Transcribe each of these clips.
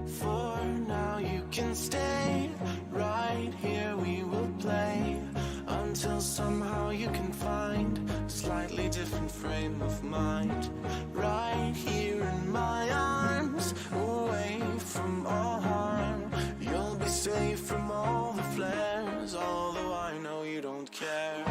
For now you can stay right here, we will play until somehow you can find a slightly different frame of mind. Right here in my arms, away from all harm, you'll be safe from all the flares, although I know you don't care.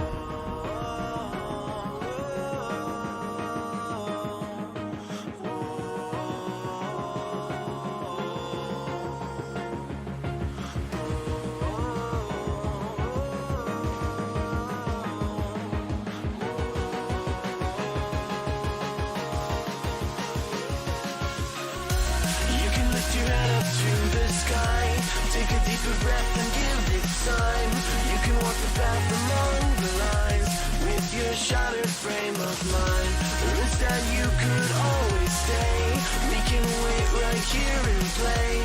Take a deeper breath and give it time. You can walk the path among the lines with your shattered frame of mind. Risk that you could always stay. We can wait right here and play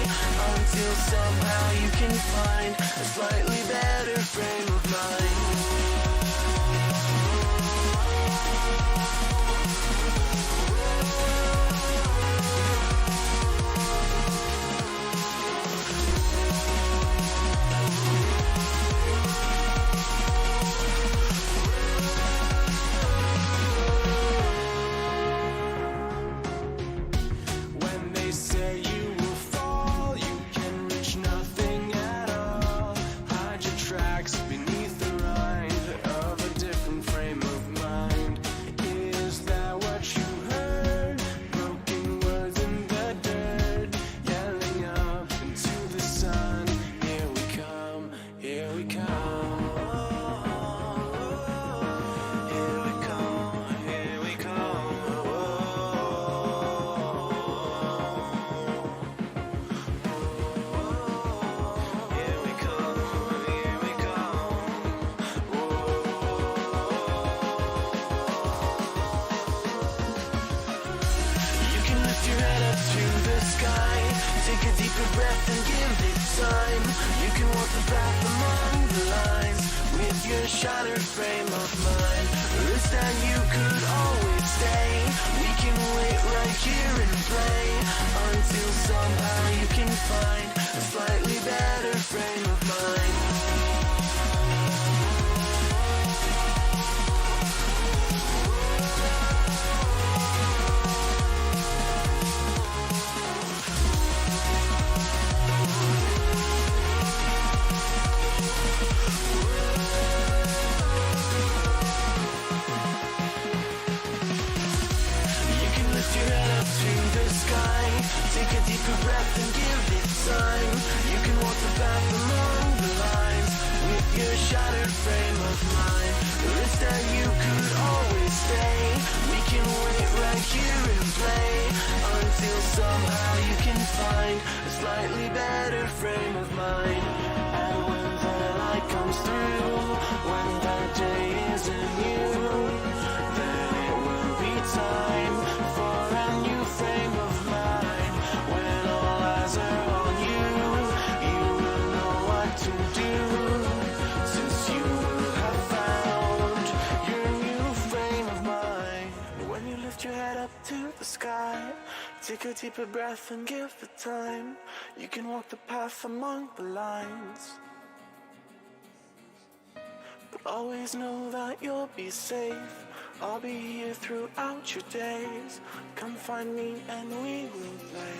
until somehow you can find a slightly better frame of mind. Take a deeper breath and give it time. You can walk the path among the lines with your shattered frame of mind. Risk that you could always stay. We can wait right here and play until somehow you can find a slightly better frame of mind. Take a deeper breath and give it time. You can walk the path among the lines with your shattered frame of mind. Risk that you could always stay. We can wait right here and play until somehow you can find a slightly better frame of mind. And when the light comes through, when the day isn't new, then it will be time for a new frame of mind. When all eyes are on you, you will know what to do, since you will have found your new frame of mind. When you lift your head up to the sky, take a deeper breath and give it time. You can walk the path among the lines, but always know that you'll be safe. I'll be here throughout your days. Come find me and we will play.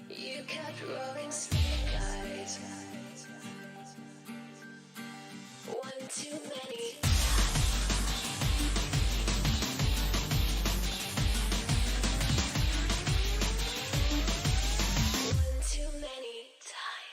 You kept rolling snake eyes. One too many. One too many times.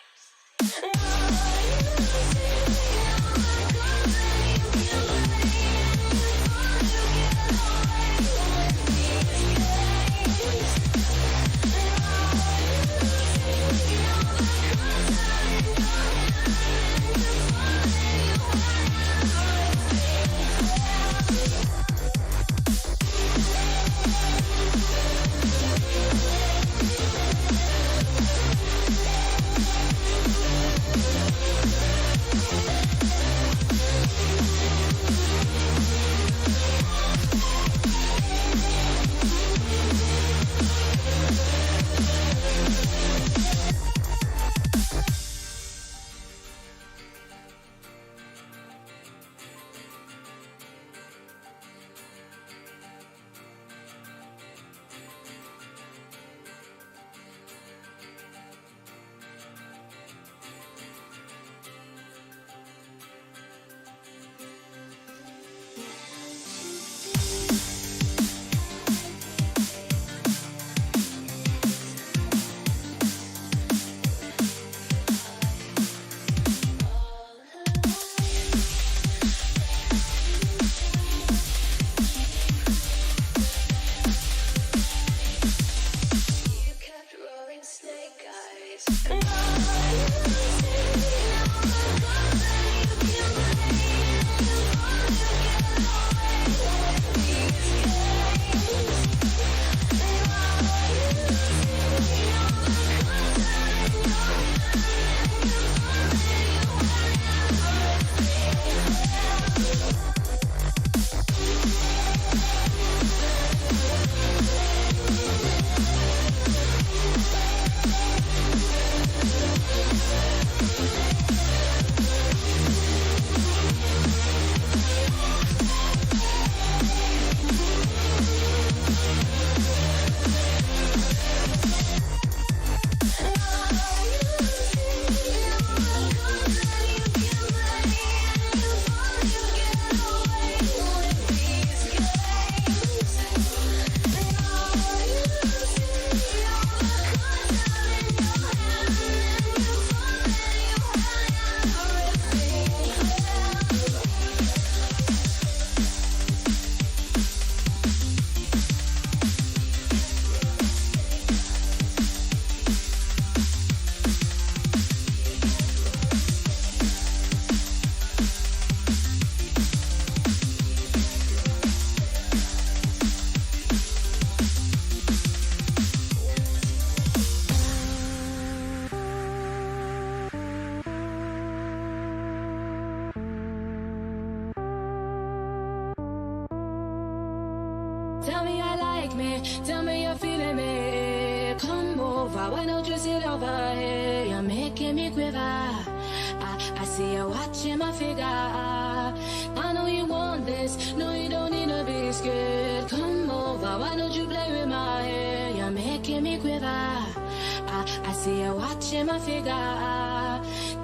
over, why don't you sit over here? You're making me quiver. I see you watching my figure. I know you want this, no you don't need to be scared. Come over, why don't you play with my hair? You're making me quiver. I see you watching my figure.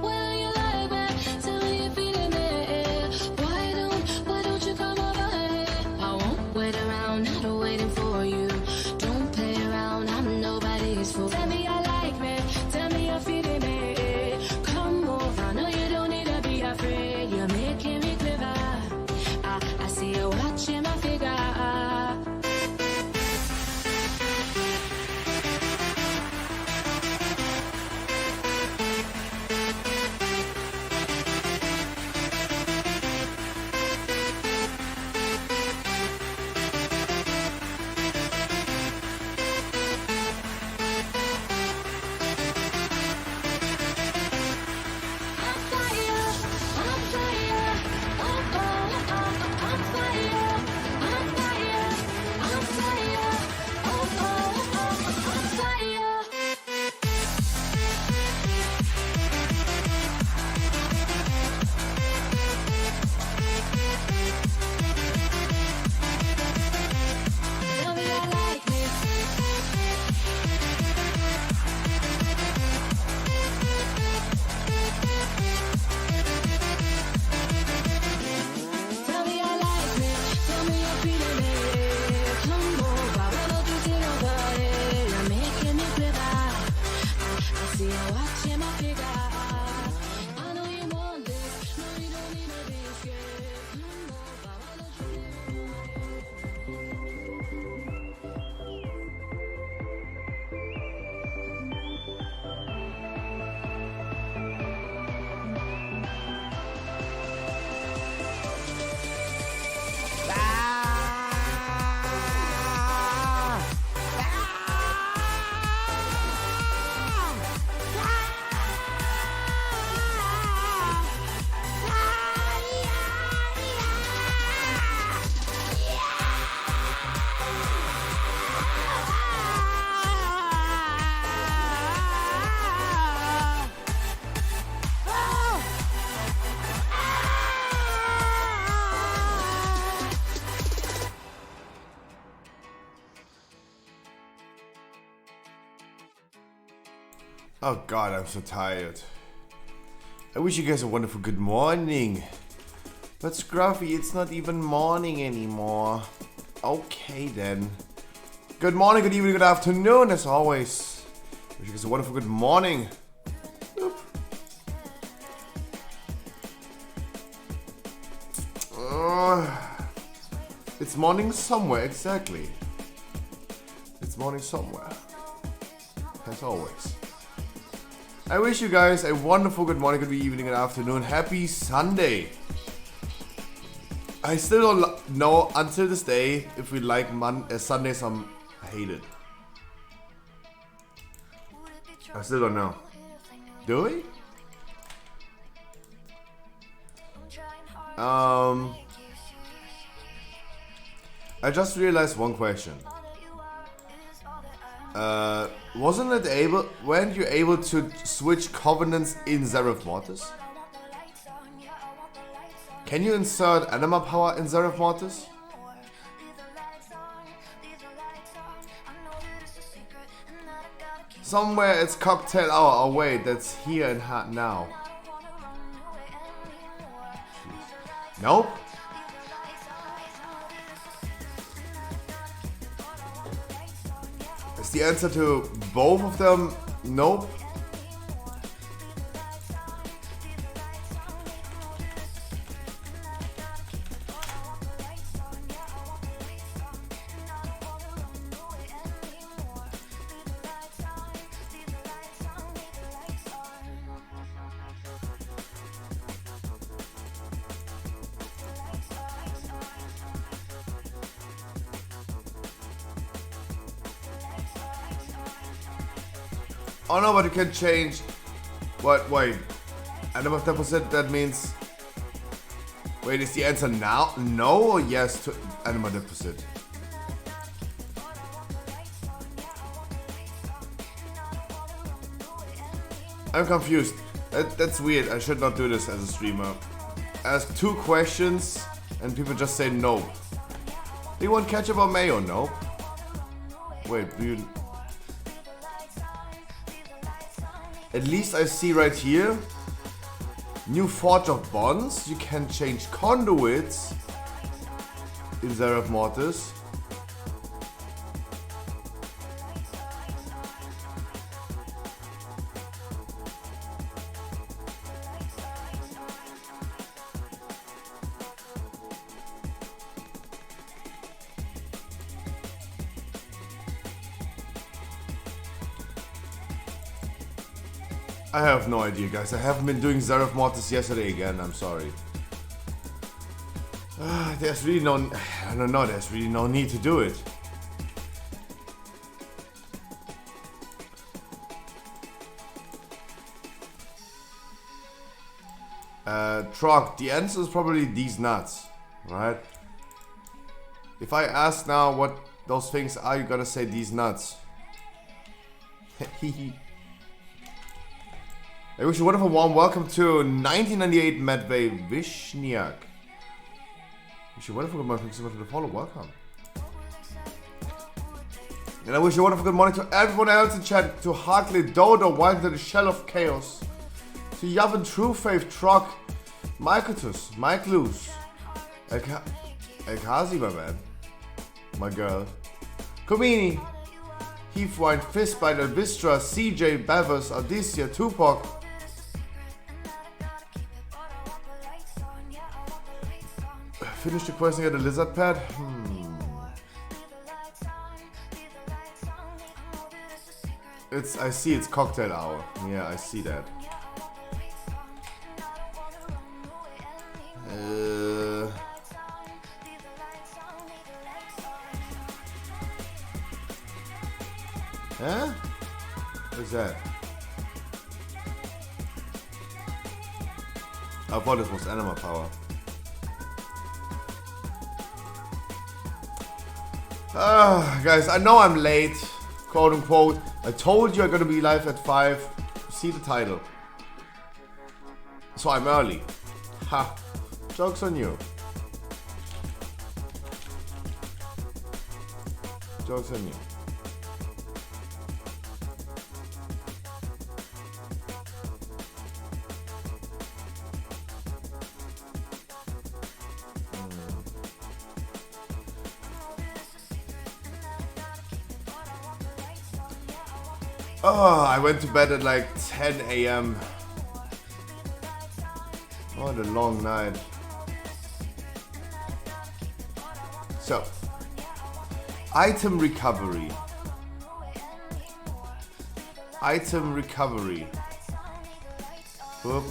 Well, you like that, tell me you're feeling me. Why don't you come over here? I won't wait around, not waiting for you. Don't play around, I'm nobody's fool. Tell me I like me, tell me you're feeling me. Come over, no you don't need to be afraid. You're making me quiver. I see you watching my figure. Oh god, I'm so tired. I wish you guys a wonderful good morning. But Scruffy, it's not even morning anymore. Okay then. Good morning, good evening, good afternoon as always. Wish you guys a wonderful good morning. Boop. It's morning somewhere, exactly. It's morning somewhere. As always. I wish you guys a wonderful good morning, good evening, and afternoon. Happy Sunday. I still don't know until this day if we like Sundays or hate it. I still don't know. Do we? I just realized one question. Weren't you able to switch covenants in Zereth Mortis? Can you insert anima power in Zereth Mortis? Somewhere it's cocktail hour. Oh wait, that's here and now. Jeez. Nope. Is the answer to both of them nope? Oh no, but you can change. What? Wait. Anima deposit, that means. Wait, is the answer now? No or yes to anima deposit? I'm confused. That's weird. I should not do this as a streamer. Ask 2 questions and people just say no. Do you want ketchup or mayo? No. Wait, do you... At least I see right here. New Forge of Bonds. You can change conduits in Seraph Mortis. I have no idea, guys. I haven't been doing Seraph Mortis yesterday again. I'm sorry. There's really no... I don't know. There's really no need to do it. Truck. The answer is probably these nuts, right? If I ask now what those things are, you gotta say these nuts. I wish you a wonderful warm welcome to 1998 Medvey Vishniak. Wish you a wonderful good morning. Thanks so much for the follow. Welcome. And I wish you a wonderful good morning to everyone else in chat. To Hartley Dodo, welcome to the Shell of Chaos. To Yavin True Faith Truck, Miketus, Mike Loose, Elkazi, my man, my girl, Komini, Heathwine, Fistbite, Elvistra, CJ, Bevers, Odyssia, Tupac. Finish the quest and get a lizard pad? I see it's cocktail hour. Yeah, I see that. Huh? What's that? I thought this was Anima Power. Guys, I know I'm late, quote unquote. I told you I'm gonna be live at 5. See the title. So I'm early. Ha. Joke's on you. Joke's on you. Oh, I went to bed at like 10 a.m. What a long night. So, item recovery. Item recovery. Whoop.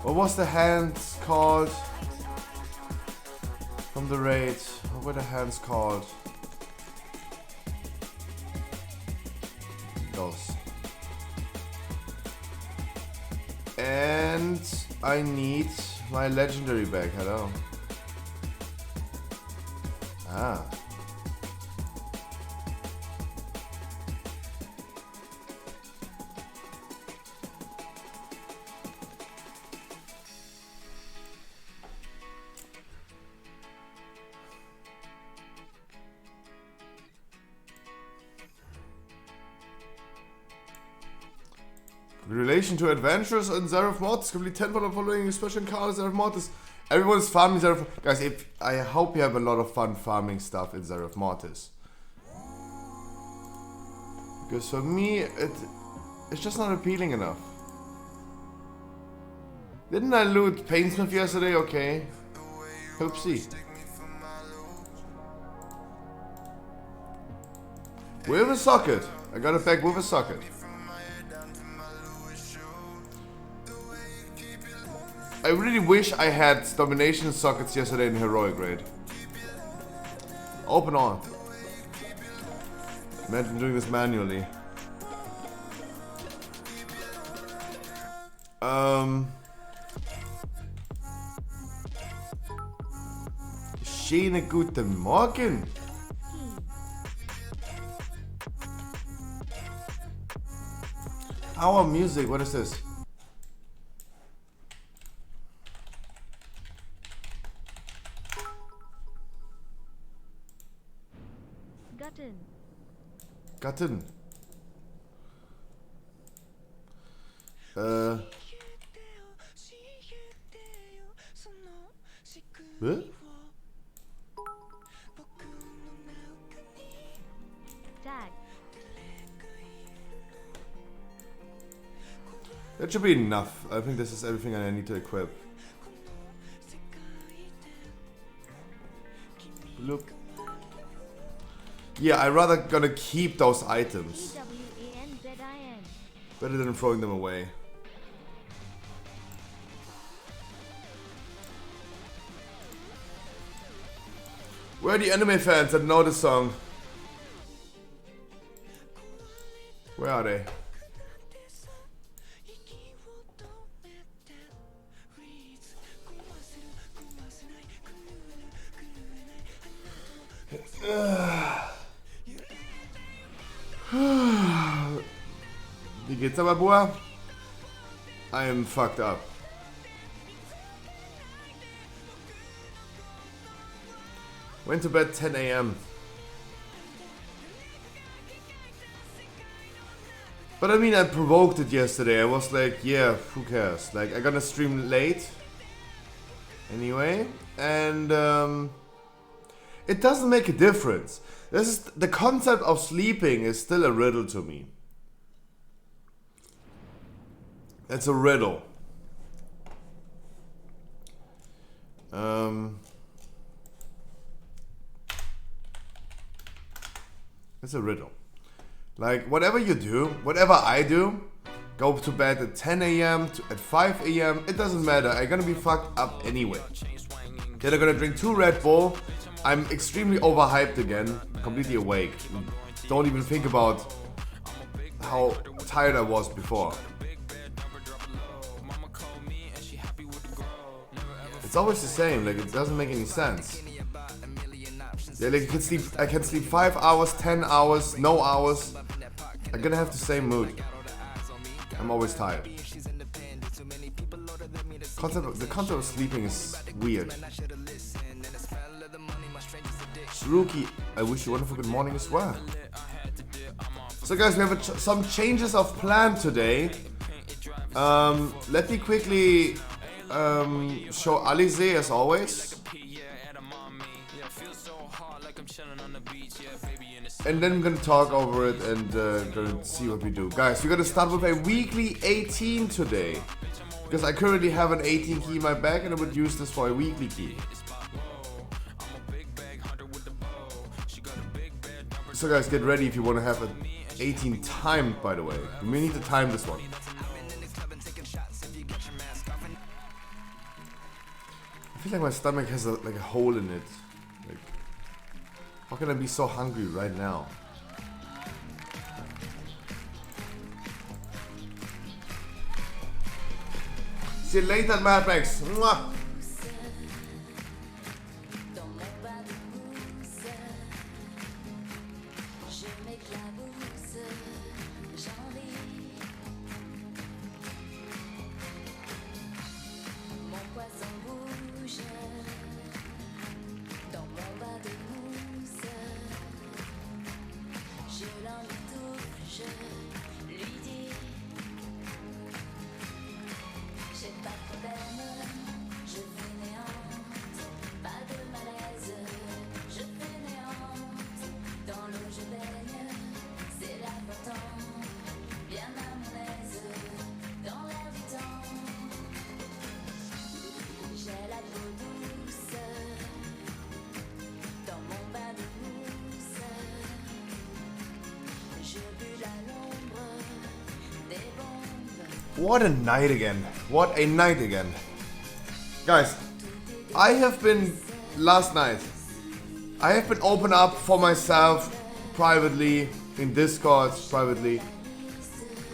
What was the hands called from the raid? What were the hands called? Those. And I need my legendary back. Hello. Ah. In relation to adventures in Seraph Mortis, complete 10 following special encounter Seraph Mortis. Everyone's farming Seraph. Guys, I hope you have a lot of fun farming stuff in Seraph Mortis. Because for me, it's just not appealing enough. Didn't I loot Painsmith yesterday? Okay. Oopsie. With a socket. I got it back with a socket. I really wish I had domination sockets yesterday in heroic raid. Open on. Imagine doing this manually. Schönen guten Morgen. Our music, what is this? Gatten. What? That should be enough. I think this is everything I need to equip. Look. Yeah, I rather gonna keep those items. Better than throwing them away. Where are the anime fans that know the song? Where are they? Wie geht's aber, Bua? I am fucked up. Went to bed 10 a.m. But I mean, I provoked it yesterday. I was like, yeah, who cares? Like, I'm gonna stream late. Anyway. And, it doesn't make a difference. This is the concept of sleeping is still a riddle to me. It's a riddle. It's a riddle. Like, whatever you do, whatever I do, go to bed at 10 a.m. at 5 a.m. It doesn't matter. I'm gonna be fucked up anyway. Then I'm gonna drink 2 Red Bull. I'm extremely overhyped again, completely awake. Don't even think about how tired I was before. It's always the same, like it doesn't make any sense. Yeah, like I can sleep 5 hours, 10 hours, no hours. I'm gonna have the same mood. I'm always tired. The concept of sleeping is weird. Rookie, I wish you a wonderful good morning as well. So guys, we have some changes of plan today. Let me quickly show Alize as always. And then I'm gonna talk over it and gonna see what we do. Guys, we're gonna start with a weekly 18 today. Because I currently have an 18 key in my bag and I would use this for a weekly key. So guys, get ready if you want to have an 18 timed, by the way. We need to time this one. I feel like my stomach has like a hole in it. Like, how can I be so hungry right now? See you later, Mad Max. Mwah. What a night again. What a night again. Guys, I have been, last night, I have been open up for myself privately, in Discord privately,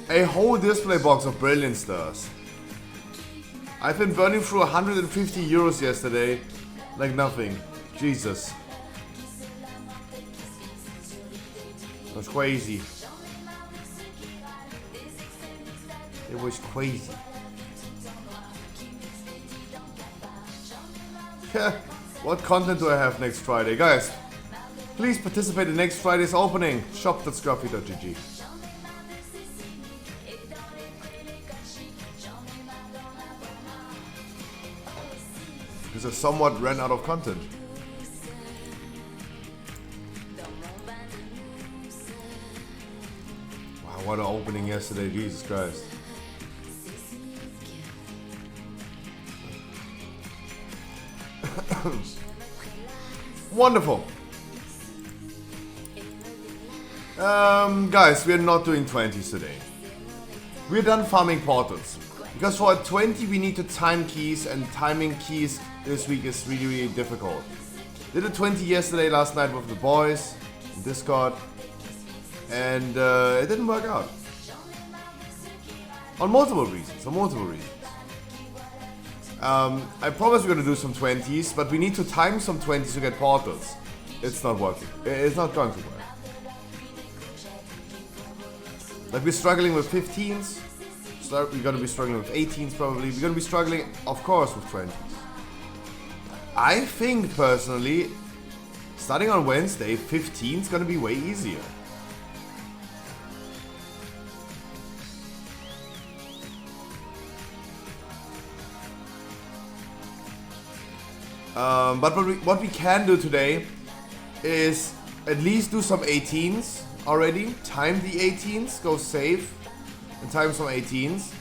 a whole display box of Brilliant Stars. I've been burning through 150 euros yesterday. Like nothing. Jesus. That's crazy. It was crazy. What content do I have next Friday? Guys, please participate in next Friday's opening. Shop.scruffy.gg. Because I somewhat ran out of content. Wow, what an opening yesterday, Jesus Christ. Wonderful. Guys, we are not doing 20s today. We're done farming portals. Because for a 20 we need to time keys, and timing keys this week is really, really difficult. Did a 20 yesterday, last night with the boys in Discord, and it didn't work out. On multiple reasons, I promise we're gonna do some 20s, but we need to time some 20s to get portals. It's not working. It's not going to work. Like, we're struggling with 15s. We're gonna be struggling with 18s probably. We're gonna be struggling, of course, with 20s. I think, personally, starting on Wednesday, 15 is gonna be way easier. But what we can do today is at least do some 18s already. Time the 18s, go safe, and time some 18s.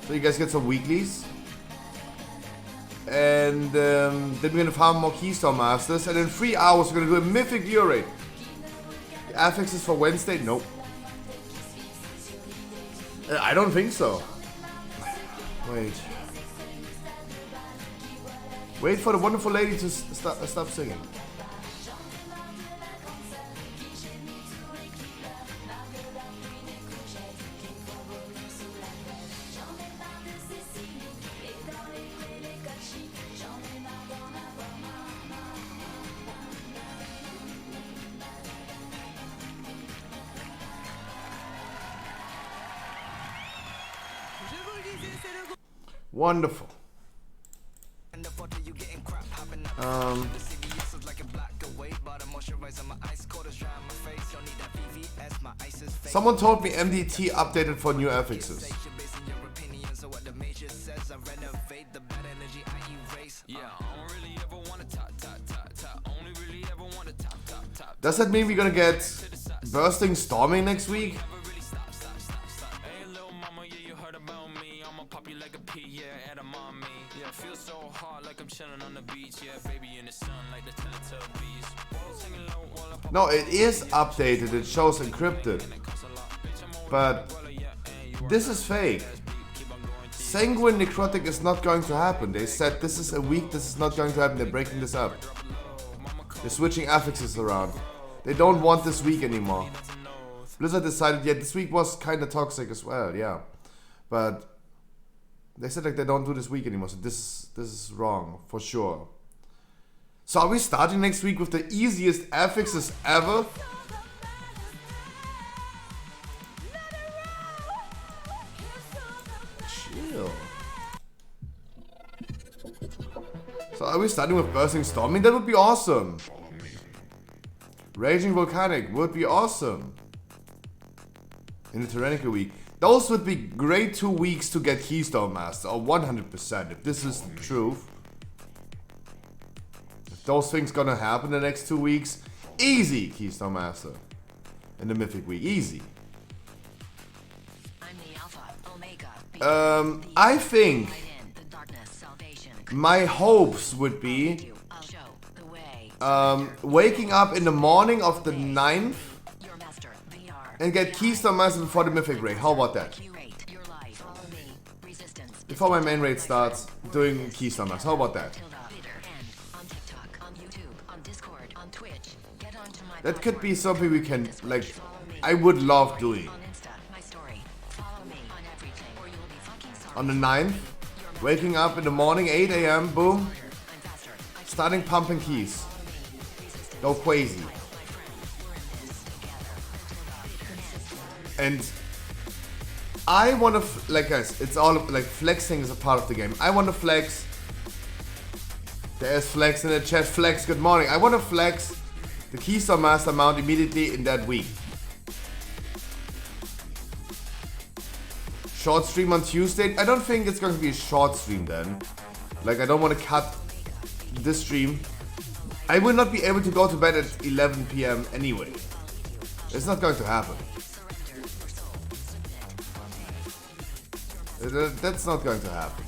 So you guys get some weeklies. And then we're gonna farm more Keystone Masters. And in 3 hours we're gonna do a Mythic View Raid. The affixes for Wednesday? Nope. I don't think so. Wait for the wonderful lady to stop singing. Wonderful. Someone told me MDT updated for new affixes. Does that mean we're gonna get Bursting Storming next week? No, it is updated, it shows encrypted. But this is fake. Sanguine Necrotic is not going to happen. They said this is a week, this is not going to happen. They're breaking this up. They're switching affixes around. They don't want this week anymore. Blizzard decided, yeah, this week was kind of toxic as well, yeah. But they said like they don't do this week anymore, so this is wrong, for sure. So are we starting next week with the easiest affixes ever? Chill. So are we starting with Bursting Storming? That would be awesome. Raging Volcanic would be awesome. In the Tyrannical week. Those would be great 2 weeks to get Keystone Master, or 100%, if this is the truth. If those things gonna happen the next 2 weeks, easy Keystone Master. In the Mythic week, easy. I think my hopes would be waking up in the morning of the 9th and get Keystone Master before the Mythic raid. How about that? Before my main raid starts, doing Keystone Master. How about that? That could be something we can, like, I would love doing. On the 9th, Waking up in the morning, 8 a.m., boom. Starting pumping keys. Go crazy. And I want to, like guys, it's all like flexing is a part of the game. I want to flex. There's flex in the chat. Flex, good morning. I want to flex the Keystone Master mount immediately in that week. Short stream on Tuesday. I don't think it's going to be a short stream then. Like, I don't want to cut this stream. I will not be able to go to bed at 11 p.m. anyway. It's not going to happen. That's not going to happen.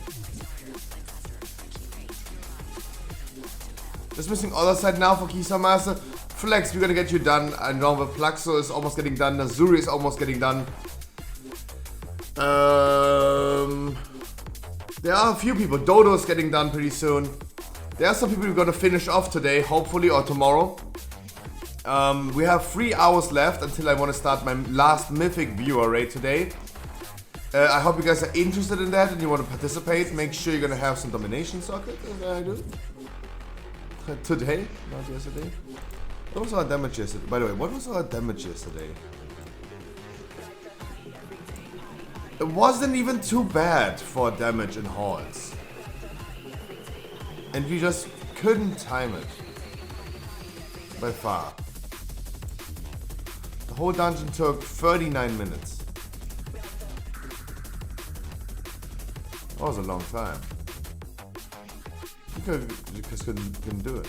Just missing other side now for Keystone Master. Flex, we're gonna get you done. I know the Plaxo is almost getting done. Nazuri is almost getting done. There are a few people. Dodo is getting done pretty soon. There are some people we're gonna finish off today, hopefully, or tomorrow. We have 3 hours left until I want to start my last Mythic viewer raid today. I hope you guys are interested in that and you want to participate. Make sure you're gonna have some domination socket, as I do. Today, not yesterday. What was our damage yesterday? By the way, what was our damage yesterday? It wasn't even too bad for damage in halls. And we just couldn't time it. By far. The whole dungeon took 39 minutes. That was a long time. You just couldn't do it.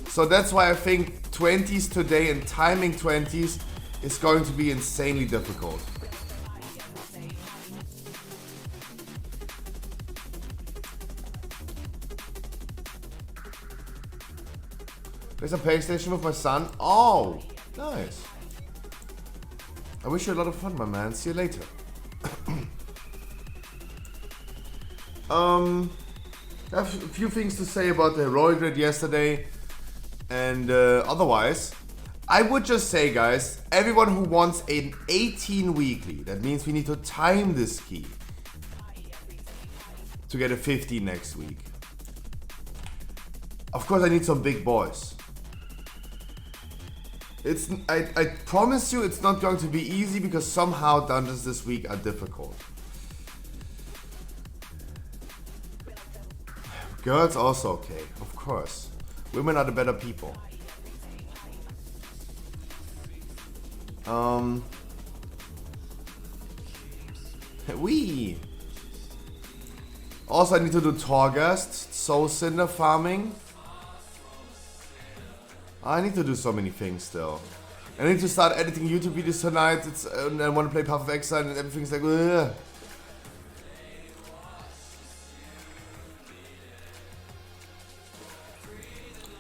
So that's why I think 20s today and timing 20s is going to be insanely difficult. There's a PlayStation with my son. Oh, nice. I wish you a lot of fun, my man. See you later. I have a few things to say about the heroic raid yesterday, and otherwise, I would just say, guys, everyone who wants an 18 weekly, that means we need to time this key to get a 50 next week. Of course, I need some big boys. I promise you, it's not going to be easy because somehow dungeons this week are difficult. Girls also okay, of course. Women are the better people. Also, I need to do Torghast, Soul Cinder farming. I need to do so many things still. I need to start editing YouTube videos tonight. And I want to play Path of Exile and everything's like, ugh.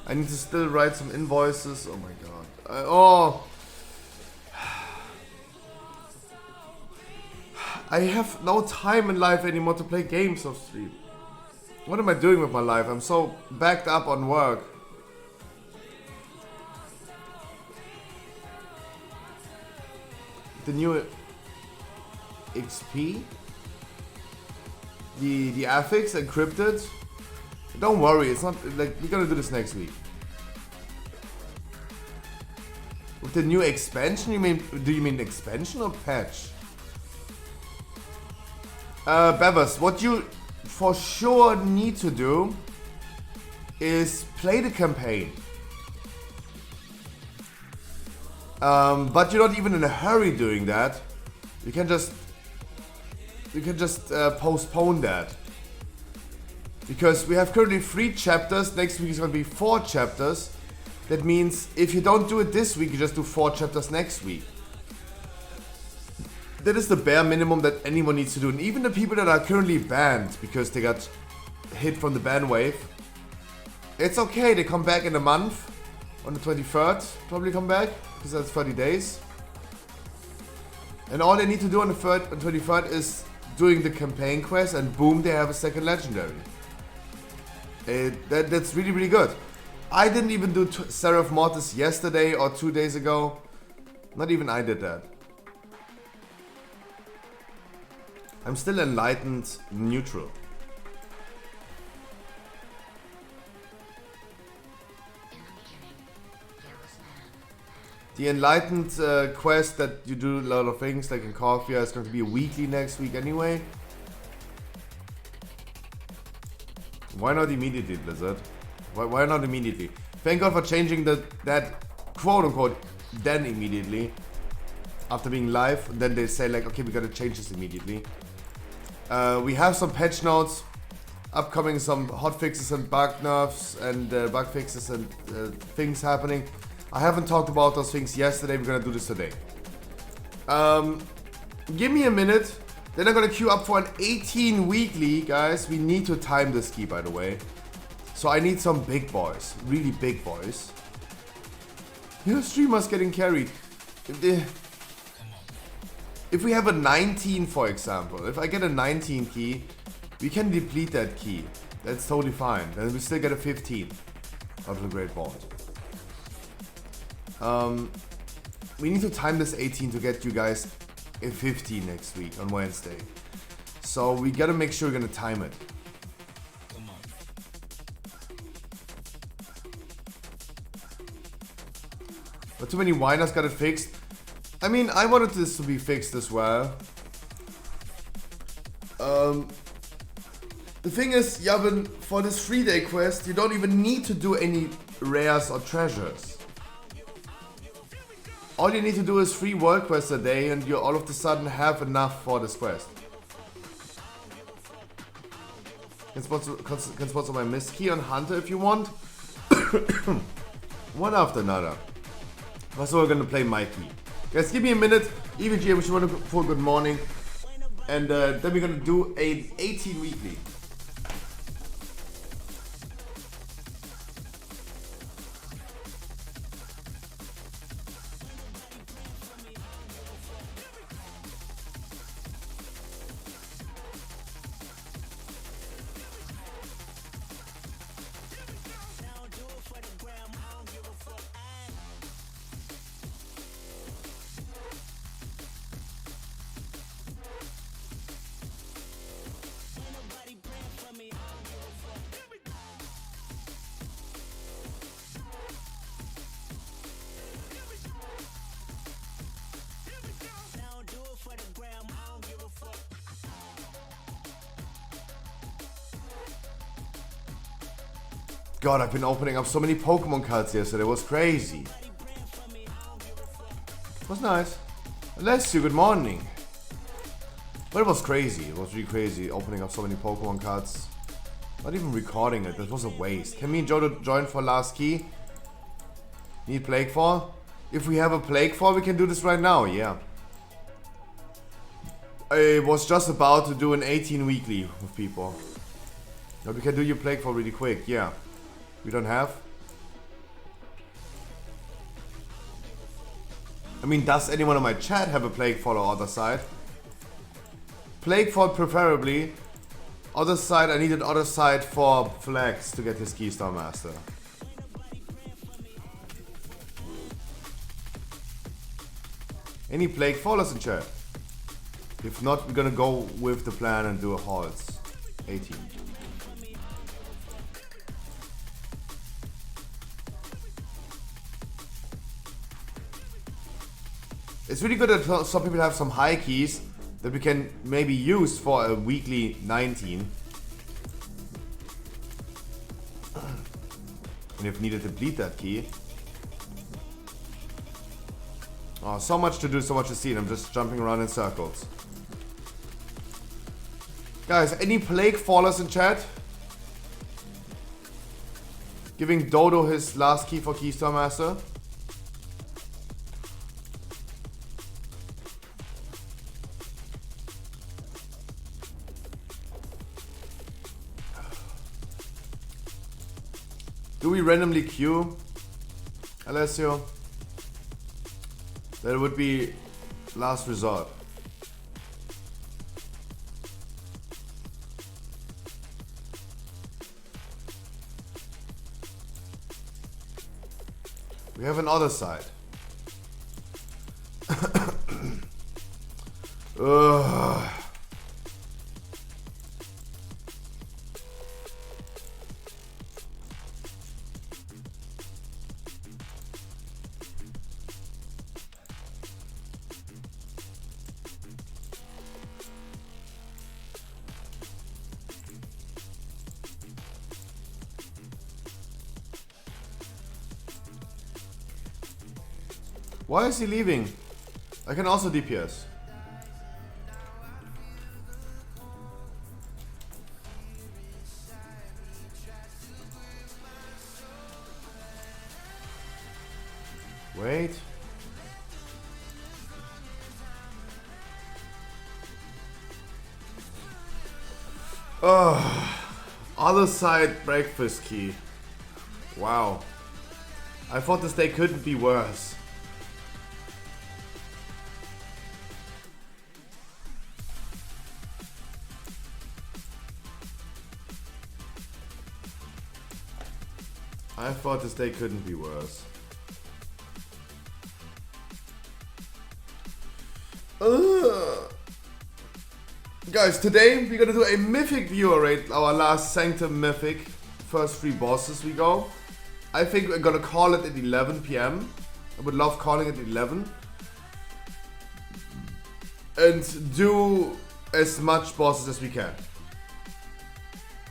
I need to still write some invoices. Oh my god. I have no time in life anymore to play games or stream. What am I doing with my life? I'm so backed up on work. The new XP? The affix encrypted? Don't worry, it's not like we're gonna do this next week. With the new expansion, do you mean expansion or patch? Bevers, what you for sure need to do is play the campaign. But you're not even in a hurry doing that. You can just postpone that. Because we have currently 3 chapters, next week is going to be 4 chapters. That means if you don't do it this week, you just do 4 chapters next week. That is the bare minimum that anyone needs to do. And even the people that are currently banned because they got hit from the ban wave, it's okay, they come back in a month. On the 23rd, probably come back, because that's 30 days. And all they need to do on the 23rd is doing the campaign quest, and boom, they have a second legendary. That's really, really good. I didn't even do Seraph Mortis yesterday or 2 days ago. Not even I did that. I'm still enlightened neutral. The Enlightened quest that you do a lot of things like in Coffee is going to be a weekly next week anyway. Why not immediately, Blizzard? Why not immediately? Thank God for changing that quote unquote then immediately after being live. And then they say like, okay, we gotta change this immediately. We have some patch notes upcoming, some hot fixes and bug nerfs and bug fixes and things happening. I haven't talked about those things yesterday. We're gonna do this today. Give me a minute. Then I'm gonna queue up for an 18 weekly, guys. We need to time this key, by the way. So I need some big boys, really big boys. Your streamer's getting carried. If we have a 19, for example, if I get a 19 key, we can deplete that key. That's totally fine. Then we still get a 15 out of the Great Vault. We need to time this 18 to get you guys a 15 next week on Wednesday. So we gotta make sure we're gonna time it. But too many whiners got it fixed. I mean, I wanted this to be fixed as well. The thing is, Yavin, for this 3-day quest, you don't even need to do any rares or treasures. All you need to do is 3 world quests a day and you all of a sudden have enough for this quest. Can sponsor my miss key on Hunter if you want. One after another. But so we're gonna play my key. Guys, give me a minute. EVG, I wish you for good morning. And then we're gonna do an 18 weekly. God, I've been opening up so many Pokemon cards yesterday. It was crazy. It was nice. Bless you, good morning. But it was crazy. It was really crazy opening up so many Pokemon cards. Not even recording it. That was a waste. Can me and Joe join for last key? Need Plague Fall? If we have a Plague Fall, we can do this right now. Yeah. I was just about to do an 18 weekly with people. But we can do your Plague Fall really quick. Yeah. We don't have. I mean, does anyone on my chat have a Plague Fall or other side? Plague Fall preferably. Other side, I need an other side for Flex to get his Keystar Master. Any Plague Fallers in chat? If not, we're gonna go with the plan and do a Halls 18. It's really good that some people have some high keys that we can maybe use for a weekly 19. And if needed, deplete that key. Oh, so much to do, so much to see, and I'm just jumping around in circles. Guys, any Plague Fallers in chat? Giving Dodo his last key for Keystar Master. Do we randomly queue, Alessio? That would be last resort. We have another side. Ugh. Why is he leaving? I can also DPS. Wait. Oh, other side breakfast key. Wow. I thought this day couldn't be worse. I thought this day couldn't be worse. Guys, today we're gonna do a mythic viewer rate, our last Sanctum mythic. First 3 bosses we go. I think we're gonna call it at 11 PM. I would love calling it 11. And do as much bosses as we can.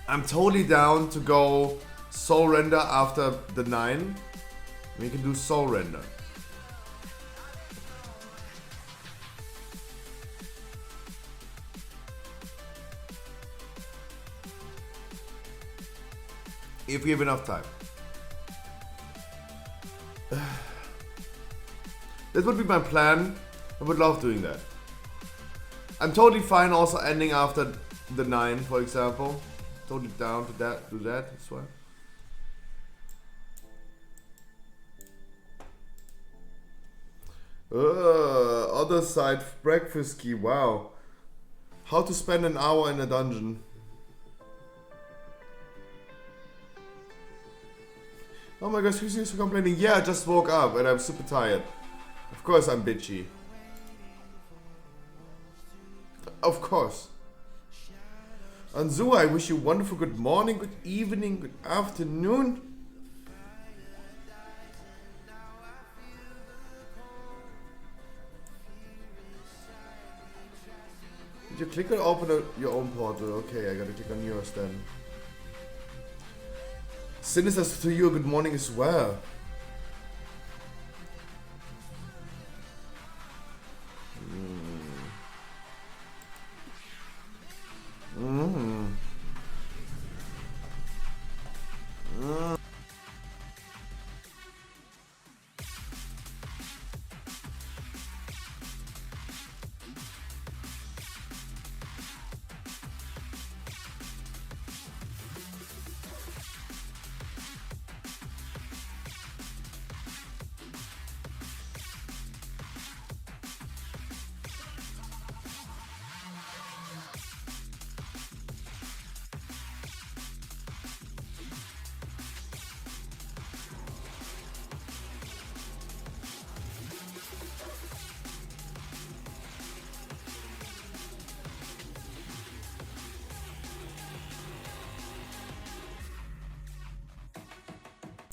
I'm totally down to go Soul Render after the 9. We can do Soul Render. If we have enough time. That would be my plan. I would love doing that. I'm totally fine also ending after the 9, for example. Totally down to that, do that as well. Other side breakfast key, wow. How to spend an hour in a dungeon. Oh my gosh, who's for complaining? Yeah, I just woke up and I'm super tired. Of course I'm bitchy. Of course. Anzu, I wish you a wonderful good morning, good evening, good afternoon. Did you click or open your own portal? Okay, I gotta click on yours then. Sinister to you, good morning as well.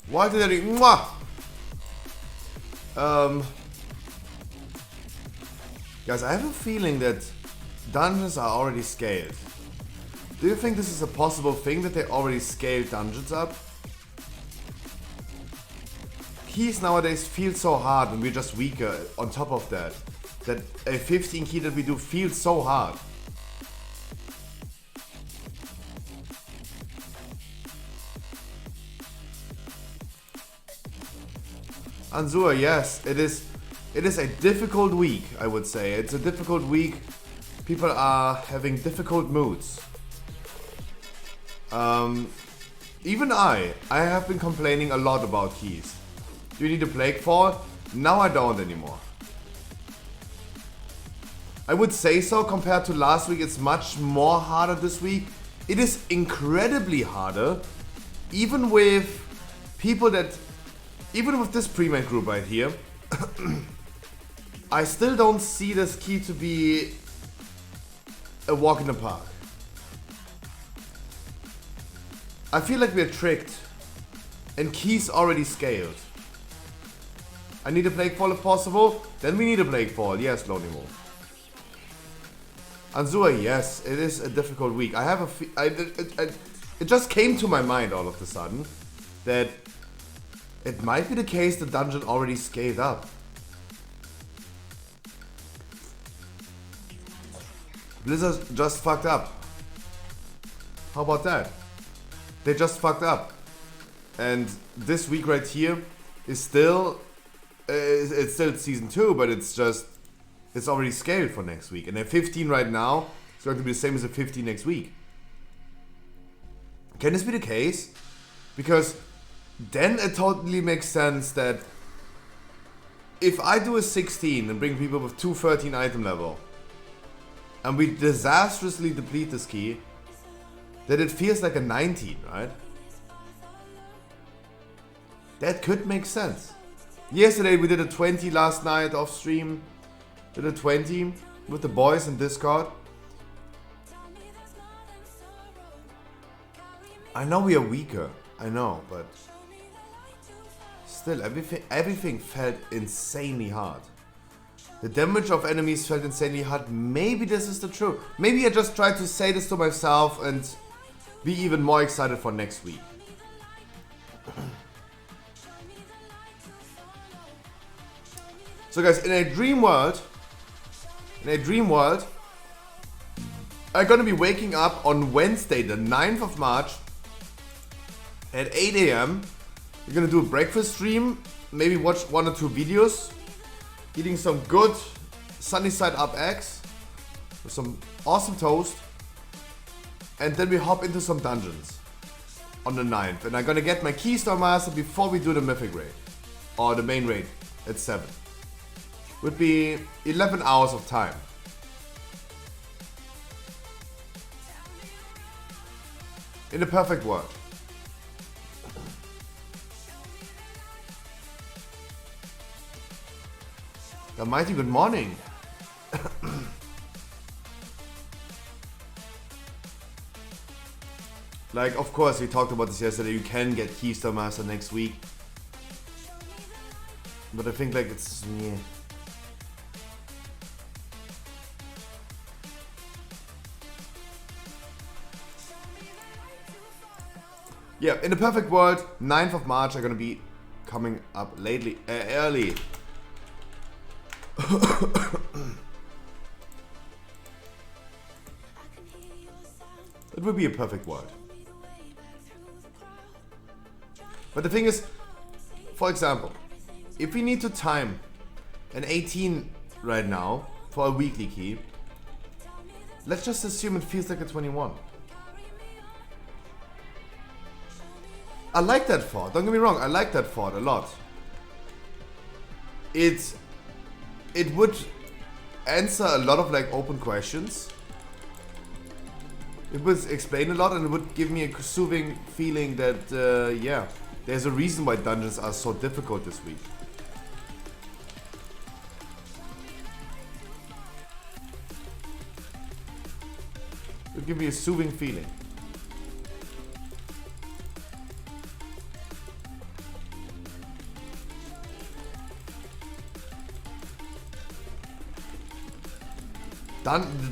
Why did I do? Mwah! Guys, I have a feeling that dungeons are already scaled. Do you think this is a possible thing that they already scaled dungeons up? Keys nowadays feel so hard and we're just weaker on top of that. That a 15 key that we do feels so hard. Anzur, yes, it is a difficult week, I would say. It's a difficult week. People are having difficult moods. Even I have been complaining a lot about keys. Do you need a Plague Fall? Now I don't anymore. I would say so. Compared to last week, it's much more harder this week. It is incredibly harder. Even with people that... Even with this pre-made group right here, I still don't see this key to be a walk in the park. I feel like we're tricked. And keys already scaled. I need a Plague Fall if possible. Then we need a Plague Fall. Yes, Lonely Wolf. Anzua, yes, it is a difficult week. I have it just came to my mind all of a sudden that it might be the case the dungeon already scaled up. Blizzard just fucked up. How about that? They just fucked up. And this week right here is still... it's still season 2, but it's already scaled for next week. And at 15 right now, it's going to be the same as the 15 next week. Can this be the case? Because then it totally makes sense that if I do a 16 and bring people with 213 item level, and we disastrously deplete this key, that it feels like a 19, right? That could make sense. Yesterday we did a 20 last night off stream. Did a 20 with the boys in Discord. I know we are weaker, I know, but still everything felt insanely hard. The damage of enemies felt insanely hard. Maybe this is the truth. Maybe I just tried to say this to myself and be even more excited for next week. So guys, in a dream world, I'm gonna be waking up on Wednesday, the 9th of March at 8 AM. We're gonna do a breakfast stream, maybe watch 1 or 2 videos, eating some good sunny side up eggs with some awesome toast, and then we hop into some dungeons on the 9th. And I'm gonna get my Keystone Master before we do the Mythic raid, or the main raid at 7. Would be 11 hours of time. In the perfect world. The mighty good morning. Like, of course, we talked about this yesterday. You can get Keystone Master next week. But I think, like, it's... yeah. Yeah, in the perfect world, 9th of March are gonna be coming up early. It would be a perfect world. But the thing is, for example, if we need to time an 18 right now for a weekly key, let's just assume it feels like a 21. I like that thought, don't get me wrong, I like that thought a lot. It would answer a lot of like open questions. It would explain a lot and it would give me a soothing feeling that, yeah, there's a reason why dungeons are so difficult this week. It would give me a soothing feeling.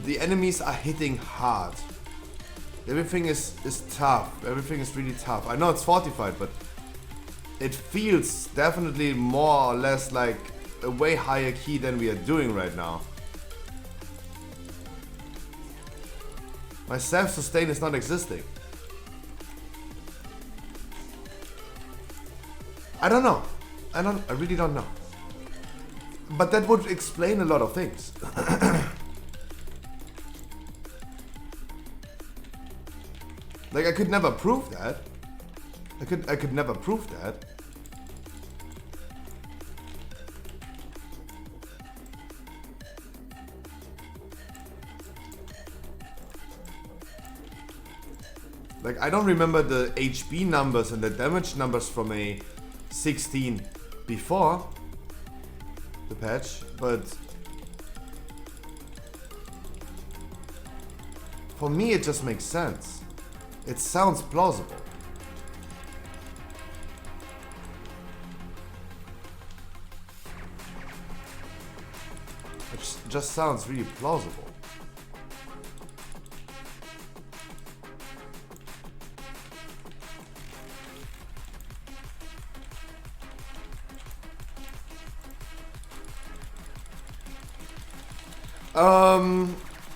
The enemies are hitting hard. Everything is tough. Everything is really tough. I know it's fortified, but it feels definitely more or less like a way higher key than we are doing right now. My self-sustain is not existing. I don't know. I really don't know. But that would explain a lot of things. Like, I could never prove that. I could never prove that. Like, I don't remember the HP numbers and the damage numbers from a 16 before the patch, but for me it just makes sense. It sounds plausible. It just sounds really plausible.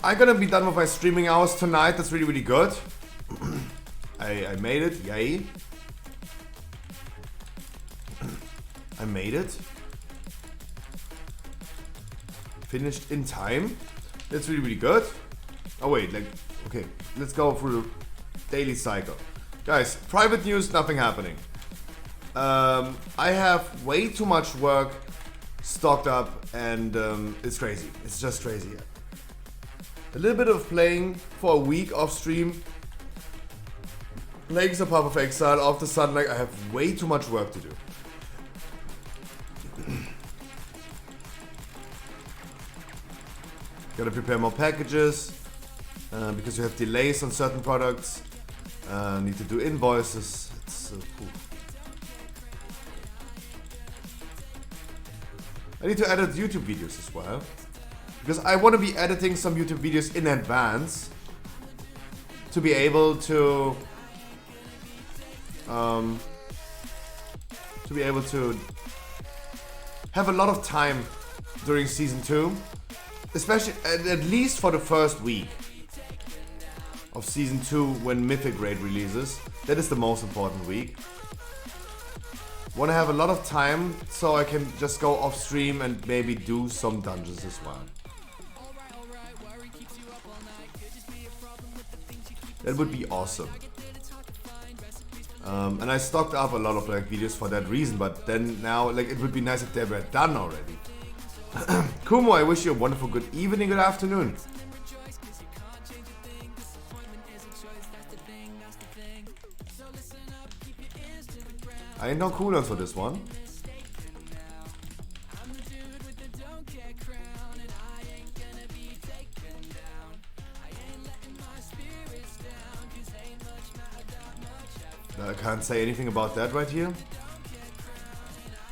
I'm gonna be done with my streaming hours tonight. That's really, really good. I made it. Yay. I made it. Finished in time. That's really, really good. Oh wait, like, okay, let's go through the daily cycle. Guys, private news, nothing happening. I have way too much work stocked up and it's crazy. It's just crazy. A little bit of playing for a week off stream. Playing some Path of Exile off the sun, like I have way too much work to do. Gotta prepare more packages because you have delays on certain products. Need to do invoices. It's so cool. I need to edit YouTube videos as well because I want to be editing some YouTube videos in advance to be able to have a lot of time during season 2. Especially, at least for the first week of season 2 when Mythic Raid releases. That is the most important week. Want to have a lot of time so I can just go off stream and maybe do some dungeons as well. That would be awesome. And I stocked up a lot of like videos for that reason, but then now like it would be nice if they were done already. Kumo, I wish you a wonderful good evening, good afternoon. I ain't no cooler for this one. I can't say anything about that right here.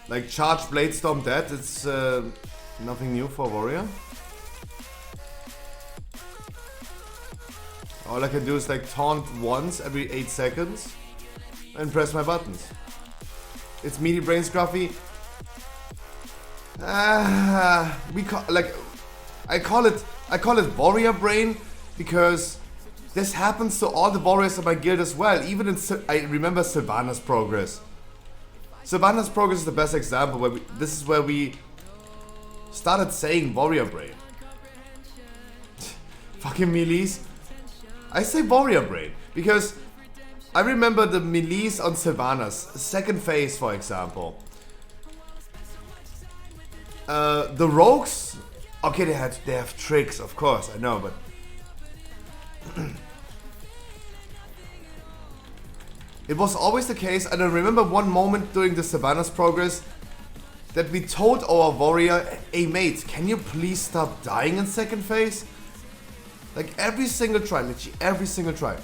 Like charge Bladestorm dead, it's nothing new for Warrior. All I can do is like taunt once every 8 seconds and press my buttons. It's meaty brain scruffy. We call like I call it warrior brain because this happens to all the warriors of my guild as well. Even in I remember Sylvanas Progress. Sylvanas Progress is the best example where this is where we started saying warrior brain. Fucking melees. I say warrior brain because I remember the melees on Sylvanas, second phase for example. The rogues, okay, they have tricks, of course, I know, but it was always the case, and I remember one moment during the Sylvanas Progress that we told our warrior, hey mate, can you please stop dying in second phase? Like every single try, literally every single try.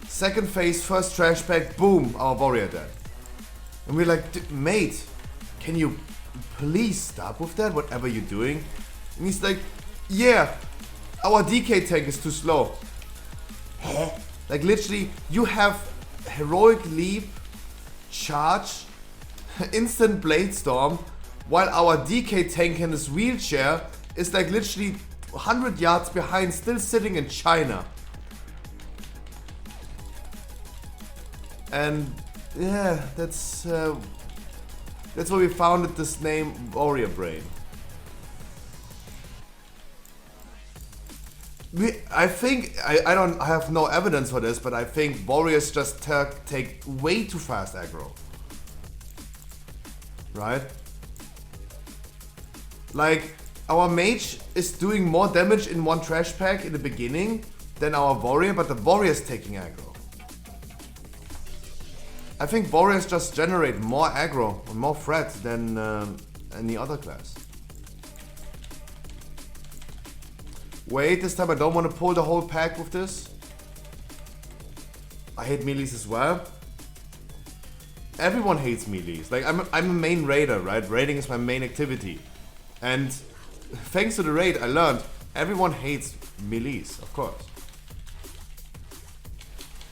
Second phase, first trash pack, boom, our warrior dead. And we're like, mate, can you please stop with that, whatever you're doing? And he's like, yeah, our DK tank is too slow. Huh? Like literally, you have heroic leap, charge, instant Bladestorm, while our DK tank in his wheelchair is like literally 100 yards behind, still sitting in China. And yeah, that's why we founded this name Warrior Brain. I think I have no evidence for this, but I think warriors just take way too fast aggro. Right? Like our mage is doing more damage in one trash pack in the beginning than our warrior, but the warrior is taking aggro. I think warriors just generate more aggro and more threat than any other class. Wait, this time I don't want to pull the whole pack with this. I hate melees as well. Everyone hates melees. Like I'm a main raider, right? Raiding is my main activity. And thanks to the raid I learned everyone hates melees, of course.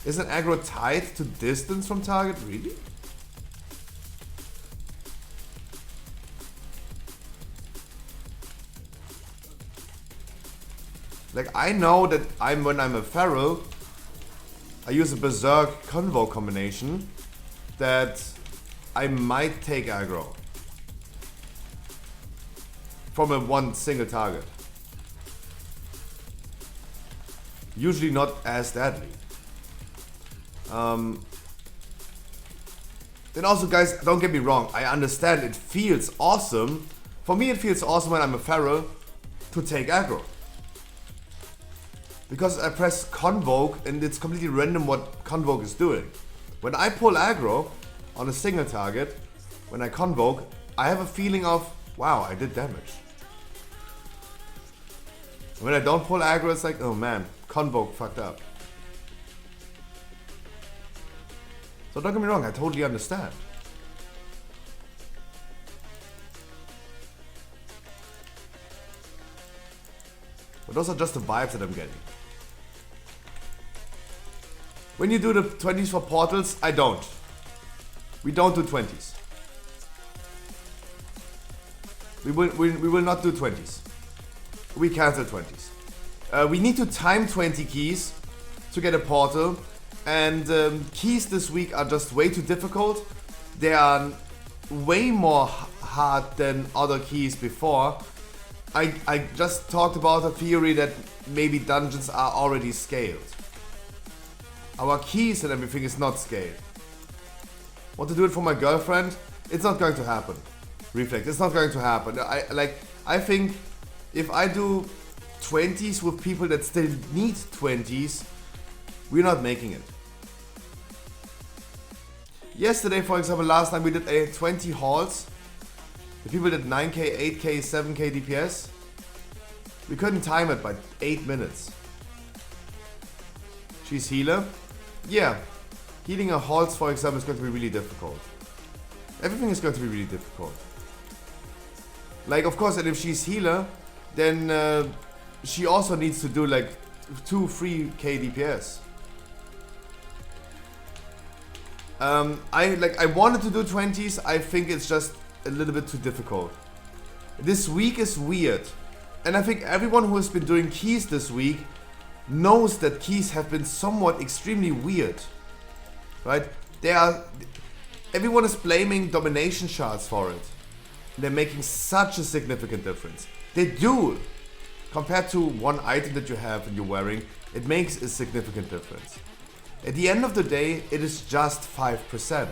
Isn't aggro tied to distance from target? Really? Like, I know that when I'm a feral, I use a Berserk Convo combination that I might take aggro from a one single target. Usually not as deadly. Then also, guys, don't get me wrong, I understand it feels awesome. For me, it feels awesome when I'm a feral to take aggro. Because I press Convoke and it's completely random what Convoke is doing. When I pull aggro on a single target, when I Convoke, I have a feeling of, wow, I did damage. When I don't pull aggro, it's like, oh man, Convoke fucked up. So don't get me wrong, I totally understand. But those are just the vibes that I'm getting. When you do the 20s for portals, I don't. We don't do 20s. We will not do 20s. We cancel 20s. We need to time 20 keys to get a portal. And keys this week are just way too difficult. They are way more hard than other keys before. I just talked about a theory that maybe dungeons are already scaled. Our keys and everything is not scaled. Want to do it for my girlfriend? It's not going to happen. Reflect, it's not going to happen. I think if I do 20s with people that still need 20s, we're not making it. Yesterday, for example, last time we did a 20 halls. The people did 9k, 8k, 7k DPS. We couldn't time it by 8 minutes. She's healer. Yeah, healing a halls, for example, is going to be really difficult. Everything is going to be really difficult. Like, of course, and if she's healer, then she also needs to do like 2-3k DPS. I wanted to do 20s. I think it's just a little bit too difficult. This week is weird, and I think everyone who has been doing keys this week knows that keys have been somewhat extremely weird, right? Everyone is blaming domination shards for it. They're making such a significant difference. They do. Compared to one item that you have and you're wearing, it makes a significant difference. At the end of the day, it is just 5%.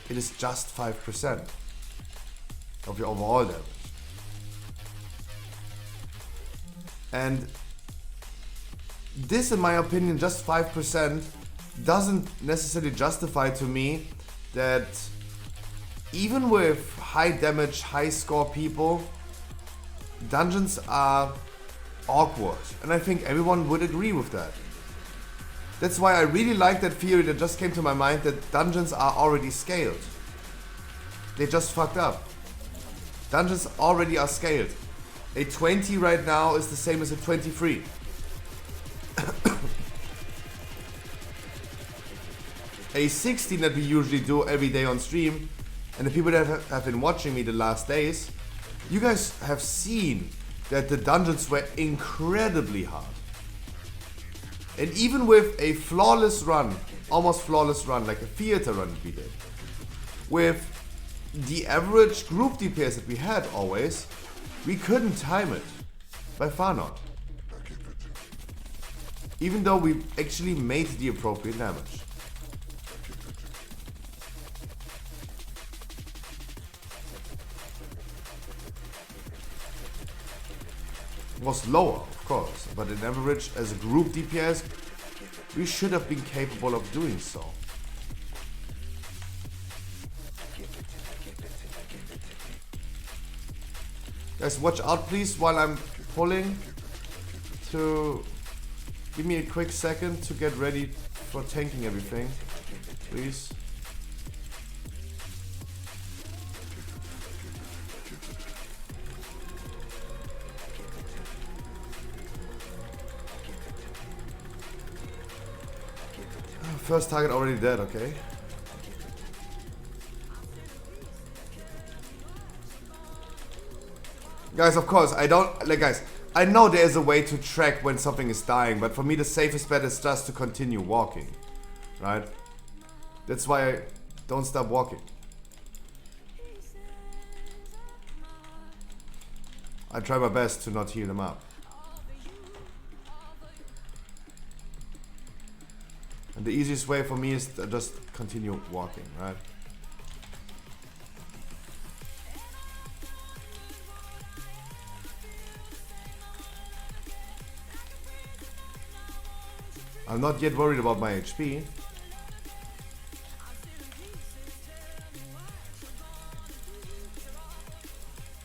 It is just 5% of your overall damage. And this, in my opinion, just 5% doesn't necessarily justify to me that even with high damage, high score people, dungeons are awkward. And I think everyone would agree with that. That's why I really like that theory that just came to my mind, that dungeons are already scaled. They just fucked up. Dungeons already are scaled. A 20 right now is the same as a 23. A 16 that we usually do every day on stream, and the people that have been watching me the last days, you guys have seen that the dungeons were incredibly hard. And even with a flawless run, almost flawless run, like a theater run that we did, with the average group DPS that we had always, we couldn't time it. By far not. Even though we actually made the appropriate damage. It was lower, of course, but in average, as a group DPS, we should have been capable of doing so. Guys, watch out please while I'm pulling. To give me a quick second to get ready for tanking everything, please. First target already dead, okay. Guys, of course, I don't... Like, guys, I know there is a way to track when something is dying, but for me the safest bet is just to continue walking. Right? That's why I don't stop walking. I try my best to not heal them up. And the easiest way for me is to just continue walking, right? I'm not yet worried about my HP.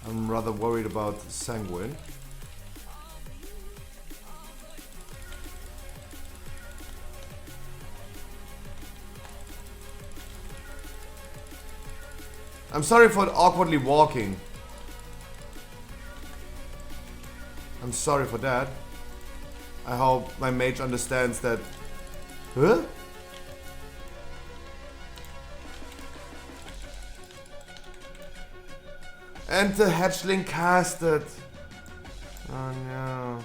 I'm rather worried about Sanguine. I'm sorry for awkwardly walking. I'm sorry for that. I hope my mage understands that. Huh? And the hatchling casted. Oh no.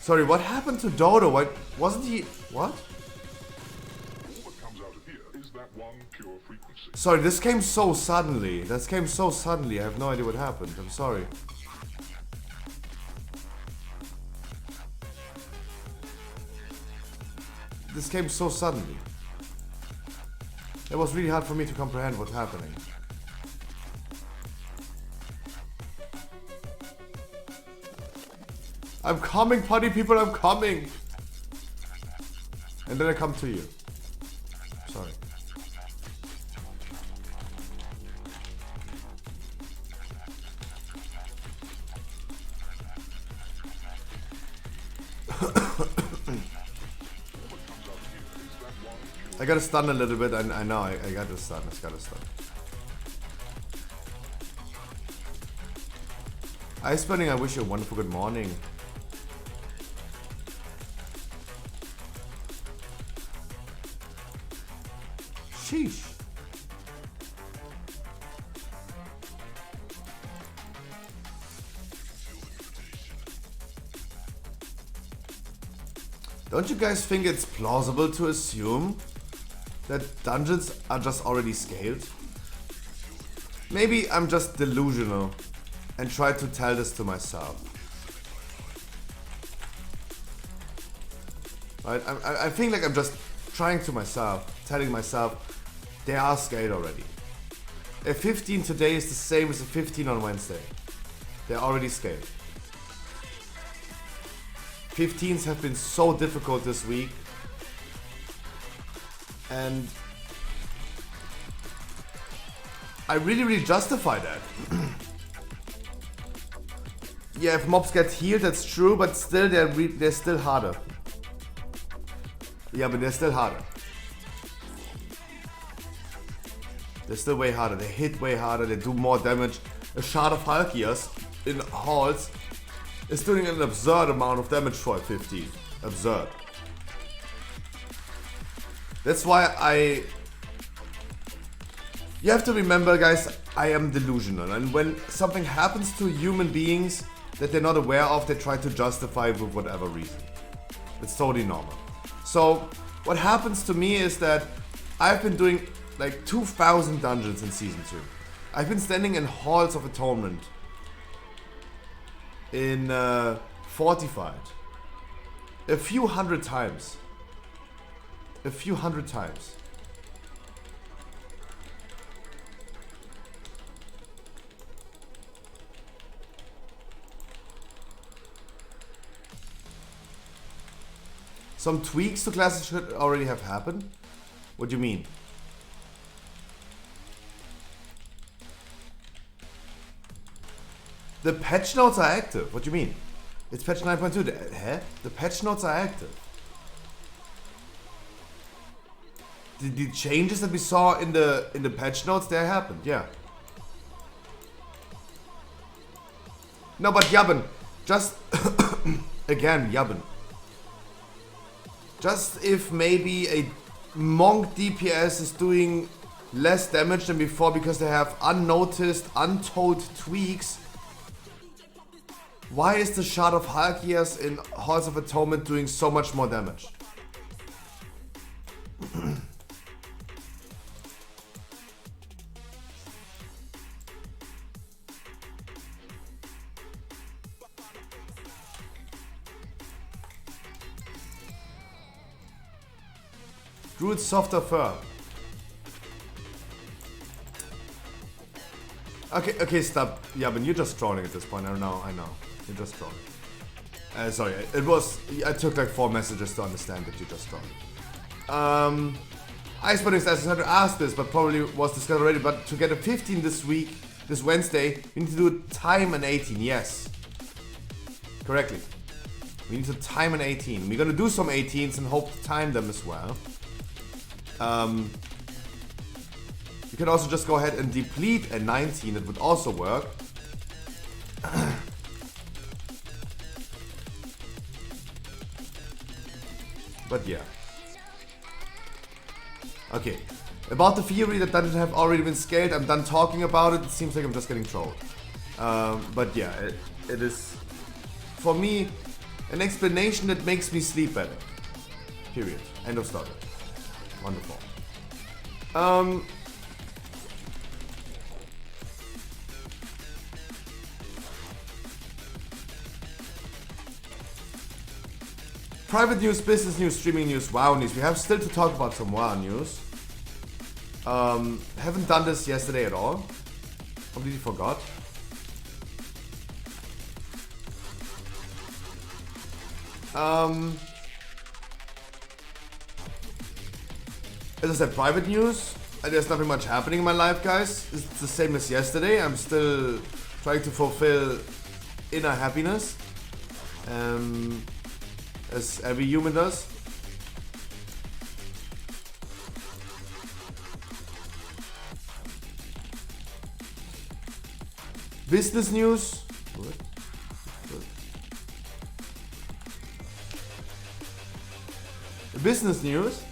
Sorry, what happened to Dodo? Why wasn't he? What? What comes out of here is that one pure frequency. Sorry, this came so suddenly. This came so suddenly. I have no idea what happened. I'm sorry. This came so suddenly. It was really hard for me to comprehend what's happening. I'm coming, party people, I'm coming! And then I come to you. Sorry. I got to stun a little bit. I know. I got to stun. I got to stun. Ice Burning, I wish you a wonderful good morning. Sheesh. Don't you guys think it's plausible to assume that dungeons are just already scaled? Maybe I'm just delusional and try to tell this to myself. Right? I think like I'm just trying to myself, telling myself they are scaled already. A 15 today is the same as a 15 on Wednesday. They're already scaled. 15s have been so difficult this week. And I really justify that. Yeah, if mobs get healed, that's true, but still they're still harder. Yeah, but they're still harder. They're still way harder. They hit way harder. They do more damage. A shard of Halkias in halls is doing an absurd amount of damage for a 15. Absurd. That's why you have to remember, guys, I am delusional. And when something happens to human beings that they're not aware of, they try to justify it with whatever reason. It's totally normal. So what happens to me is that I've been doing like 2,000 dungeons in Season 2. I've been standing in Halls of Atonement. In Fortified. A few hundred times. A few hundred times. Some tweaks to classes should already have happened? What do you mean? The patch notes are active. What do you mean? It's patch 9.2. Huh? The patch notes are active. The changes that we saw in the patch notes, they happened, yeah. No, but Yabben, just again, Yabben. Just if maybe Monk DPS is doing less damage than before because they have unnoticed, untold tweaks. Why is the Shard of Halkias in Halls of Atonement doing so much more damage? Druid's softer fur. Okay, stop. Yeah, but you're just trolling at this point. I know. You're just trolling. Sorry, I took like 4 messages to understand that you're just trolling. Iceberg says I had to ask this, but probably was discussed already. But to get a 15 this Wednesday, we need to do time an 18. Yes, correctly. We need to time an 18. We're gonna do some 18s and hope to time them as well. You can also just go ahead and deplete a 19. It would also work. But yeah. Okay. About the theory that doesn't have already been scaled, I'm done talking about it. It seems like I'm just getting trolled. But yeah, it is, for me, an explanation that makes me sleep better. Period. End of story. Wonderful. Private news, business news, streaming news, WoW news. We have still to talk about some WoW news. Haven't done this yesterday at all. Completely forgot. As I said, private news. There's nothing much happening in my life, guys. It's the same as yesterday. I'm still trying to fulfill inner happiness. As every human does. Business news. Good. The business news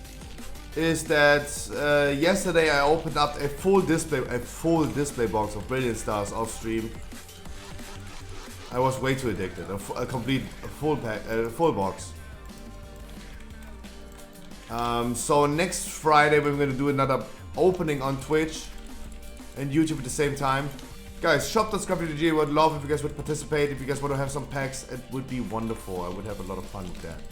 is that yesterday I opened up a full display box of Brilliant Stars off stream. I was way too addicted. A full box. So next Friday we're gonna do another opening on Twitch and YouTube at the same time. Guys, shop.scruffy.g. would love if you guys would participate. If you guys want to have some packs, it would be wonderful. I would have a lot of fun with that.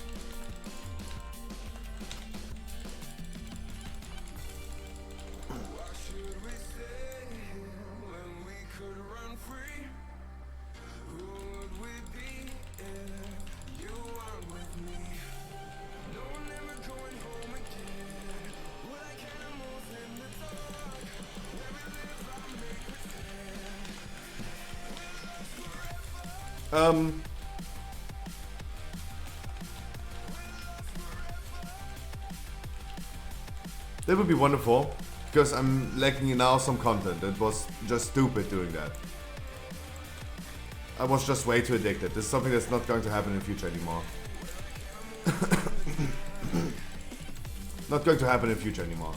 That would be wonderful, because I'm lacking now some content. It was just stupid doing that. I was just way too addicted. This is something that's not going to happen in the future anymore. Not going to happen in the future anymore.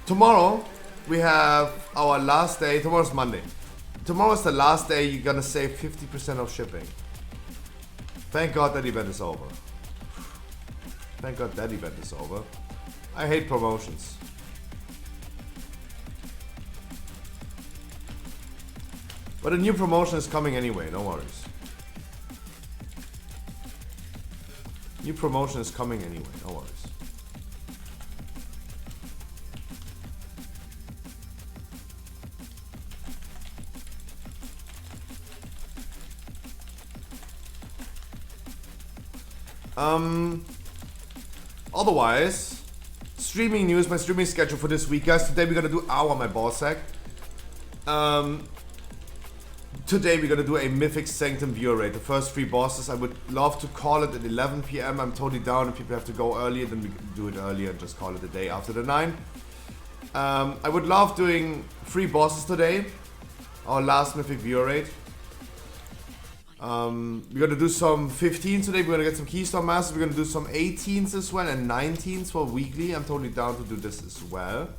Tomorrow we have our last day. Tomorrow's Monday. Tomorrow's the last day you're gonna save 50% of shipping. Thank God that event is over. Thank God that event is over. I hate promotions. But a new promotion is coming anyway, no worries. New promotion is coming anyway, no worries. Otherwise, streaming news, my streaming schedule for this week, guys. Today we're gonna do Ow on my ball sack. Today we're gonna do a Mythic Sanctum viewer raid. The first 3 bosses. I would love to call it at 11 PM. I'm totally down. If people have to go earlier, then we can do it earlier and just call it the day after the 9. I would love doing 3 bosses today. Our last Mythic viewer raid. We're gonna do some 15s today. We're gonna get some Keystone Masters. We're gonna do some 18s as well and 19s for weekly. I'm totally down to do this as well.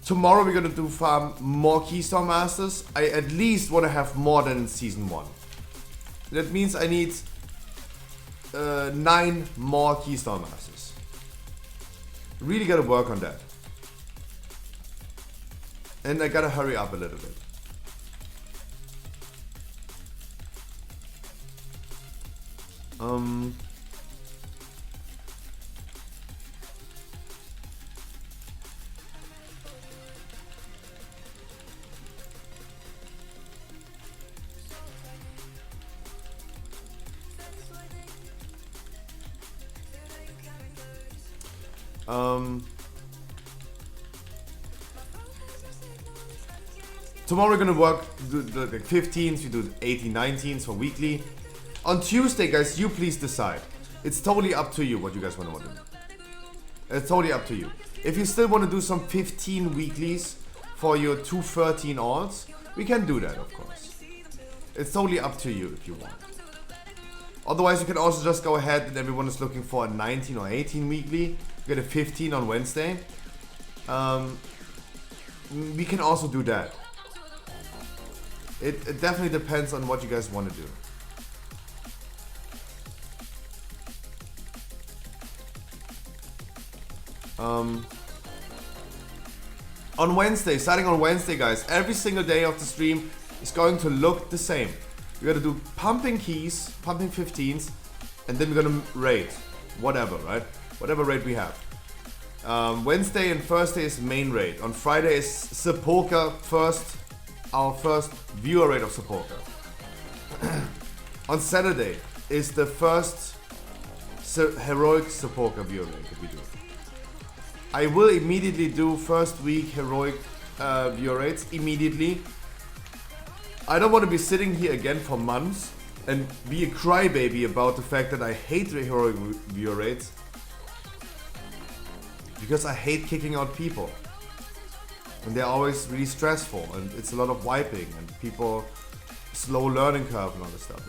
Tomorrow we're gonna do farm more Keystone Masters. I at least want to have more than in Season 1. That means I need 9 more Keystone Masters. Really gotta work on that. And I gotta hurry up a little bit. Tomorrow we're gonna work the 15s, we do 18, 19s for weekly. On Tuesday, guys, you please decide. It's totally up to you what you guys wanna do. It's totally up to you. If you still wanna do some 15 weeklies for your 213 alts, we can do that, of course. It's totally up to you if you want. Otherwise, you can also just go ahead and everyone is looking for a 19 or 18 weekly. You get a 15 on Wednesday. We can also do that. It definitely depends on what you guys want to do. On Wednesday, starting on Wednesday, guys, every single day of the stream is going to look the same. We're gonna do pumping keys, pumping 15s, and then we're gonna raid. Whatever, right? Whatever raid we have. Wednesday and Thursday is main raid. On Friday is Sepulchre first. Our first viewer raid of Sepulchre. On Saturday is the first heroic Sepulchre viewer raid that we do. I will immediately do first week heroic viewer raids immediately. I don't want to be sitting here again for months and be a crybaby about the fact that I hate the heroic viewer raids. Because I hate kicking out people. And they're always really stressful and it's a lot of wiping and people slow learning curve and all this stuff.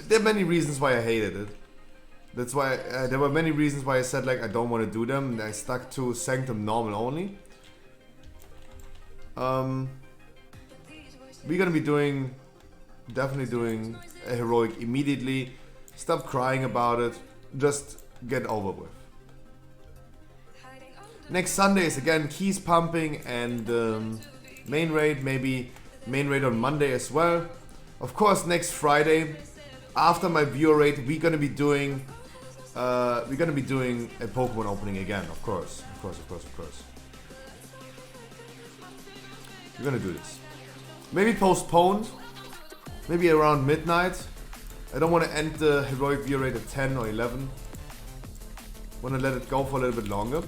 There are many reasons why I hated it. That's why there were many reasons why I said like I don't want to do them and I stuck to Sanctum normal only. We're gonna be definitely doing a heroic immediately. Stop crying about it. Just get over with. Next Sunday is again keys pumping and main raid, maybe main raid on Monday as well. Of course, next Friday, after my viewer raid, we're gonna be doing a Pokemon opening again. Of course. We're gonna do this. Maybe postponed, maybe around midnight. I don't want to end the heroic viewer raid at 10 or 11. Want to let it go for a little bit longer.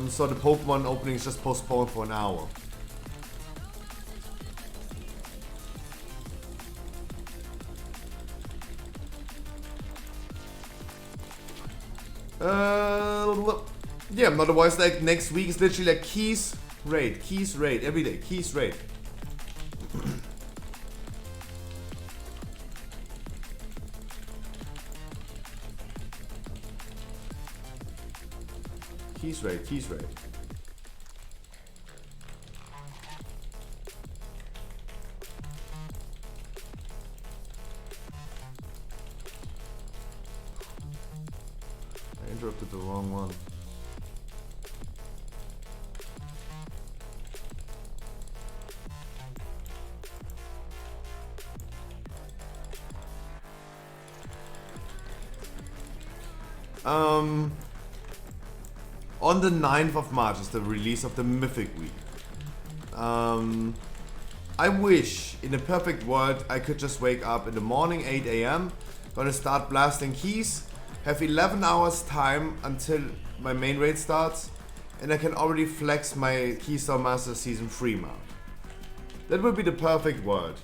So the Pokemon opening is just postponed for an hour. Yeah, otherwise like next week is literally like keys raid, every day, keys raid. Keys raid. I interrupted the wrong one. On the 9th of March is the release of the Mythic Week. I wish, in a perfect world, I could just wake up in the morning, 8 AM, gonna start blasting keys, have 11 hours time until my main raid starts, and I can already flex my Keystone Master Season 3 mount. That would be the perfect world.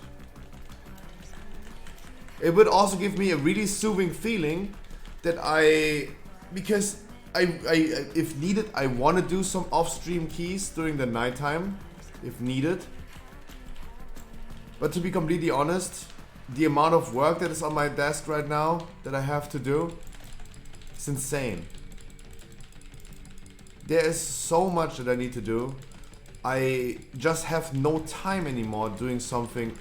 It would also give me a really soothing feeling that because if needed, I want to do some off-stream keys during the nighttime, if needed. But to be completely honest, the amount of work that is on my desk right now that I have to do, it's insane. There is so much that I need to do. I just have no time anymore doing something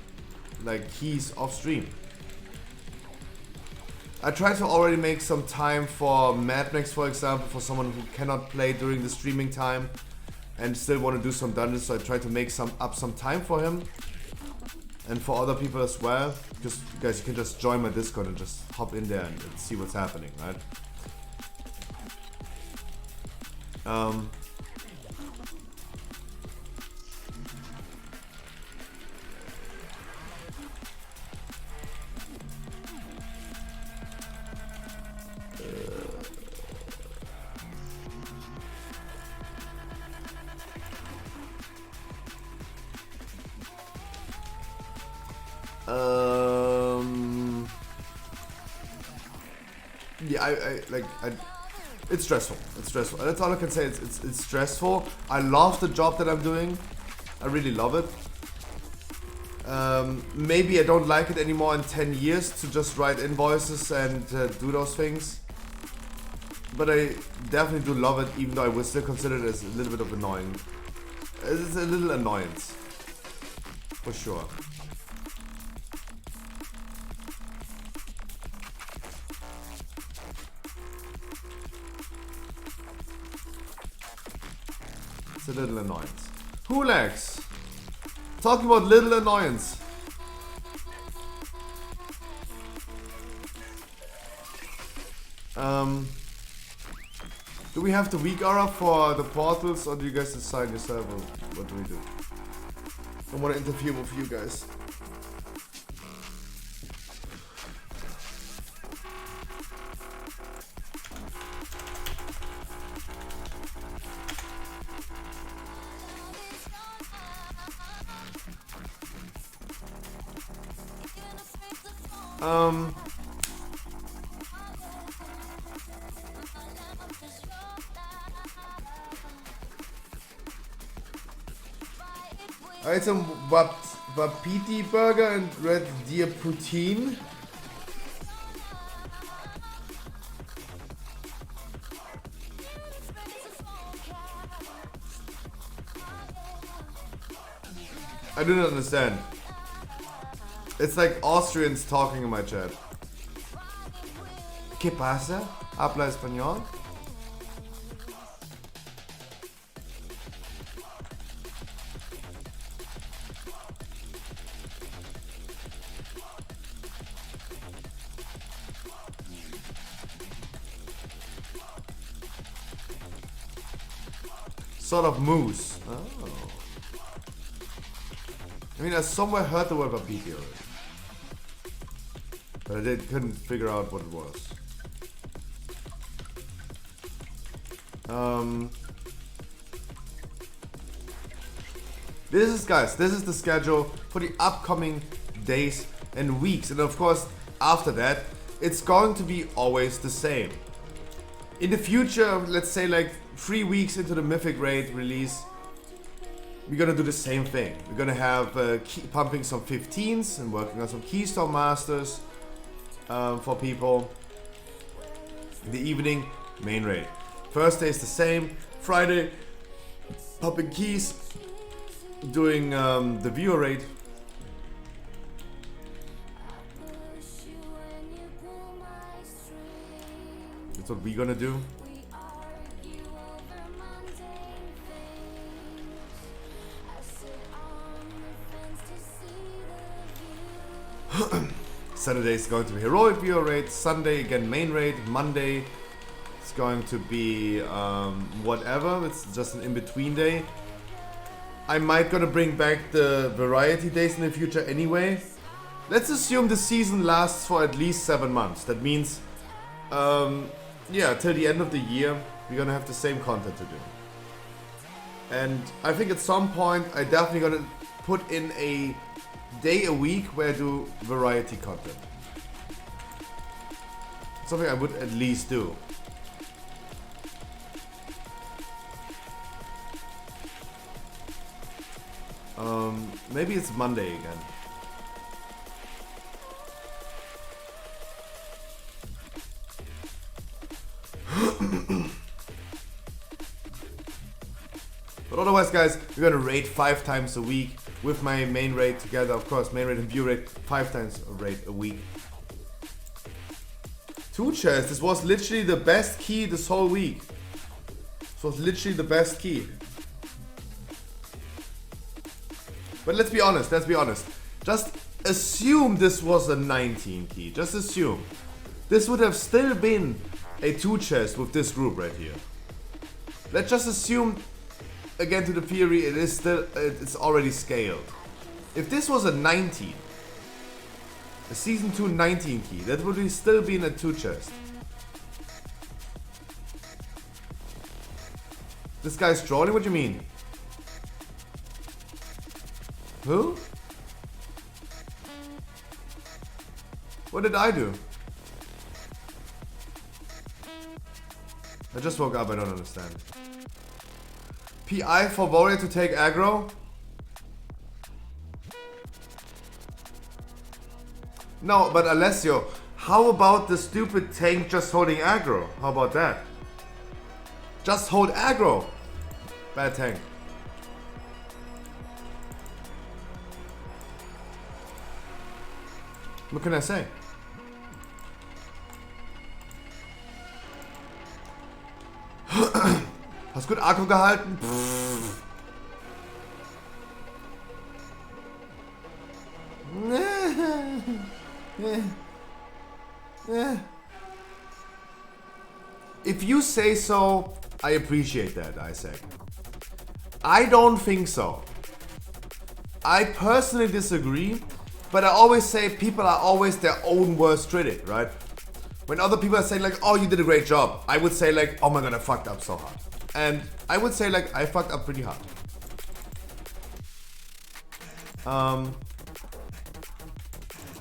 like keys off stream. I try to already make some time for Mad Max, for example, for someone who cannot play during the streaming time and still want to do some dungeons, so I try to make some time for him and for other people as well. Just guys, you can just join my Discord and just hop in there and see what's happening, right? Yeah, it's stressful. It's stressful. That's all I can say. It's stressful. I love the job that I'm doing. I really love it. Maybe I don't like it anymore in 10 years to just write invoices and do those things. But I definitely do love it, even though I would still consider it as a little bit of annoying. It's a little annoyance. For sure. It's a little annoyance. Hulax! Talking about little annoyance. Do we have the weak aura for the portals, or do you guys decide yourself, or what do we do? I want to interfere with you guys. I had some Wapiti burger and red deer poutine. I do not understand. It's like Austrians talking in my chat. ¿Qué pasa? ¿Habla español? Sort of moose. Oh. I mean, I somewhere heard the word Wapiti already. But I couldn't figure out what it was. This is the schedule for the upcoming days and weeks. And of course, after that, it's going to be always the same. In the future, let's say like 3 weeks into the Mythic Raid release, we're gonna do the same thing. We're gonna have pumping some 15s and working on some Keystone Masters for people. In the evening, main raid. Thursday is the same. Friday, pumping keys, doing the viewer raid. That's what we're gonna do. Saturday is going to be heroic viewer raid. Sunday again main raid. Monday it's going to be whatever. It's just an in-between day. I might gonna bring back the variety days in the future anyway. Let's assume the season lasts for at least 7 months. That means yeah, till the end of the year we're gonna have the same content to do. And I think at some point I definitely gonna put in a day a week where I do variety content. Something I would at least do. Maybe it's Monday again. But otherwise, guys, we're gonna raid 5 times a week with my main raid together. Of course, main raid and view raid 5 times a raid a week. 2 chests. This was literally the best key this whole week. This was literally the best key. But let's be honest, let's be honest. Just assume this was a 19 key. Just assume. This would have still been a 2 chest with this group right here. Let's just assume, again to the theory, it is still, it's already scaled. If this was a 19, a season 2 19 key, that would be still be in a 2 chest. This guy's trolling? What do you mean? Who? What did I do? I just woke up, I don't understand. PI for VoD to take aggro? No, but Alessio, how about the stupid tank just holding aggro? How about that? Just hold aggro. Bad tank. What can I say? Hast gut Akku gehalten? Pff. If you say so, I appreciate that, Isaac. I don't think so. I personally disagree, but I always say people are always their own worst critic, right? When other people are saying like, oh, you did a great job, I would say like, oh my god, I fucked up so hard. And I would say like, I fucked up pretty hard.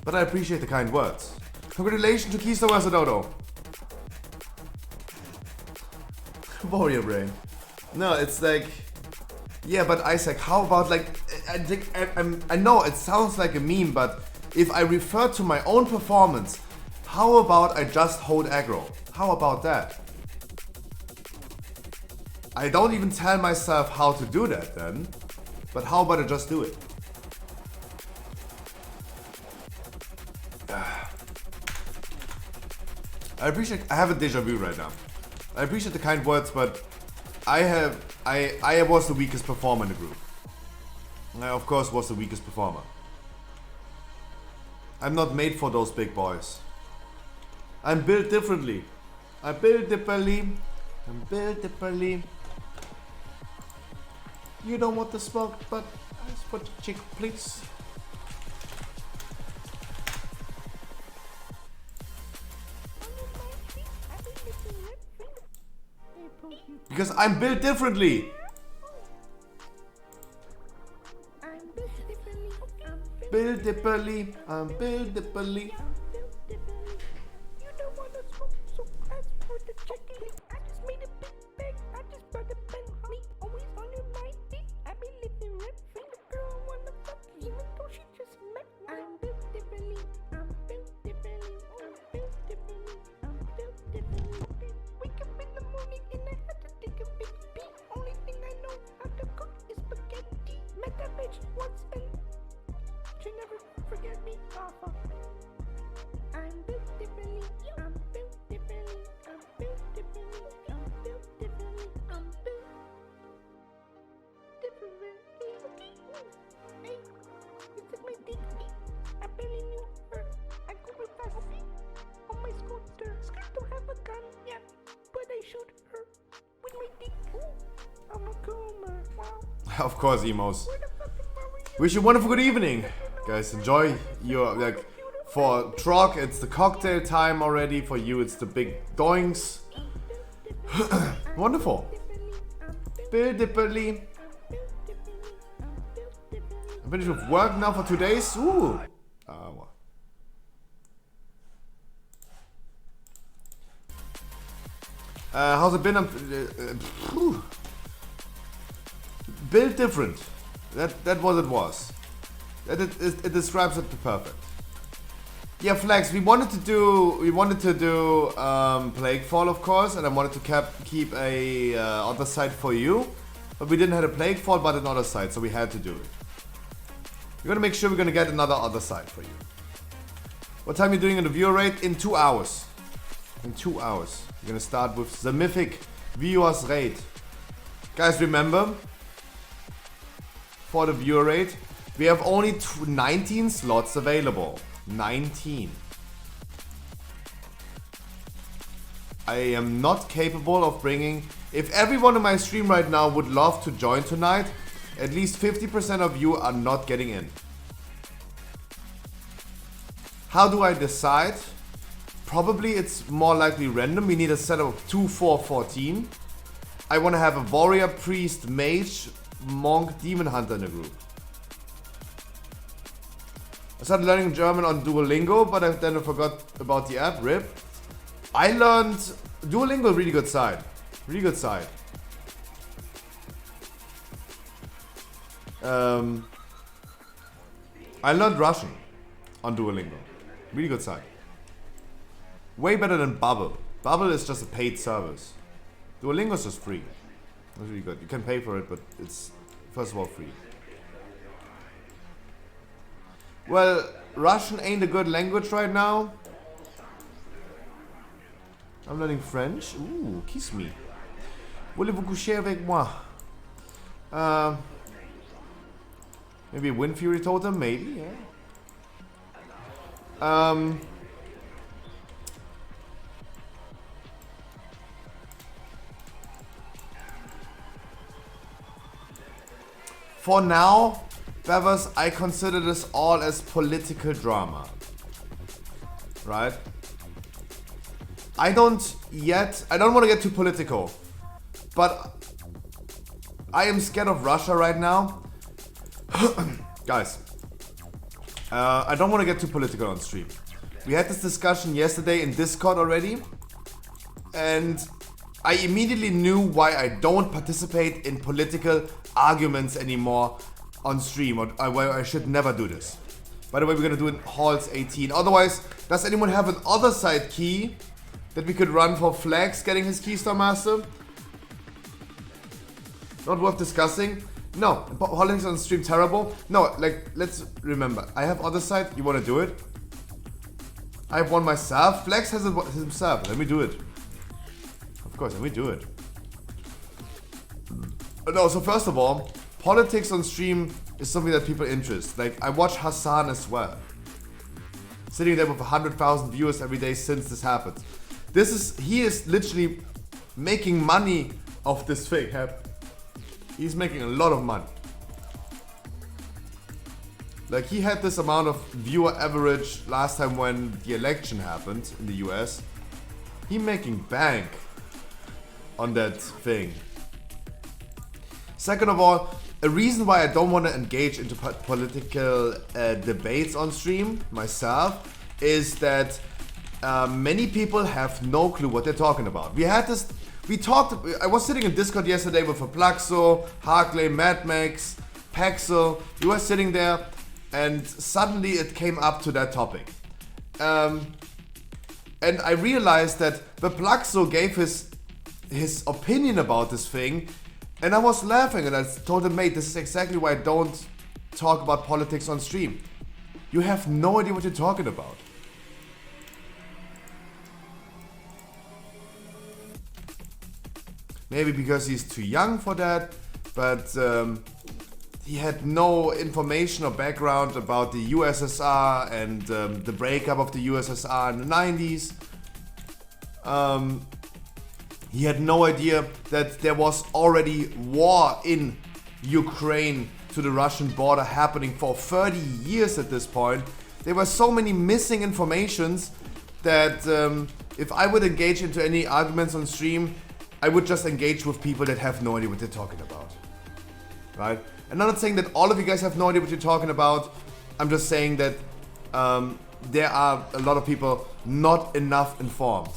But I appreciate the kind words. Congratulations to Keystone Asadodo. Warrior brain. No, it's like, yeah, but Isaac, how about like, I know it sounds like a meme, but if I refer to my own performance, how about I just hold aggro? How about that? I don't even tell myself how to do that then, but how about I just do it? I appreciate, I have a deja vu right now. I appreciate the kind words, but I was the weakest performer in the group. I of course was the weakest performer. I'm not made for those big boys. I'm built differently. I'm built differently. I'm built differently. You don't want the smoke, but ask for the chick, please. Because I'm built differently. Built differently. I'm built differently. Of course, emos. Wish you a wonderful good evening, guys. Enjoy your, like, for Trog it's the cocktail time already. For you it's the big doinks. Wonderful. Bill Dipperly. I'm finished with work now for 2 days. Ooh. Well. How's it been? Built different. That was it was. It describes it perfect. Yeah, Flex. We wanted to do Plaguefall, of course, and I wanted to keep a other site for you, but we didn't have a Plaguefall, but another site, so we had to do it. We're gonna make sure we're gonna get another other site for you. What time are you doing in the viewer rate? In 2 hours. In 2 hours. We're gonna start with the mythic viewers rate. Guys, remember, for the viewer rate, we have only 19 slots available. 19. I am not capable of bringing... If everyone in my stream right now would love to join tonight, at least 50% of you are not getting in. How do I decide? Probably it's more likely random. We need a setup of 2, 4, 14. I want to have a warrior, priest, mage, monk, demon hunter in the group. I started learning German on Duolingo, but then I forgot about the app. RIP. I learned Duolingo, really good site. Really good site. I learned Russian on Duolingo. Really good site. Way better than Bubble. Bubble is just a paid service. Duolingo is just free. It's really good. You can pay for it, but it's first of all free. Well, Russian ain't a good language right now. I'm learning French. Ooh, kiss me. Voulez-vous coucher avec moi? Maybe a Wind Fury Totem? Maybe, yeah. For now, Bevers, I consider this all as political drama. Right? I don't want to get too political, but I am scared of Russia right now. Guys, I don't want to get too political on stream. We had this discussion yesterday in Discord already, and I immediately knew why I don't participate in political arguments anymore on stream, or why I should never do this. By the way, we're gonna do it in Halls 18. Otherwise, does anyone have an other side key that we could run for Flags getting his Keystar Master? Not worth discussing? No. Politics on stream terrible? No, like, let's remember. I have other side. You wanna do it? I have one myself. Flags has it himself. Let me do it. Of course, let me do it. No, so first of all, politics on stream is something that people interest. Like, I watch Hassan as well. Sitting there with 100,000 viewers every day since this happened. He is literally making money off this thing. He's making a lot of money. Like, he had this amount of viewer average last time when the election happened in the US. He making bank on that thing. Second of all, a reason why I don't want to engage into political debates on stream myself is that many people have no clue what they're talking about. I was sitting in Discord yesterday with Flaxo, Harkley, Mad Max, Paxel. We were sitting there and suddenly it came up to that topic. And I realized that Flaxo gave his opinion about this thing, and I was laughing and I told him, mate, this is exactly why I don't talk about politics on stream. You have no idea what you're talking about. Maybe because he's too young for that, but he had no information or background about the USSR and the breakup of the USSR in the 90s. He had no idea that there was already war in Ukraine to the Russian border happening for 30 years at this point. There were so many missing informations that if I would engage into any arguments on stream, I would just engage with people that have no idea what they're talking about. right? And I'm not saying that all of you guys have no idea what you're talking about. I'm just saying that there are a lot of people not enough informed.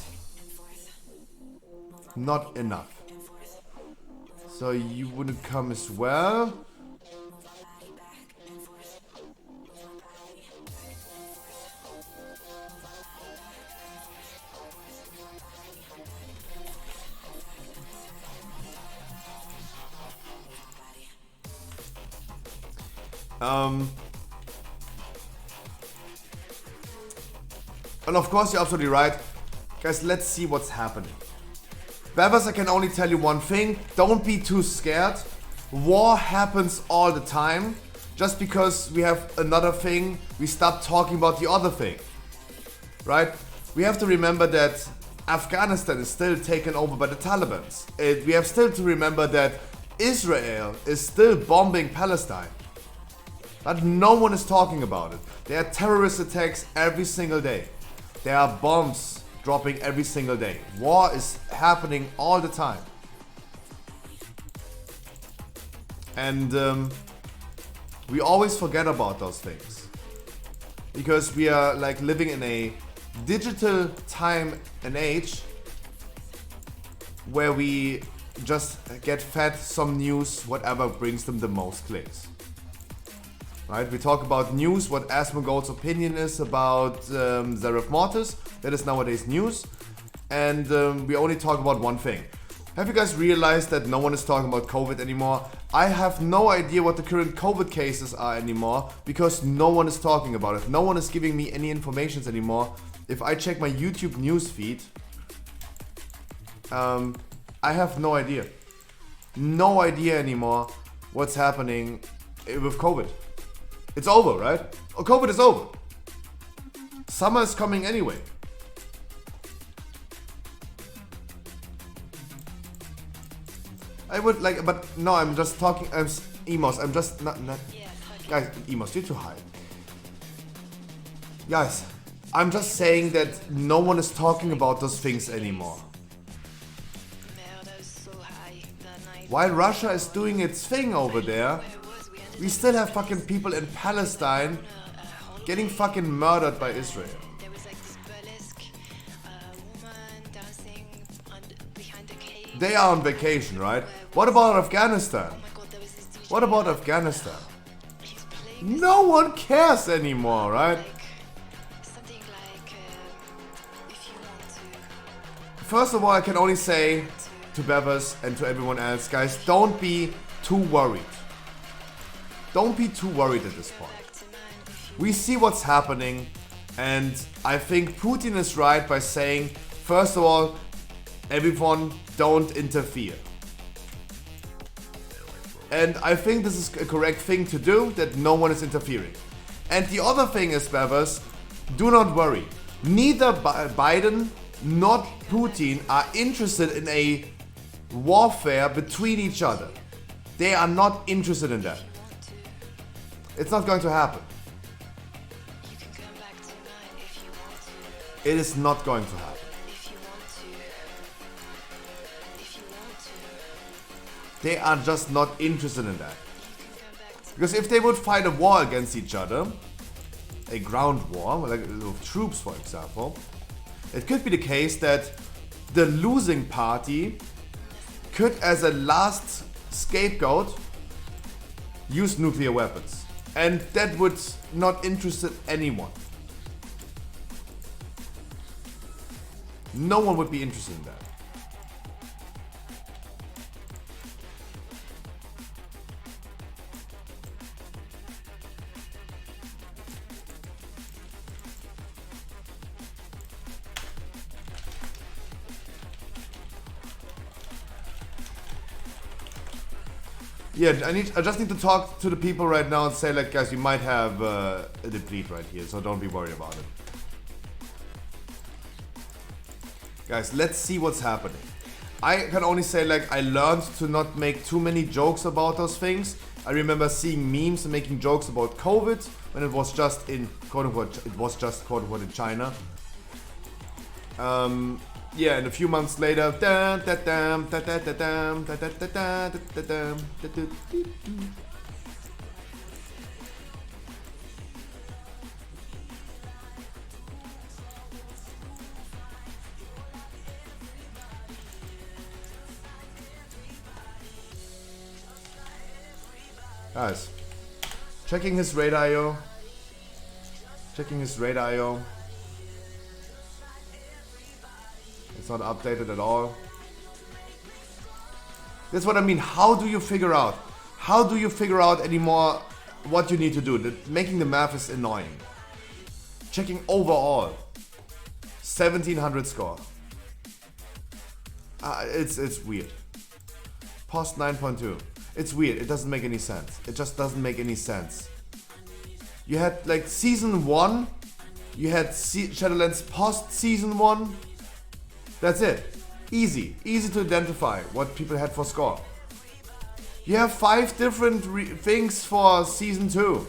Not enough. So you wouldn't come as well? And of course you're absolutely right. Guys, let's see what's happening. Bevers, I can only tell you one thing. Don't be too scared. War happens all the time. Just because we have another thing, we stop talking about the other thing. Right? We have to remember that Afghanistan is still taken over by the Taliban. We have still to remember that Israel is still bombing Palestine. But no one is talking about it. There are terrorist attacks every single day. There are bombs dropping every single day. War is happening all the time. And we always forget about those things. Because we are like living in a digital time and age where we just get fed some news, whatever brings them the most clicks. Right? We talk about news, what Asmongold's opinion is about Zareth Mortis. That is nowadays news. And we only talk about one thing. Have you guys realized that no one is talking about COVID anymore? I have no idea what the current COVID cases are anymore because no one is talking about it. No one is giving me any information anymore. If I check my YouTube news feed, I have no idea. No idea anymore what's happening with COVID. It's over, right? Oh, COVID is over. Summer is coming anyway. I would like, but no, I'm just talking, Emos, I'm just not, guys, Emos, you're too high. Guys, I'm just saying that no one is talking about those things anymore. While Russia is doing its thing over there, we still have fucking people in Palestine getting fucking murdered by Israel. They are on vacation, right? What about Afghanistan? What about Afghanistan? No one cares anymore, right? First of all, I can only say to Bevers and to everyone else, guys, don't be too worried. Don't be too worried at this point. We see what's happening, and I think Putin is right by saying, first of all, everyone don't interfere. And I think this is a correct thing to do, that no one is interfering. And the other thing is, Bevers, do not worry. Neither Biden nor Putin are interested in a warfare between each other. They are not interested in that. It's not going to happen. It is not going to happen. They are just not interested in that. Because if they would fight a war against each other, a ground war, like with troops for example, it could be the case that the losing party could, as a last scapegoat, use nuclear weapons. And that would not interest anyone. No one would be interested in that. Yeah, I just need to talk to the people right now and say, like, guys, you might have a deplete right here, so don't be worried about it. Guys, let's see what's happening. I can only say, like, I learned to not make too many jokes about those things. I remember seeing memes and making jokes about COVID when it was just in, quote unquote, it was just, quote unquote, in China. yeah, and a few months later, dun, dun, dun, dun, dun, dun, dun, dun, dun, dun, dun, dun, dun, dun, dun. Guys, checking his raid IO. Checking his raid IO. It's not updated at all. That's what I mean. How do you figure out? How do you figure out anymore what you need to do? Making the math is annoying. Checking overall. 1700 score. It's weird. Post 9.2. It's weird. It doesn't make any sense. It just doesn't make any sense. You had like season 1. You had Shadowlands post season 1. That's it. Easy. Easy to identify what people had for score. You have 5 different things for season 2.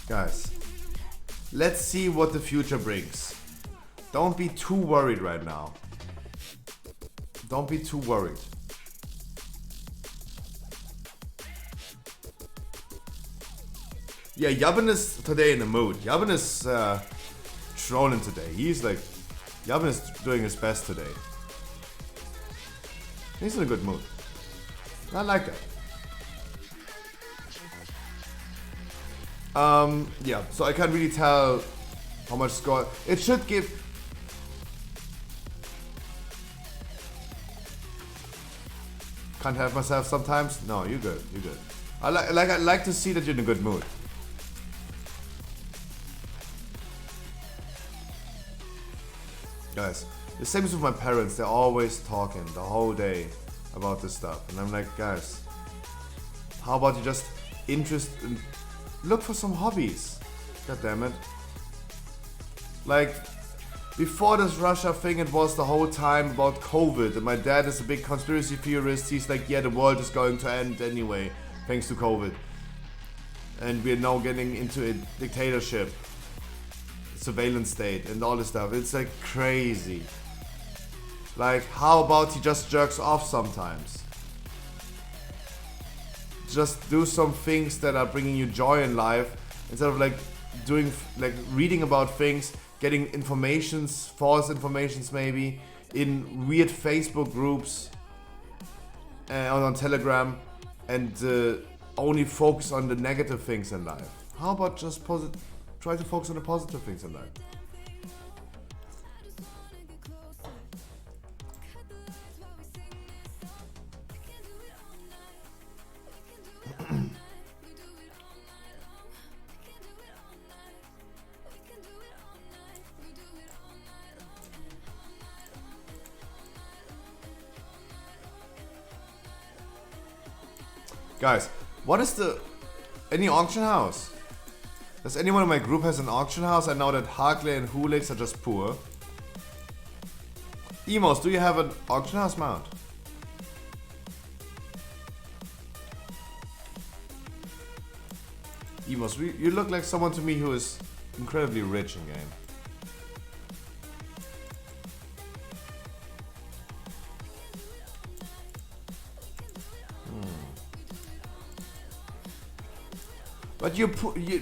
Guys, let's see what the future brings. Don't be too worried right now. Don't be too worried. Yeah, Yabin is today in the mood. Yabin is trolling today. He's like, Yabin is doing his best today. He's in a good mood. I like that. Yeah, so I can't really tell how much score. It should give. Can't help myself sometimes. No, you're good. You're good. I like to see that you're in a good mood. Guys, the same as with my parents. They're always talking the whole day about this stuff, and I'm like, guys, how about you just look for some hobbies. God damn it. Like, before this Russia thing, it was the whole time about COVID. And my dad is a big conspiracy theorist. He's like, yeah, the world is going to end anyway, thanks to COVID. And we're now getting into a dictatorship, surveillance state, and all this stuff. It's like crazy. Like, how about he just jerks off sometimes? Just do some things that are bringing you joy in life instead of like reading about things, getting informations, false informations maybe, in weird Facebook groups on Telegram, and only focus on the negative things in life. How about just try to focus on the positive things in life? Guys, what is any auction house? Does anyone in my group has an auction house? I know that Harkley and Hulix are just poor. Emos, do you have an auction house mount? Emos, you look like someone to me who is incredibly rich in game.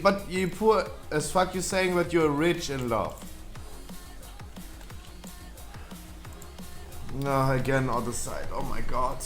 But you poor as fuck. You're saying that you're rich in love. No, again, other side. Oh my god.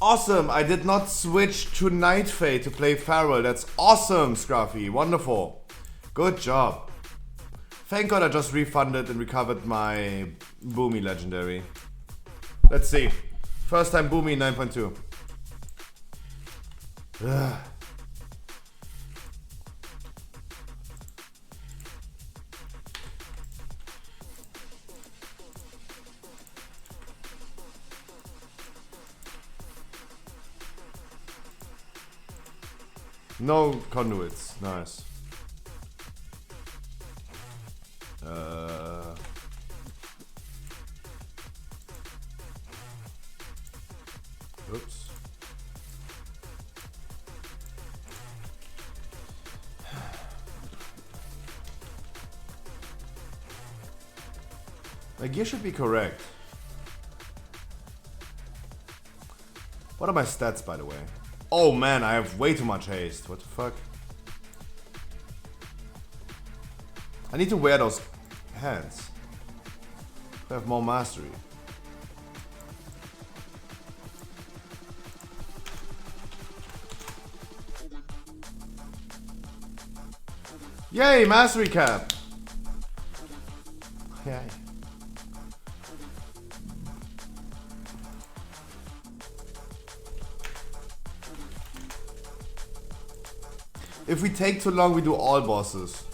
Awesome, I did not switch to Night Fade to play Farewell. That's awesome, Scruffy. Wonderful. Good job. Thank God I just refunded and recovered my Boomy Legendary. Let's see. First time Boomy 9.2. Ugh. No conduits. Nice. Oops. My gear should be correct. What are my stats, by the way? Oh man, I have way too much haste. What the fuck? I need to wear those hands. I have more mastery. Yay, mastery cap! Yay. If we take too long, we do all bosses.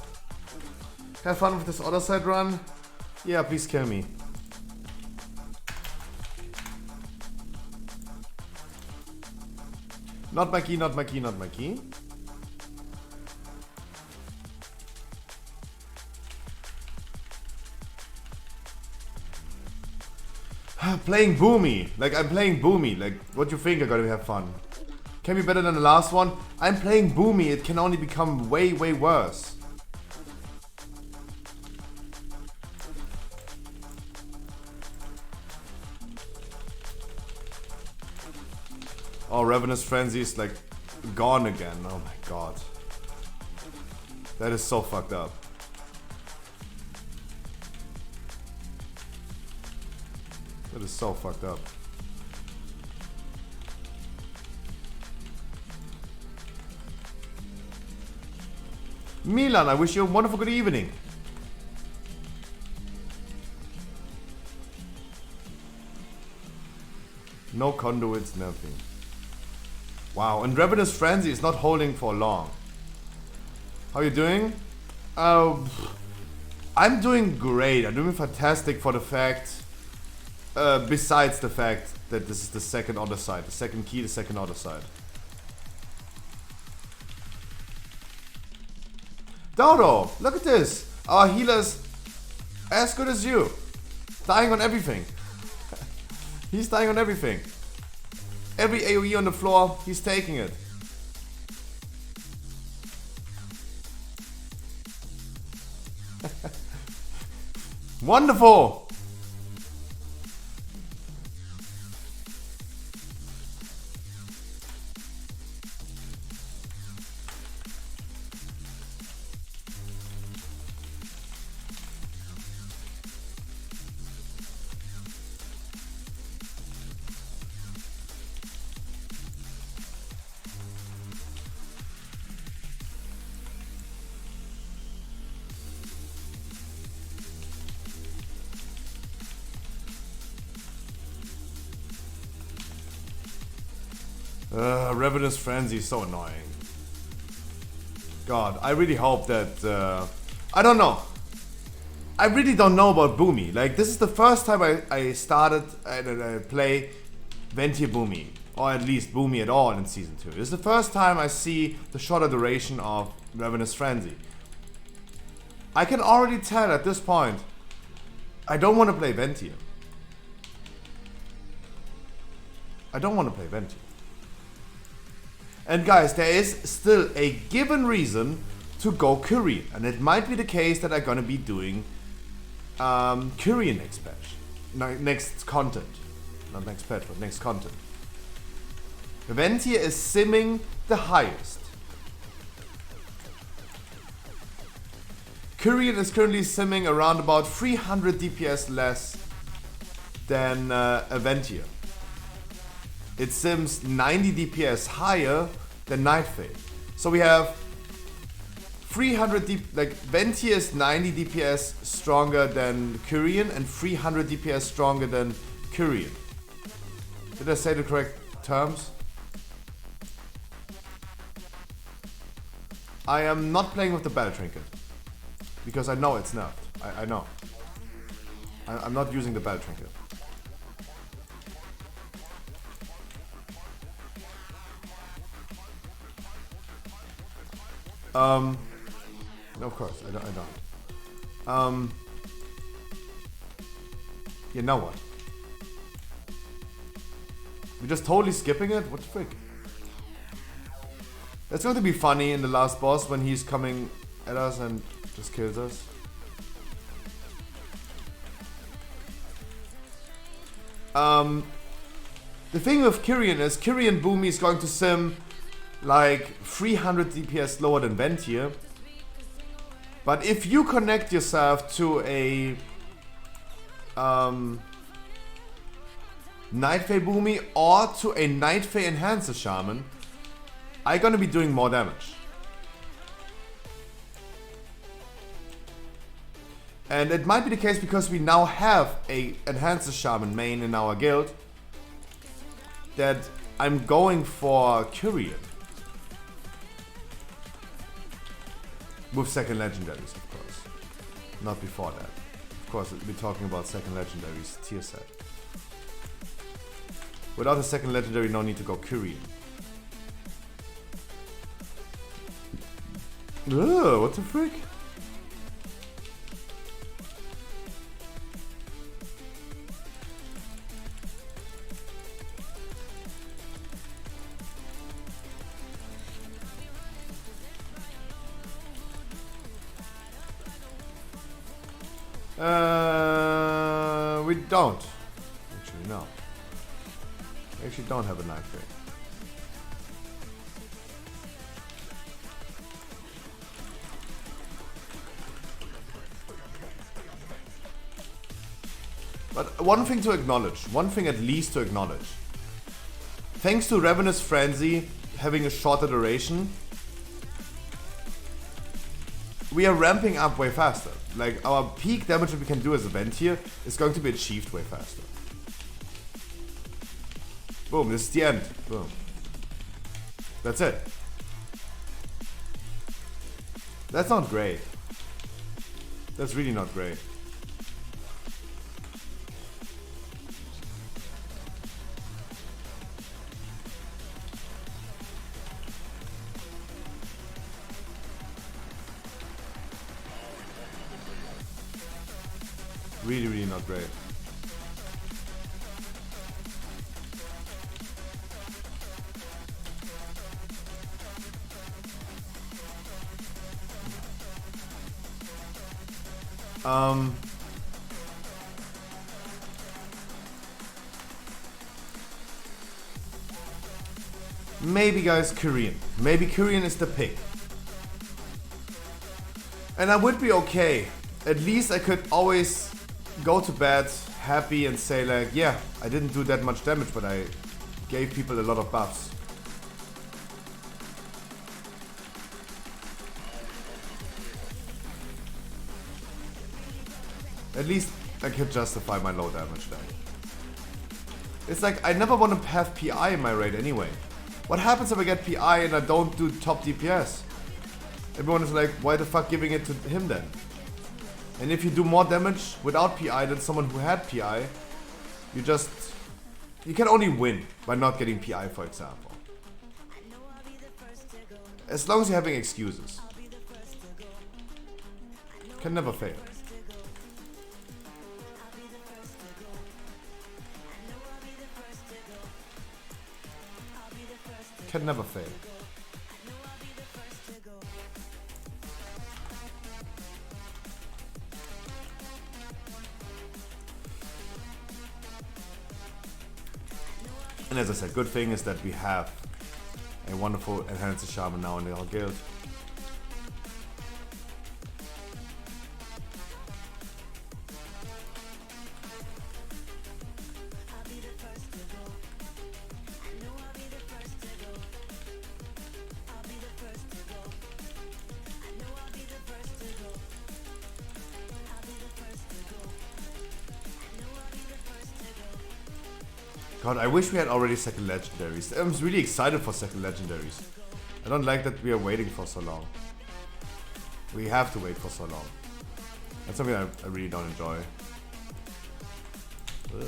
Have fun with this other side run? Yeah, please kill me. Not my key, not my key, not my key. Playing Boomy. Like, I'm playing Boomy. Like, what do you think? I'm gonna have fun. Can be better than the last one. I'm playing Boomy. It can only become way, way worse. Oh, Ravenous Frenzy is like gone again. Oh my god. That is so fucked up. That is so fucked up. Milan, I wish you a wonderful good evening. No conduits, nothing. Wow, and Ravenous Frenzy is not holding for long. How you doing? I'm doing great. I'm doing fantastic for the fact, besides the fact that this is the second other side. The second key, the second other side. Dodo, look at this. Our healer's as good as you. Dying on everything. He's dying on everything. Every AoE on the floor, he's taking it. Wonderful! Ravenous Frenzy is so annoying. God, I really hope that... I don't know. I really don't know about Boomy. Like, this is the first time I started and I play Ventir Boomy. Or at least Boomy at all in Season 2. This is the first time I see the shorter duration of Ravenous Frenzy. I can already tell at this point, I don't want to play Ventir. I don't want to play Ventir. And guys, there is still a given reason to go Kyrian. And it might be the case that I'm gonna be doing Kyrian next patch. Next content. Not next patch, but next content. Ventir is simming the highest. Kyrian is currently simming around about 300 DPS less than Ventir. it sims 90 DPS higher than Night Fade. So we have 300 like Venti is 90 DPS stronger than Kyrian and 300 DPS stronger than Kyrian. Did I say the correct terms? I am not playing with the Battle Trinket because I know it's nerfed. I know. I'm not using the Battle Trinket. No, of course, I don't. You know what? We're just totally skipping it? What the frick? It's going to be funny in the last boss when he's coming at us and just kills us. The thing with Kyrian is Kyrian Boomy is going to sim like 300 DPS lower than Ventier. But if you connect yourself to a Night Fae Boomy or to a Night Fae Enhancer Shaman, I'm gonna be doing more damage. And it might be the case because we now have a Enhancer Shaman main in our guild that I'm going for Kyrian. With second legendaries, of course. Not before that. Of course, we're talking about second legendaries tier set. Without a second legendary, no need to go Kyrian. Ugh, what the frick? We don't. Actually, no. We actually don't have a Night Fae. But one thing to acknowledge, one thing at least to acknowledge. Thanks to Ravenous Frenzy having a shorter duration, we are ramping up way faster. Like, our peak damage that we can do as a vent here is going to be achieved way faster. Boom, this is the end. Boom. That's it. That's not great. That's really not great. Really, really not great. Maybe, guys, Korean. Maybe Korean is the pick. And I would be okay. At least I could always go to bed happy and say like, yeah, I didn't do that much damage, but I gave people a lot of buffs. At least I could justify my low damage then. It's like, I never want to have PI in my raid anyway. What happens if I get PI and I don't do top DPS? Everyone is like, why the fuck giving it to him then? And if you do more damage without PI than someone who had PI, you can only win by not getting PI, for example. As long as you're having excuses. Can never fail. Can never fail. And as I said, good thing is that we have a wonderful Enhancer Shaman now in our guild. God, I wish we had already second legendaries. I'm really excited for second legendaries. I don't like that we are waiting for so long. We have to wait for so long. That's something I really don't enjoy. Ugh.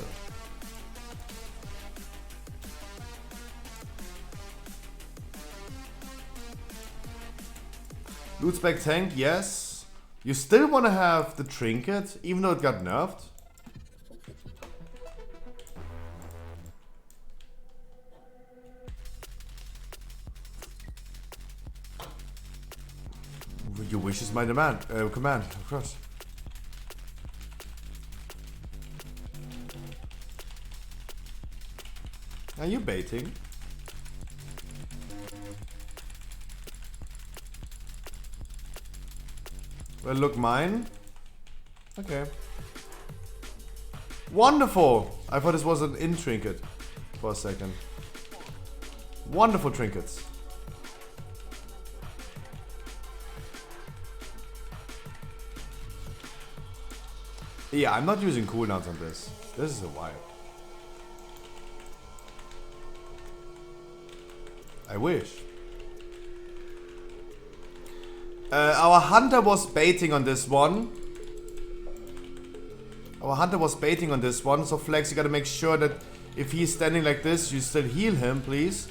Loot spec tank, yes. You still want to have the trinket, even though it got nerfed? Your wish is my command, of course. Are you baiting? Well, look, mine. Okay. Wonderful! I thought this was an in trinket for a second. Wonderful trinkets. Yeah, I'm not using cooldowns on this. This is a wipe. I wish. Our hunter was baiting on this one. So Flex, you gotta make sure that if he's standing like this, you still heal him, please.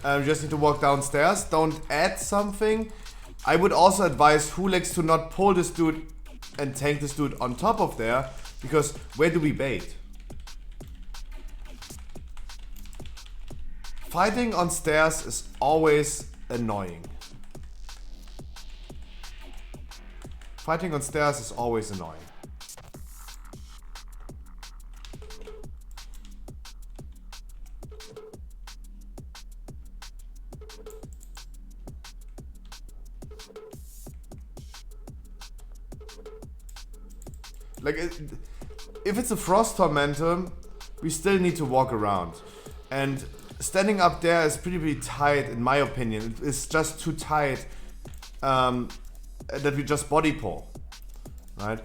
You just need to walk downstairs. Don't add something. I would also advise Hulex to not pull this dude and tank this dude on top of there, because where do we bait? Fighting on stairs is always annoying. Fighting on stairs is always annoying. Like, if it's a Frost Tormentor, we still need to walk around. And standing up there is pretty tight, in my opinion. It's just too tight that we just body pull, right?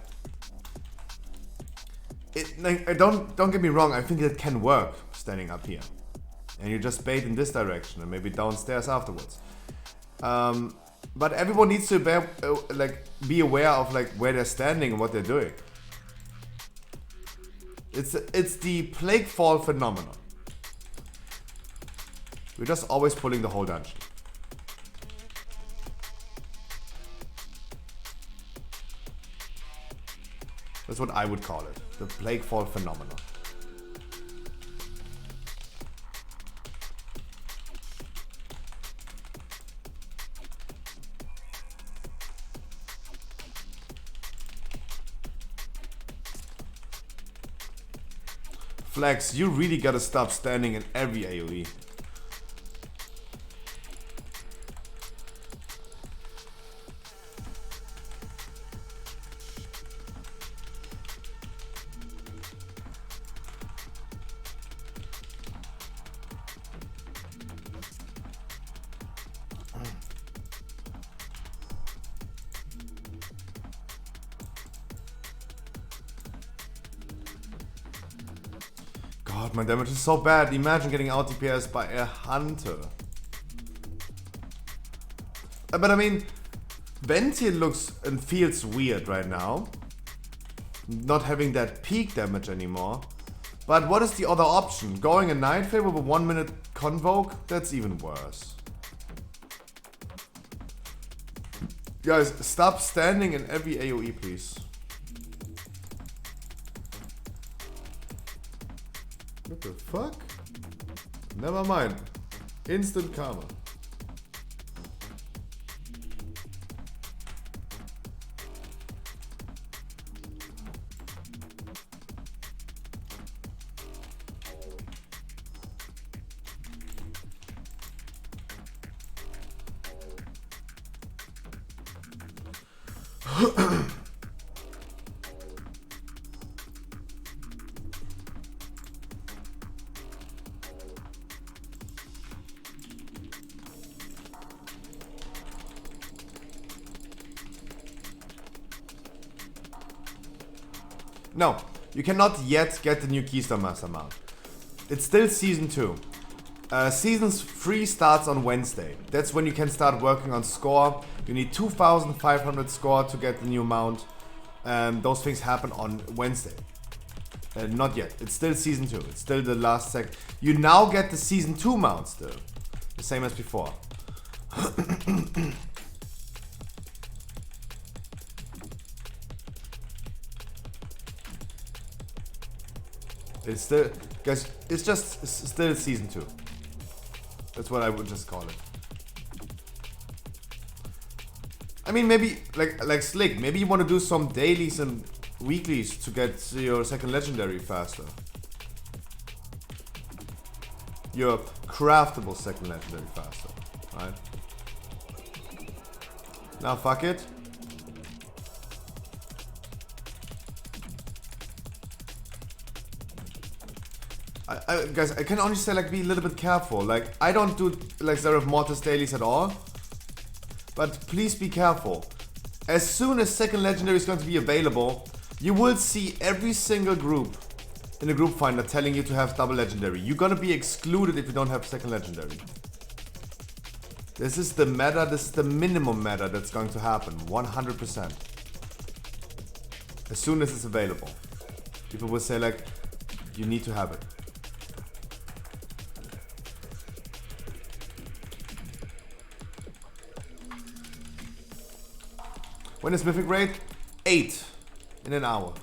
Don't get me wrong. I think it can work standing up here, and you just bait in this direction and maybe downstairs afterwards. But everyone needs to be aware of where they're standing and what they're doing. It's the Plague Fall phenomenon. We're just always pulling the whole dungeon. That's what I would call it. The Plague Fall phenomenon. Flex, you really gotta stop standing in every AoE. God, my damage is so bad. Imagine getting out DPS by a hunter. But I mean, Ventil looks and feels weird right now. Not having that peak damage anymore. But what is the other option? Going a Night Fae with a 1 minute Convoke? That's even worse. Guys, stop standing in every AoE, please. What the fuck? Never mind. Instant karma. No, you cannot yet get the new Keystone Master mount. It's still season 2. Season 3 starts on Wednesday. That's when you can start working on score. You need 2,500 score to get the new mount. Those things happen on Wednesday. Not yet. It's still season 2. It's still the last sec. You now get the season 2 mount still. The same as before. It's still, guys, it's just still season 2. That's what I would just call it. I mean, maybe like Slick, maybe you want to do some dailies and weeklies to get your second legendary faster. Your craftable second legendary faster, right? Now fuck it. Guys, I can only say, like, be a little bit careful. Like, I don't do like Zeref Mortis dailies at all, but please be careful. As soon as second legendary is going to be available, you will see every single group in the group finder telling you to have double legendary. You're gonna be excluded if you don't have second legendary. This is the meta, this is the minimum meta that's going to happen, 100%. As soon as it's available. People will say, like, you need to have it. When is Mythic Raid? 8 in an hour.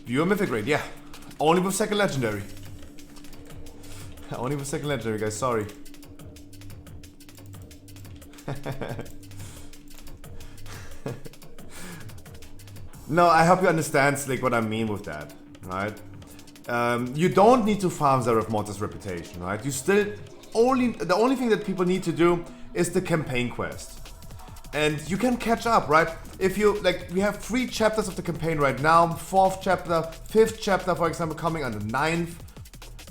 Viewer Mythic Raid, yeah. Only with second legendary. Only with second legendary, guys, sorry. No, I hope you understand, Slick, what I mean with that, right? You don't need to farm Zeref Mortis reputation, right? You still the only thing that people need to do is the campaign quest. And you can catch up, right? If you, like, we have 3 chapters of the campaign right now, 4th chapter, 5th chapter, for example, coming on the 9th.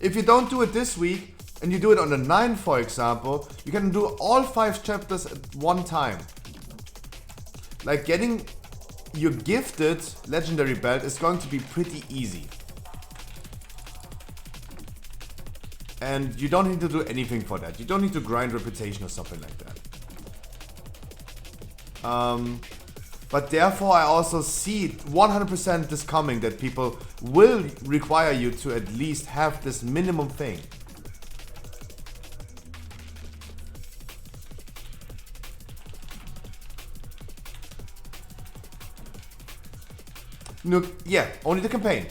If you don't do it this week, and you do it on the 9th, for example, you can do all 5 chapters at one time. Like, getting your gifted legendary belt is going to be pretty easy. And you don't need to do anything for that. You don't need to grind reputation or something like that. But therefore I also see 100% this coming, that people will require you to at least have this minimum thing. No, yeah, only the campaign.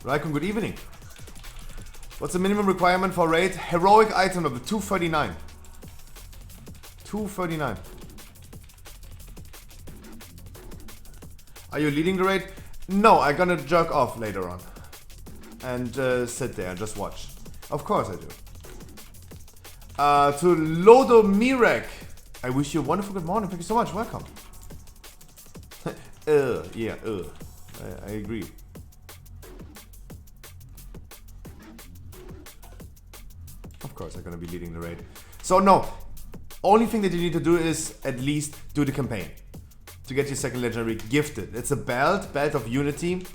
Raikun, good evening. What's the minimum requirement for raid? Heroic item level 239. 239. Are you leading the raid? No, I'm gonna jerk off later on. And sit there and just watch. Of course I do. To Lodo Mirek, I wish you a wonderful good morning. Thank you so much. Welcome. Yeah, I agree. Of course, I'm gonna be leading the raid. So no, only thing that you need to do is at least do the campaign to get your second legendary gifted. It's a belt of Unity.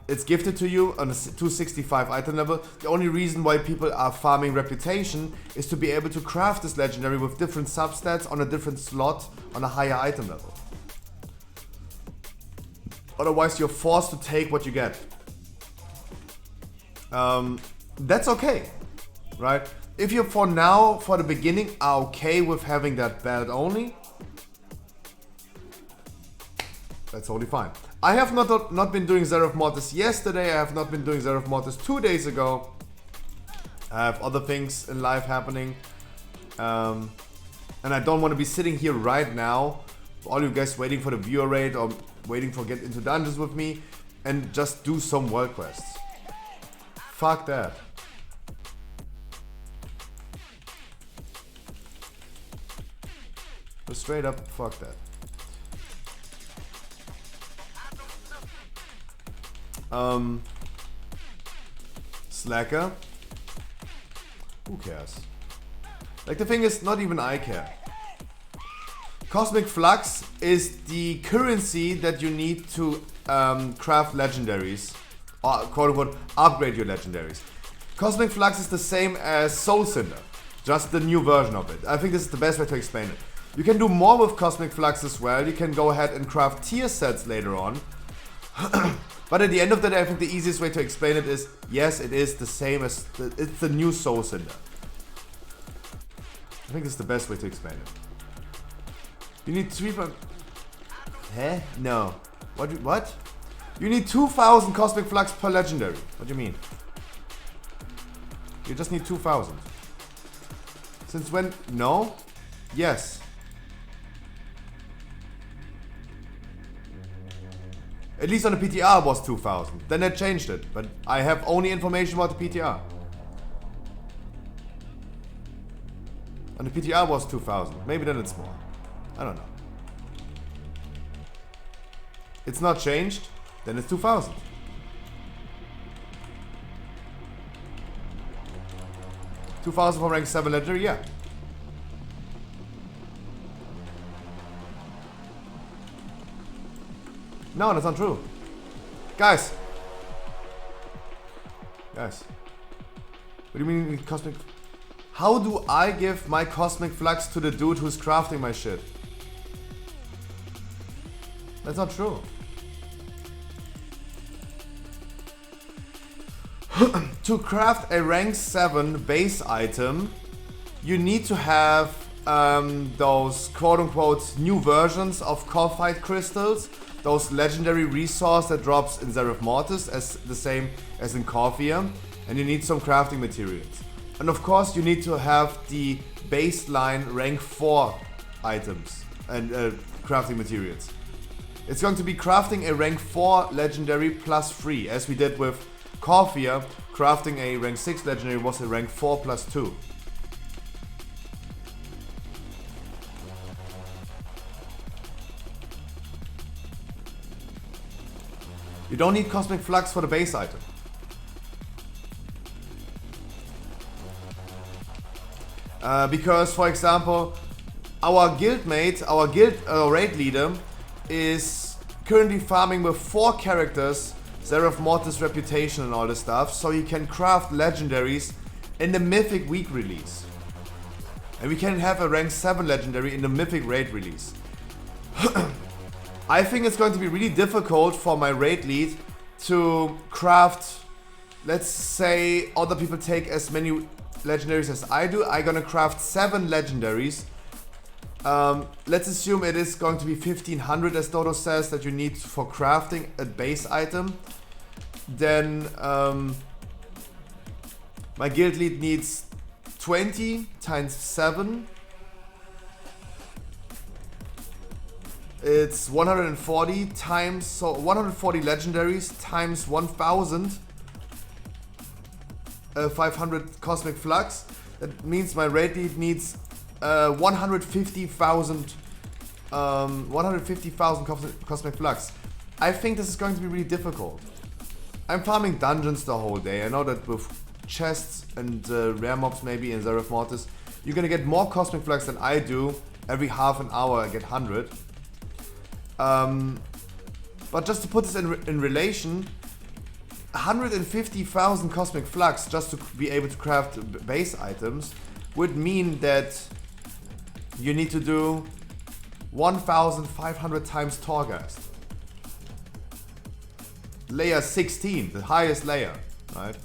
It's gifted to you on a 265 item level. The only reason why people are farming reputation is to be able to craft this legendary with different substats on a different slot on a higher item level. Otherwise, you're forced to take what you get. That's okay, right? If you for now, for the beginning, are okay with having that belt only, that's totally fine. I have not been doing Zeref Mortis yesterday. I have not been doing Zeref Mortis 2 days ago. I have other things in life happening. And I don't want to be sitting here right now, all you guys waiting for the viewer raid or waiting for get into dungeons with me and just do some world quests. Fuck that. Just straight up, fuck that. Slacker. Who cares? Like, the thing is, not even I care. Cosmic Flux is the currency that you need to craft legendaries, or quote-unquote upgrade your legendaries. Cosmic Flux is the same as Soul Cinder, just the new version of it. I think this is the best way to explain it. You can do more with Cosmic Flux as well. You can go ahead and craft tier sets later on. But at the end of the day, I think the easiest way to explain it is, yes, it is the same as, it's the new Soul Cinder. I think this is the best way to explain it. You need 3. Huh? No. What? You need 2,000 Cosmic Flux per legendary. What do you mean? You just need 2,000. Since when? No? Yes. At least on the PTR it was 2,000. Then they changed it. But I have only information about the PTR. On the PTR was 2,000. Maybe then it's more. I don't know. It's not changed. Then it's 2,000. $2,000 for rank 7 legendary, yeah. No, that's not true. Guys. What do you mean cosmic? How do I give my Cosmic Flux to the dude who's crafting my shit? That's not true. To craft a rank 7 base item, you need to have those quote-unquote new versions of Corphite crystals, those legendary resource that drops in Zereth Mortis as the same as in Corphia, and you need some crafting materials. And of course you need to have the baseline rank 4 items and crafting materials. It's going to be crafting a rank 4 legendary plus 3, as we did with Corphia. Crafting a rank 6 legendary was a rank 4 plus 2. You don't need Cosmic Flux for the base item. Because, for example, our guildmate, our guild raid leader, is currently farming with 4 characters, Zereth Mortis reputation and all this stuff, so he can craft legendaries in the Mythic week release. And we can have a rank 7 legendary in the Mythic raid release. I think it's going to be really difficult for my raid lead to craft, let's say other people take as many legendaries as I do. I'm gonna craft 7 legendaries. Let's assume it is going to be 1500 as Dodo says that you need for crafting a base item. Then my guild lead needs 20 times 7. It's 140 times, so 140 legendaries times 1000. 500 Cosmic Flux. That means my raid lead needs 150,000 Cosmic Flux. I think this is going to be really difficult. I'm farming dungeons the whole day. I know that with chests and rare mobs maybe in Zereth Mortis, you're gonna get more Cosmic Flux than I do. Every half an hour I get 100. But just to put this in relation, 150,000 Cosmic Flux just to be able to craft base items would mean that you need to do 1,500 times Torghast. Layer 16, the highest layer, right?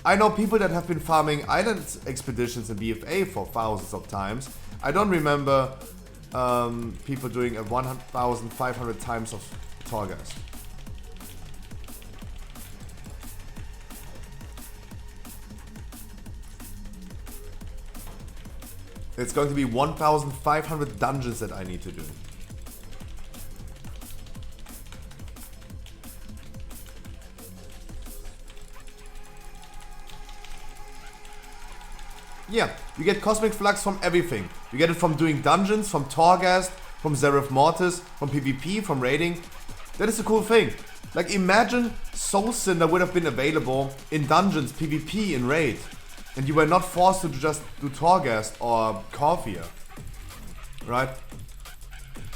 I know people that have been farming island expeditions in BFA for thousands of times. I don't remember people doing a 1,500 times of Torghast. It's going to be 1,500 dungeons that I need to do. Yeah, you get Cosmic Flux from everything. You get it from doing dungeons, from Torghast, from Zeref Mortis, from PvP, from raiding. That is a cool thing. Like imagine Soul Cinder would have been available in dungeons, PvP, in raid. And you were not forced to just do Torghast or Corvia. Right?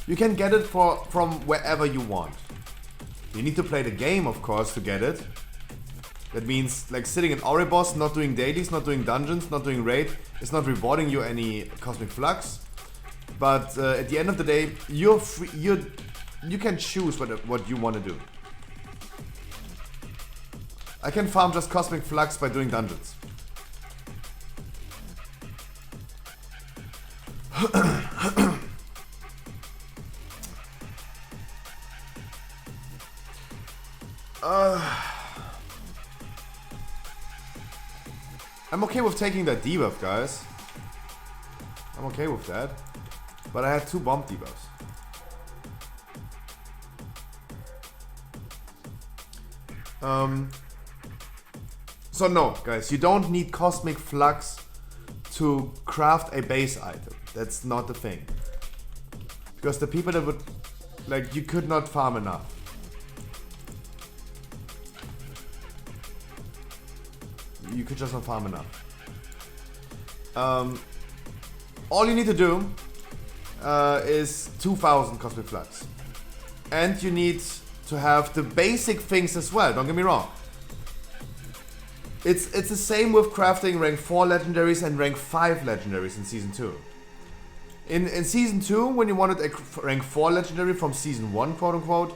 You can get it from wherever you want. You need to play the game, of course, to get it. That means like sitting in Oribos, not doing dailies, not doing dungeons, not doing raid. It's not rewarding you any Cosmic Flux. But at the end of the day, you're free. You can choose what you want to do. I can farm just Cosmic Flux by doing dungeons. I'm okay with taking that debuff, guys. I'm okay with that. But I had 2 bomb debuffs. So no, guys, you don't need Cosmic Flux to craft a base item. That's not the thing. Because the people that would... Like, you could not farm enough. You could just not farm enough. All you need to do is 2000 Cosmic Flux. And you need to have the basic things as well, don't get me wrong. It's the same with crafting rank 4 legendaries and rank 5 legendaries in Season 2. In Season 2, when you wanted a rank 4 legendary from Season 1, quote unquote,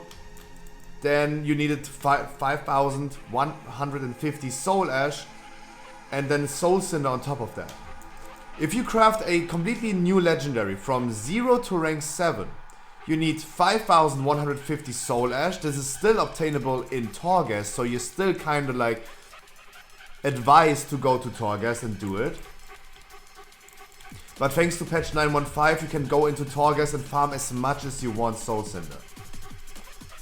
then you needed 5,150 Soul Ash and then Soul Cinder on top of that. If you craft a completely new legendary from 0 to rank 7, you need 5,150 Soul Ash. This is still obtainable in Torghast, so you're still kind of like advised to go to Torghast and do it. But thanks to patch 9.15, you can go into Torghast and farm as much as you want Soul Cinder.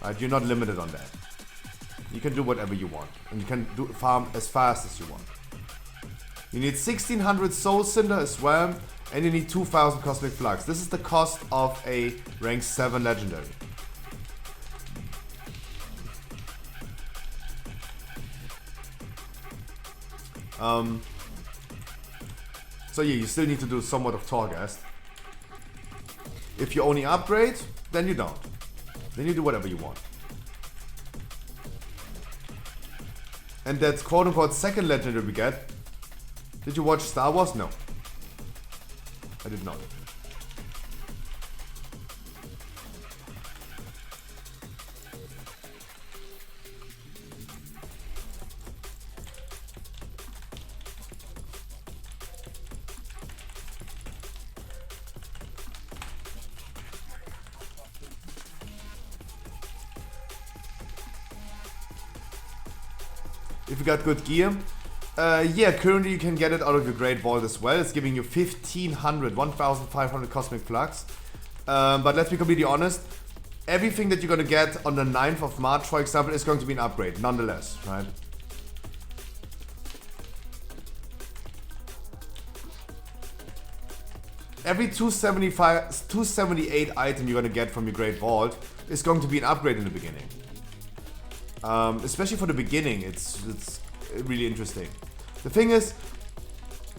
Right, you're not limited on that. You can do whatever you want, and you can farm as fast as you want. You need 1600 Soul Cinder as well, and you need 2000 Cosmic Flux. This is the cost of a rank 7 legendary. So yeah, you still need to do somewhat of Torghast. If you only upgrade, then you don't. Then you do whatever you want. And that quote unquote second legendary we get. Did you watch Star Wars? No. I did not. If you got good gear, yeah, currently you can get it out of your Great Vault as well. It's giving you 1,500 Cosmic Flux. But let's be completely honest, everything that you're gonna get on the 9th of March, for example, is going to be an upgrade, nonetheless, right? Every 278 item you're gonna get from your Great Vault is going to be an upgrade in the beginning. Especially for the beginning, it's really interesting. The thing is,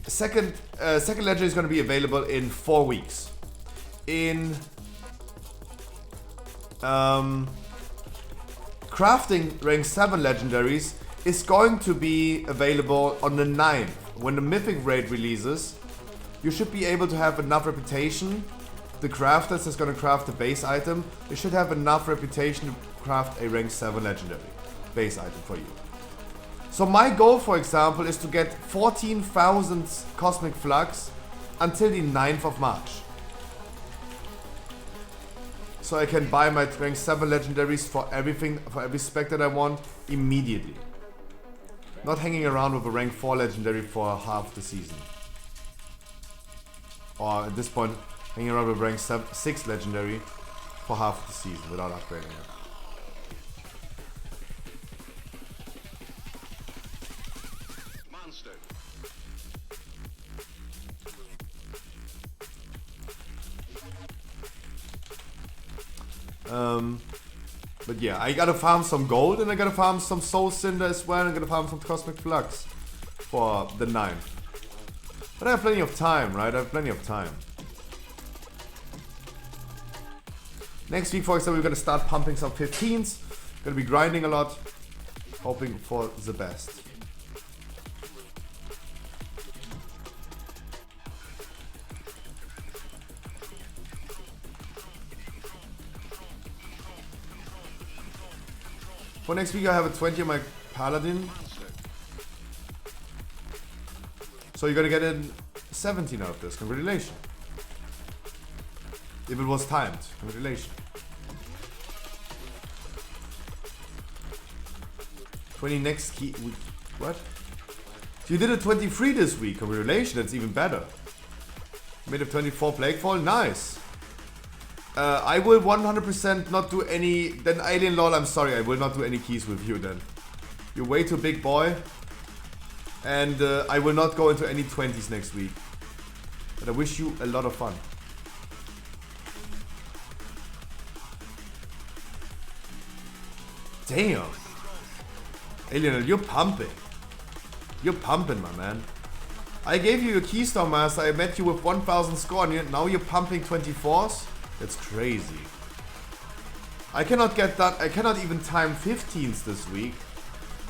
second legendary is going to be available in 4 weeks. In crafting rank 7 legendaries is going to be available on the 9th. When the Mythic Raid releases, you should be able to have enough reputation. The crafters that's going to craft the base item, they should have enough reputation to craft a rank 7 legendary base item for you. So my goal, for example, is to get 14,000 Cosmic Flux until the 9th of March. So I can buy my rank 7 legendaries for everything, for every spec that I want immediately. Not hanging around with a rank 4 legendary for half the season. Or at this point, hanging around with rank 6 legendary for half the season without upgrading it. But yeah, I gotta farm some gold and I gotta farm some soul cinder as well. And I gotta farm some cosmic flux for the 9th. But I have plenty of time, right? I have plenty of time. Next week, for example, we're gonna start pumping some 15s. Gonna be grinding a lot, hoping for the best. For next week, I have a 20 on my paladin. So you're gonna get a 17 out of this. Congratulations. If it was timed, congratulations. 20 next key week. What? You did a 23 this week. Congratulations, that's even better. Made a 24 Plaguefall, nice. I will 100% not do any. Then Alien Lol, I'm sorry, I will not do any keys with you then. You're way too big, boy. And I will not go into any 20s next week. But I wish you a lot of fun. Damn. Alien, you're pumping. You're pumping, my man. I gave you a Keystone Master, I met you with 1000 score, and now you're pumping 24s? That's crazy. I cannot get that. I cannot even time 15s this week.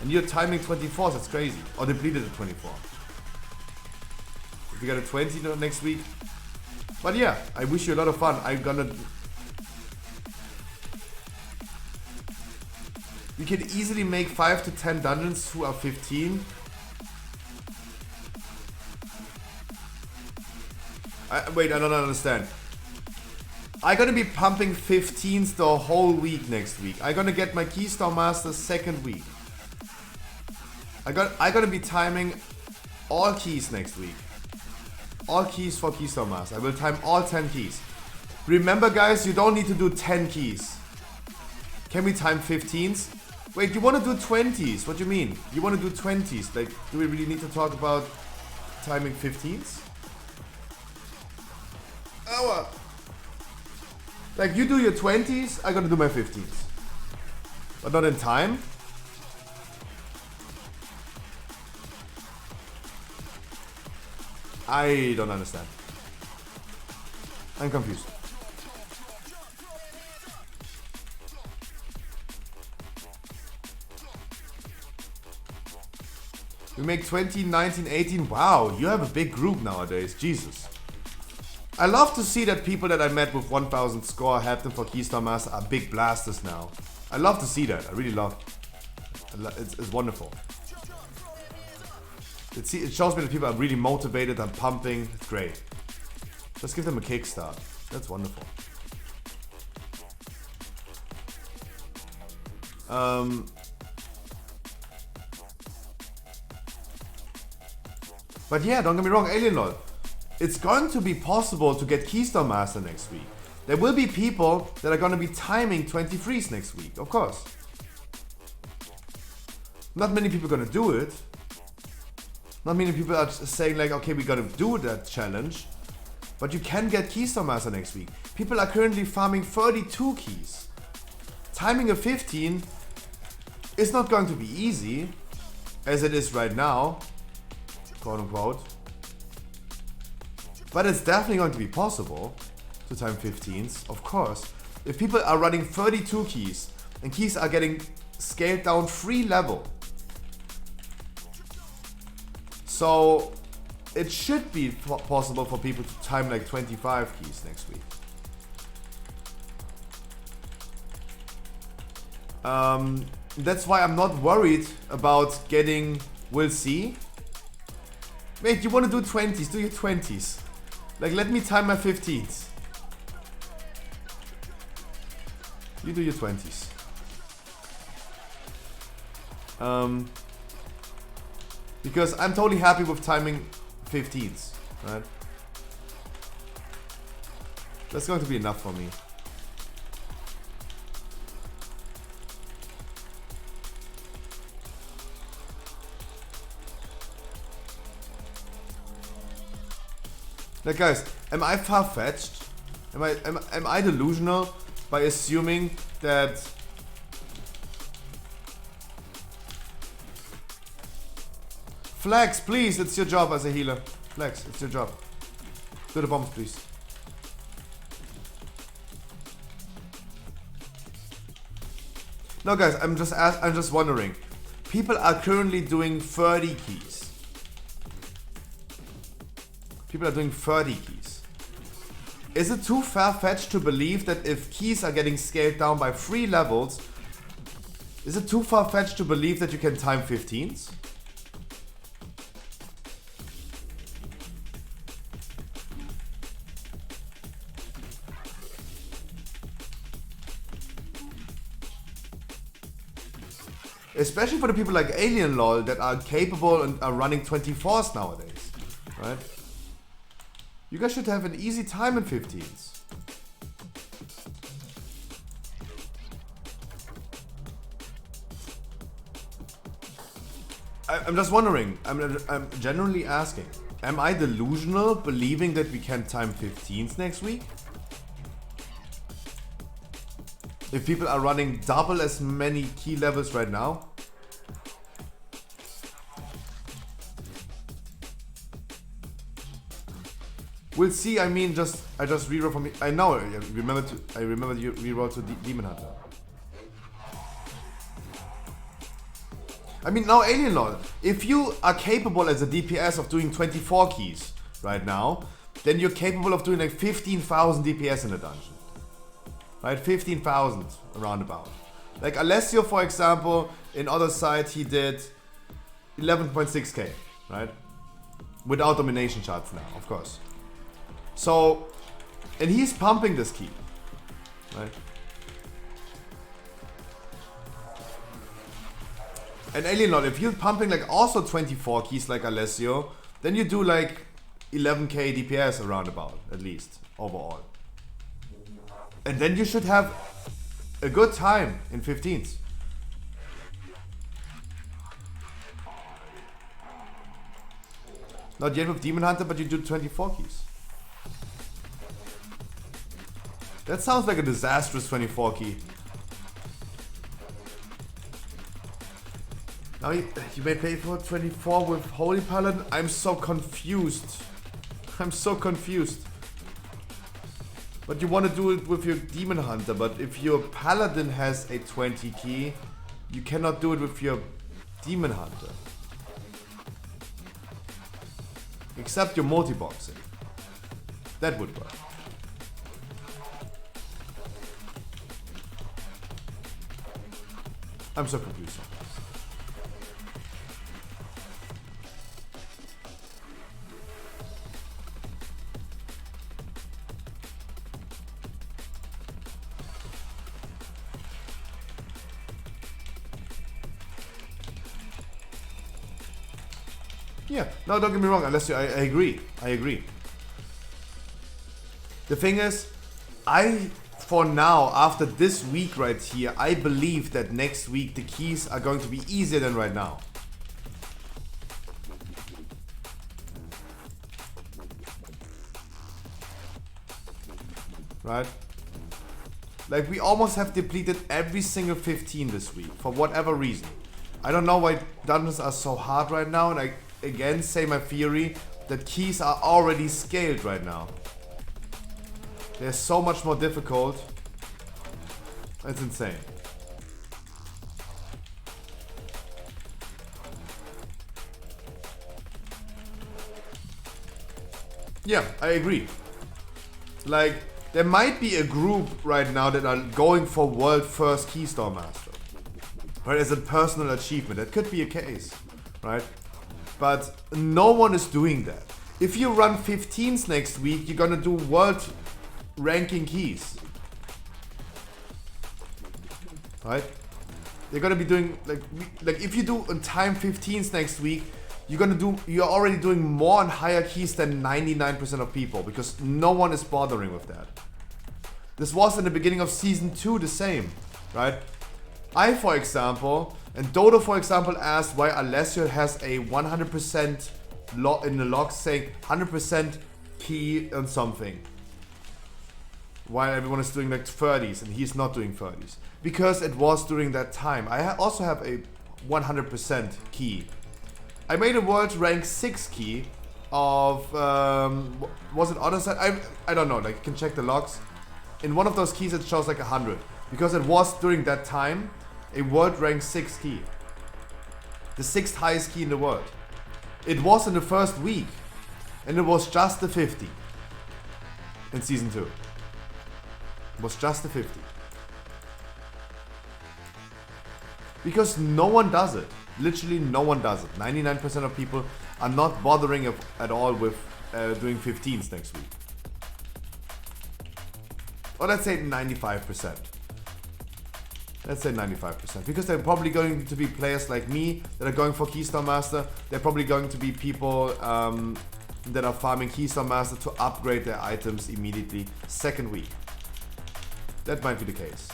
And you're timing 24s, that's crazy. Or depleted at 24. If you get a 20 next week. But yeah, I wish you a lot of fun. I'm gonna... You can easily make 5 to 10 dungeons who are 15. Wait, I don't understand. I'm gonna be pumping 15s the whole week next week. I'm gonna get my Keystone Master second week. I'm gonna be timing all keys next week. All keys for Keystone Master. I will time all 10 keys. Remember guys, you don't need to do 10 keys. Can we time 15s? Wait, you wanna do 20s? What do you mean? You wanna do 20s? Like, do we really need to talk about timing 15s? Oh, like, you do your 20s, I'm gonna do my 15s. But not in time? I don't understand. I'm confused. We make 20, 19, 18. Wow, you have a big group nowadays. Jesus. I love to see that people that I met with 1000 score, had them for Keystone Master, are big blasters now. I love to see that. I really love it. It's wonderful. It shows me that people are really motivated and pumping. It's great. Just give them a kickstart. That's wonderful. But yeah, don't get me wrong, Alien Lord. It's going to be possible to get Keystone Master next week. There will be people that are going to be timing 23s next week, of course. Not many people are going to do it. Not many people are saying like, okay, we're going to do that challenge. But you can get Keystone Master next week. People are currently farming 32 keys. Timing a 15 is not going to be easy, as it is right now, quote unquote. But it's definitely going to be possible to time 15s, of course. If people are running 32 keys and keys are getting scaled down 3 level. So it should be possible for people to time like 25 keys next week. That's why I'm not worried about getting, we'll see. Wait, you want to do 20s, do your 20s. Like, let me time my 15s. You do your 20s. Because I'm totally happy with timing 15s, right? That's going to be enough for me. Like guys, am I far-fetched? Am I delusional by assuming that Flex, please, it's your job as a healer. Flex, it's your job. Do the bombs, please. No, guys, I'm just wondering. People are currently doing 30 keys. People are doing 30 keys. Is it too far-fetched to believe that if keys are getting scaled down by 3 levels, is it too far-fetched to believe that you can time 15s? Especially for the people like Alien LOL that are capable and are running 24s nowadays, right? You guys should have an easy time in 15s. I'm just wondering, I'm generally asking, am I delusional believing that we can time 15s next week? If people are running double as many key levels right now? We'll see. I mean, I just reroll from. I know. I remember you reroll to Demon Hunter. I mean, now Alien Lord. If you are capable as a DPS of doing 24 keys right now, then you're capable of doing like 15,000 DPS in a dungeon. Right, 15,000 around about. Like Alessio, for example, in other side he did 11.6k, right? Without domination charts now, of course. So, and he's pumping this key, right? And Alien Lord, if you're pumping like also 24 keys like Alessio, then you do like 11k DPS around about, at least, overall. And then you should have a good time in 15s. Not yet with Demon Hunter, but you do 24 keys. That sounds like a disastrous 24 key. Now you may play for 24 with Holy Paladin. I'm so confused. I'm so confused. But you want to do it with your Demon Hunter, but if your Paladin has a 20 key, you cannot do it with your Demon Hunter. Except your multi-boxing. That would work. I'm so confused. Yeah, no, don't get me wrong, unless I agree. I agree. The thing is, for now, after this week right here, I believe that next week the keys are going to be easier than right now. Right? Like, we almost have depleted every single 15 this week, for whatever reason. I don't know why dungeons are so hard right now, and I again say my theory that keys are already scaled right now. They're so much more difficult. It's insane. Yeah, I agree. Like, there might be a group right now that are going for world first Keystone Master. Right, as a personal achievement. That could be a case, right? But no one is doing that. If you run 15s next week, you're gonna do world ranking keys. Right? You're gonna be doing like if you do time 15s next week, you're already doing more and higher keys than 99% of people, because no one is bothering with that. This was in the beginning of season 2 the same, right? I, for example, and Dodo, for example, asked why Alessio has a 100% in the log saying 100% key on something. while everyone is doing like 30s and he's not doing 30s. Because it was during that time. I also have a 100% key. I made a world rank 6 key of, was it other side? I don't know, like you can check the logs. In one of those keys it shows like 100. Because it was during that time a world rank 6 key. The 6th highest key in the world. It was in the first week. And it was just the 50. In season 2. It was just the 50. Because no one does it. Literally no one does it. 99% of people are not bothering at all with doing 15s next week. Or let's say 95%. Let's say 95%. Because they're probably going to be players like me that are going for Keystone Master. They're probably going to be people that are farming Keystone Master to upgrade their items immediately second week. That might be the case.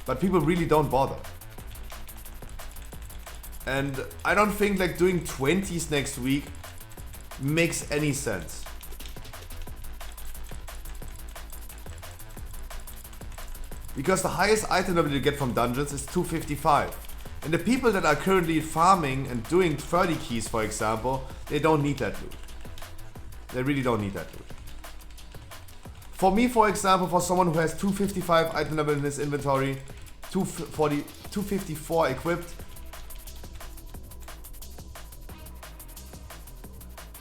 But people really don't bother. And I don't think like doing 20s next week makes any sense. Because the highest item level you get from dungeons is 255. And the people that are currently farming and doing 30 keys, for example, they don't need that loot. They really don't need that loot. For me, for example, for someone who has 255 item level in his inventory, 254 equipped,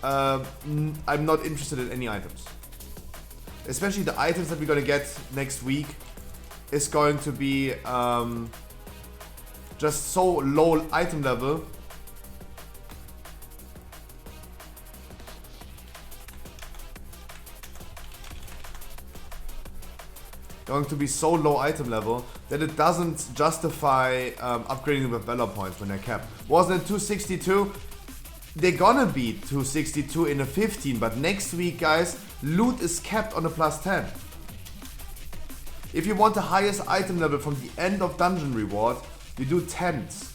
I'm not interested in any items. Especially the items that we're gonna get next week is going to be just so low item level. Going to be so low item level that it doesn't justify upgrading with Valor points when they're capped. Wasn't it 262? They're gonna be 262 in a 15, but next week, guys, loot is capped on a +10. If you want the highest item level from the end of dungeon reward, you do 10s.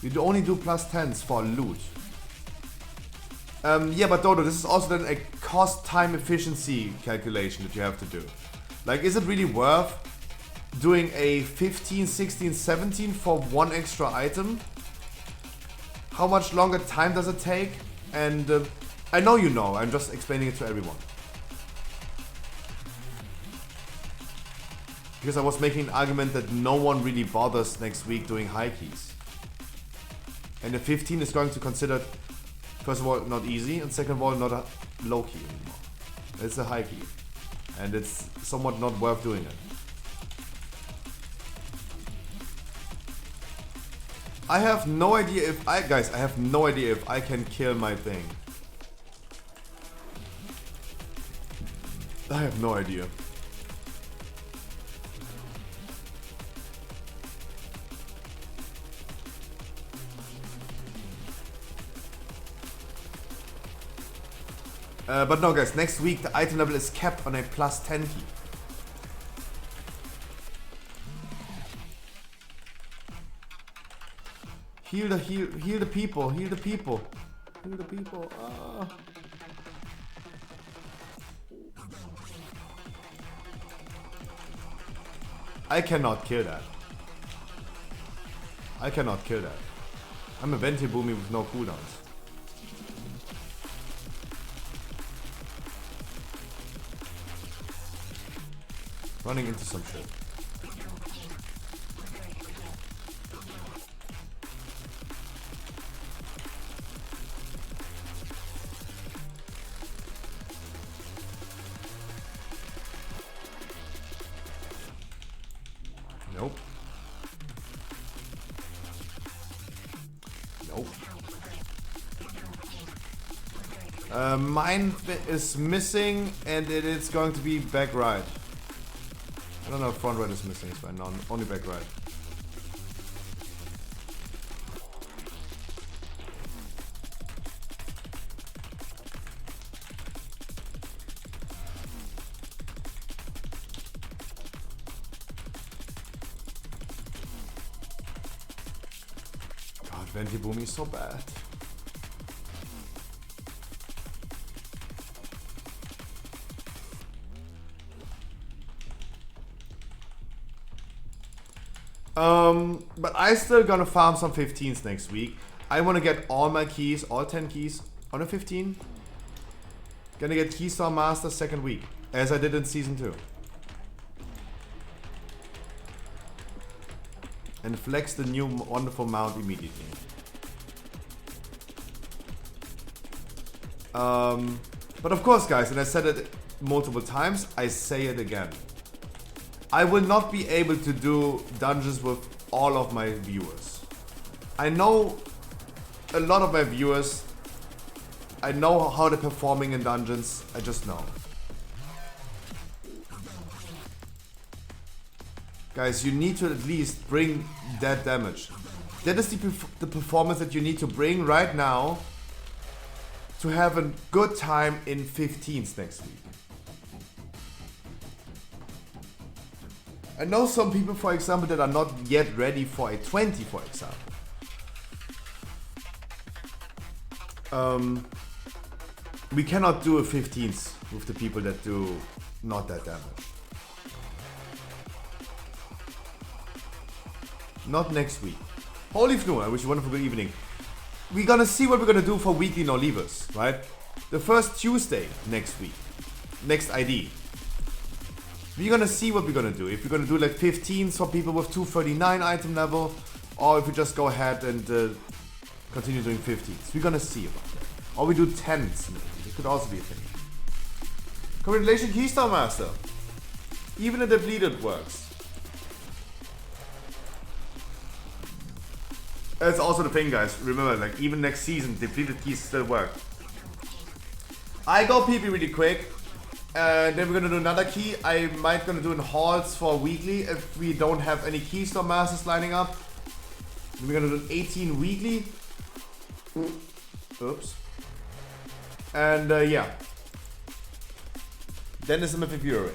You only do +10s for loot. Yeah, but Dodo, this is also then a cost time efficiency calculation that you have to do. Like, is it really worth doing a 15, 16, 17 for one extra item? How much longer time does it take? And I know you know, I'm just explaining it to everyone. Because I was making an argument that no one really bothers next week doing high keys. And the 15 is going to consider, first of all, not easy, and second of all, not a low key anymore. It's a high key. And it's somewhat not worth doing it. I have no idea if I have no idea if I can kill my thing. I have no idea. But no, guys, next week the item level is capped on a +10 key. Heal the people, heal the people. Heal the people. I cannot kill that. I cannot kill that. I'm a Venti Boomy with no cooldowns. Running into some shit. Nope. Nope. Mine is missing and it is going to be back right. I don't know if front right is missing, it's fine. No, only back right. God, Venti Boomy is so bad. But I still gonna farm some 15s next week. I wanna get all my keys, all 10 keys on a 15. Gonna get Keystone Master second week, as I did in Season 2. And flex the new wonderful mount immediately. But of course, guys, and I said it multiple times, I say it again. I will not be able to do dungeons with all of my viewers. I know a lot of my viewers. I know how they're performing in dungeons. I just know. Guys, you need to at least bring that damage. That is the performance that you need to bring right now to have a good time in 15s next week. I know some people, for example, that are not yet ready for a 20, for example. We cannot do a 15s with the people that do not that damage. Not next week. Holy Fnu, I wish you a wonderful good evening. We're gonna see what we're gonna do for weekly no leavers, right? The first Tuesday next week, next ID. We're gonna see what we're gonna do. If we're gonna do like 15s for people with 239 item level, or if we just go ahead and continue doing 15s. We're gonna see about that. Or we do 10s maybe. It could also be a thing. Congratulations, Keystone Master. Even a depleted works. That's also the thing, guys. Remember, like, even next season, depleted keys still work. I go PP really quick. And then we're gonna do another key. I might gonna do in halls for weekly if we don't have any Keystone Masters lining up. Then we're gonna do 18 weekly. Oops. And yeah. Then it's a Mythic Fury.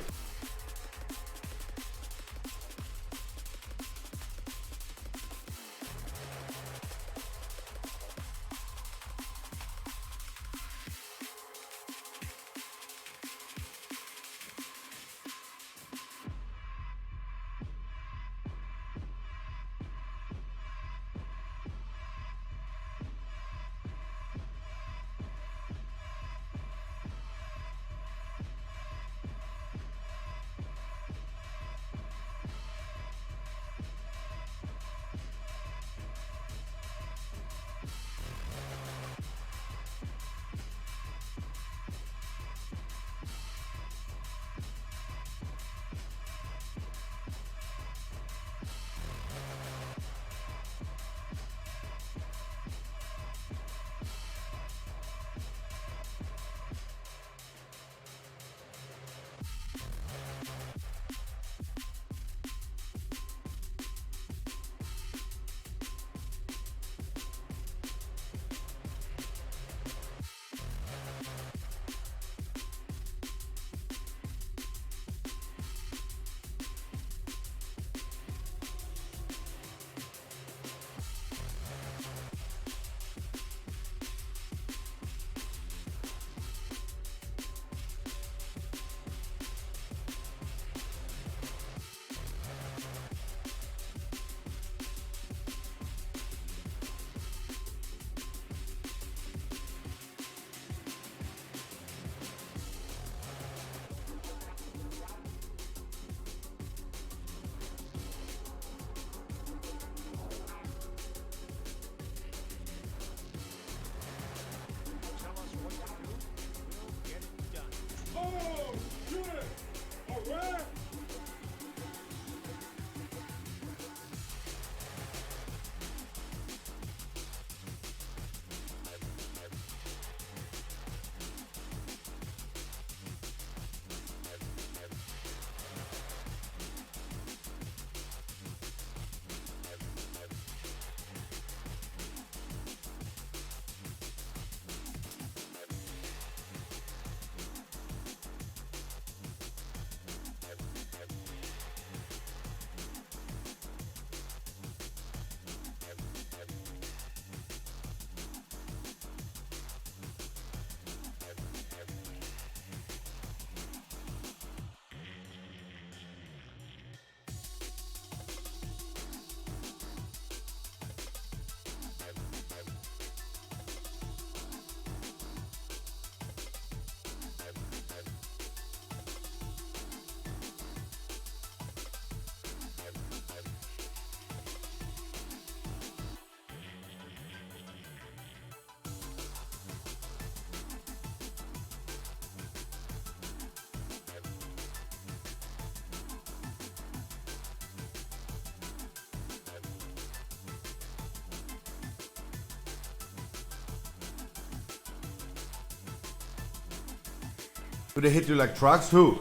Do they hit you like trucks? Who?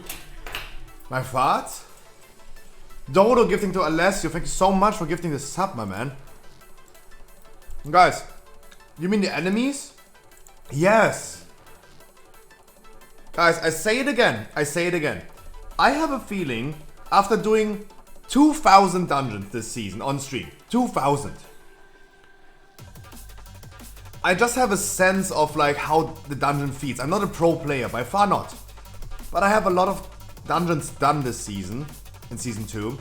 My farts? Dodo gifting to Alessio. Thank you so much for gifting the sub, my man. Guys, you mean the enemies? Yes. Guys, I say it again. I have a feeling after doing 2,000 dungeons this season on stream. 2,000. I just have a sense of like how the dungeon feels. I'm not a pro player, by far not. But I have a lot of dungeons done this season, in season 2.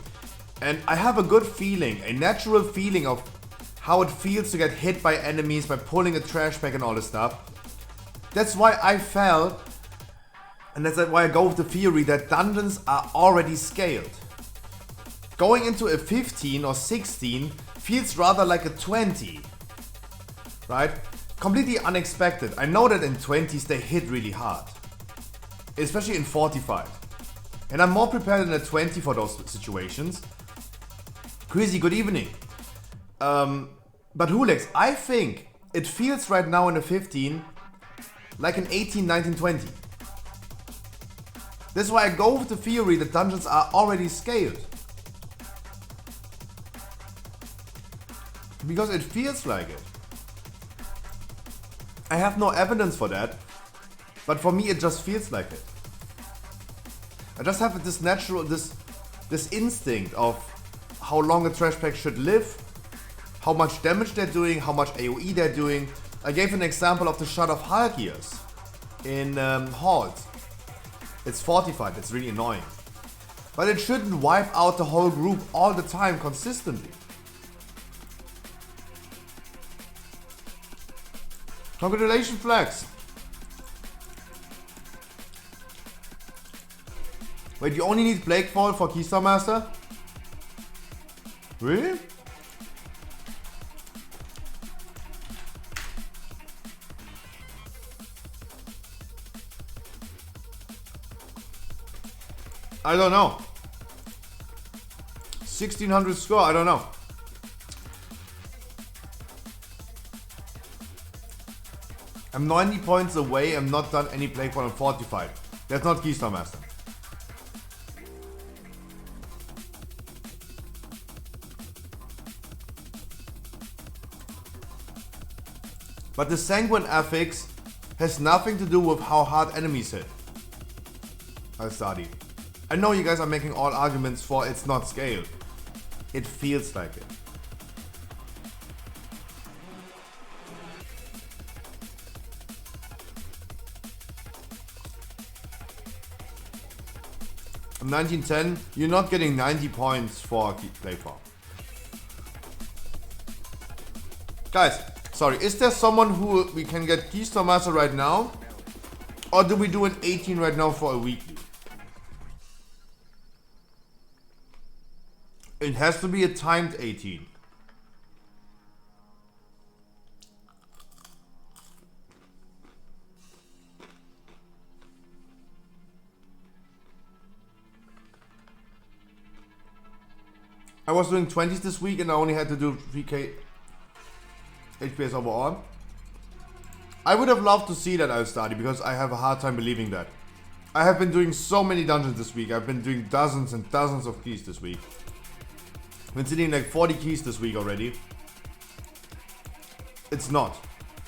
And I have a good feeling, a natural feeling of how it feels to get hit by enemies, by pulling a trash bag and all this stuff. That's why I felt, and that's why I go with the theory that dungeons are already scaled. Going into a 15 or 16 feels rather like a 20. Right? Completely unexpected. I know that in 20s they hit really hard. Especially in 45. And I'm more prepared in a 20 for those situations. Crazy, good evening. But Hulex, I think it feels right now in a 15 like an 18, 19, 20. That's why I go with the theory that dungeons are already scaled. Because it feels like it. I have no evidence for that, but for me it just feels like it. I just have this natural, this instinct of how long a trash pack should live, how much damage they're doing, how much AoE they're doing. I gave an example of the shot of Halkias in Halls. It's fortified, it's really annoying. But it shouldn't wipe out the whole group all the time consistently. Congratulations, Flex. Wait, you only need Blake Fall for Keystone Master? Really? I don't know. 1600 score, I don't know. I'm 90 points away, I'm not done any play for I'm 45. That's not Keystone Master. But the Sanguine affix has nothing to do with how hard enemies hit. I'll study. I know you guys are making all arguments for it's not scaled. It feels like it. I'm 1910. You're not getting 90 points for playfall. Guys, sorry, is there someone who we can get Keystone Master right now? Or do we do an 18 right now for a weekly? It has to be a timed 18. I was doing 20s this week and I only had to do 3k HPS overall. I would have loved to see that I'll study because I have a hard time believing that. I have been doing so many dungeons this week. I've been doing dozens and dozens of keys this week. Been sitting like 40 keys this week already. It's not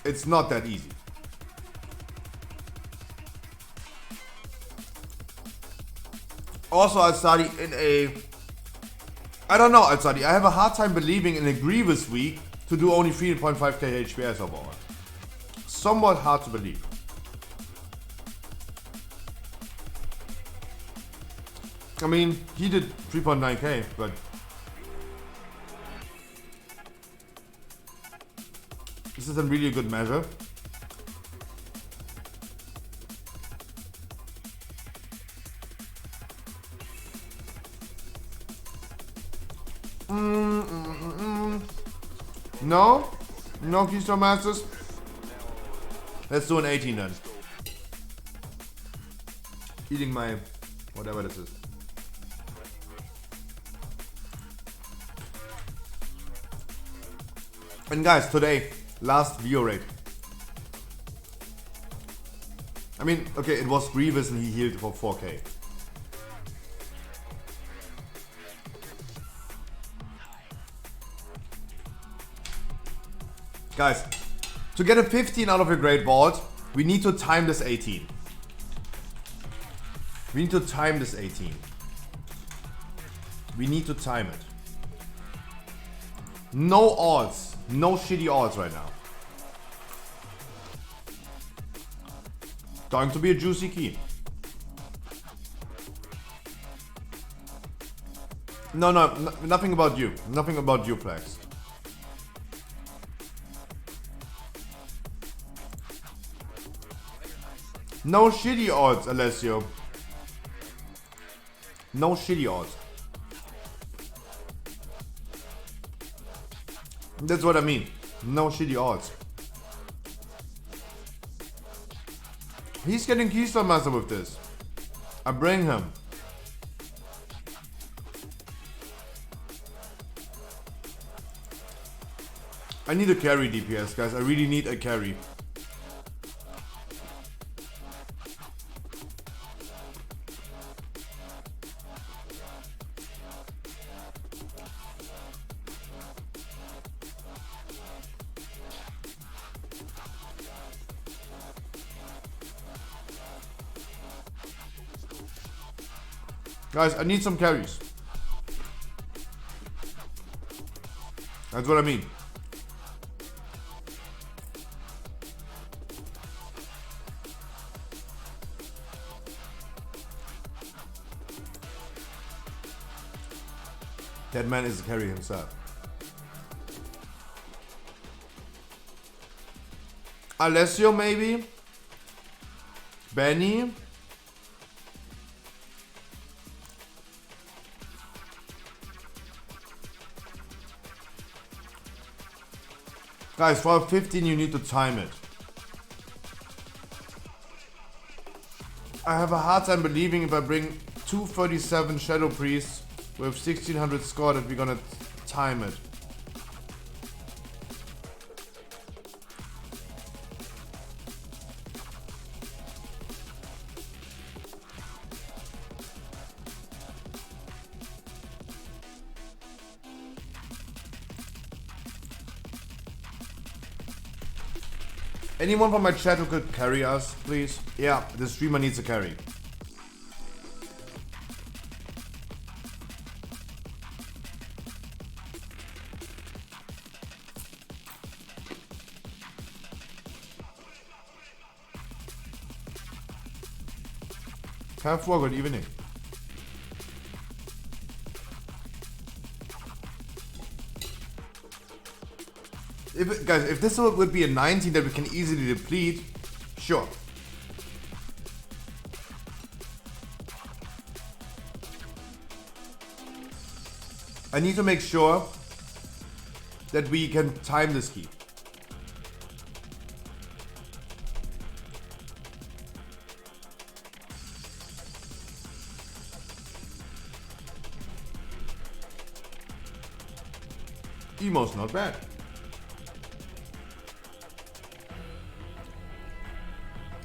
that easy. Also, I'll study in a... I don't know, I'll study. I have a hard time believing in a Grievous week to do only 3.5k HPS overall. Somewhat hard to believe. I mean, he did 3.9k, but... this isn't really a good measure. No? No Keystone Masters? Let's do an 18 then. Eating my... whatever this is. And guys, today, last view rate. I mean, okay, it was Grievous and he healed for 4k. Guys, to get a 15 out of a Great Vault, we need to time this 18. We need to time this 18. We need to time it. No alts. No shitty alts right now. Going to be a juicy key. No, nothing about you. Nothing about you, Flex. No shitty odds, Alessio. No shitty odds. That's what I mean. No shitty odds. He's getting Keystone Master with this. I bring him. I need a carry DPS, guys. I really need a carry. Guys, I need some carries. That's what I mean. That man is a carry himself. Alessio, maybe? Benny? Guys, for a 15 you need to time it. I have a hard time believing if I bring 237 Shadow Priests with 1600 score that we're gonna time it. Anyone from my chat who could carry us, please? Yeah, the streamer needs a carry. Have a good evening. Guys, if this would be a 19 that we can easily deplete, sure. I need to make sure that we can time this key. Emo's not bad.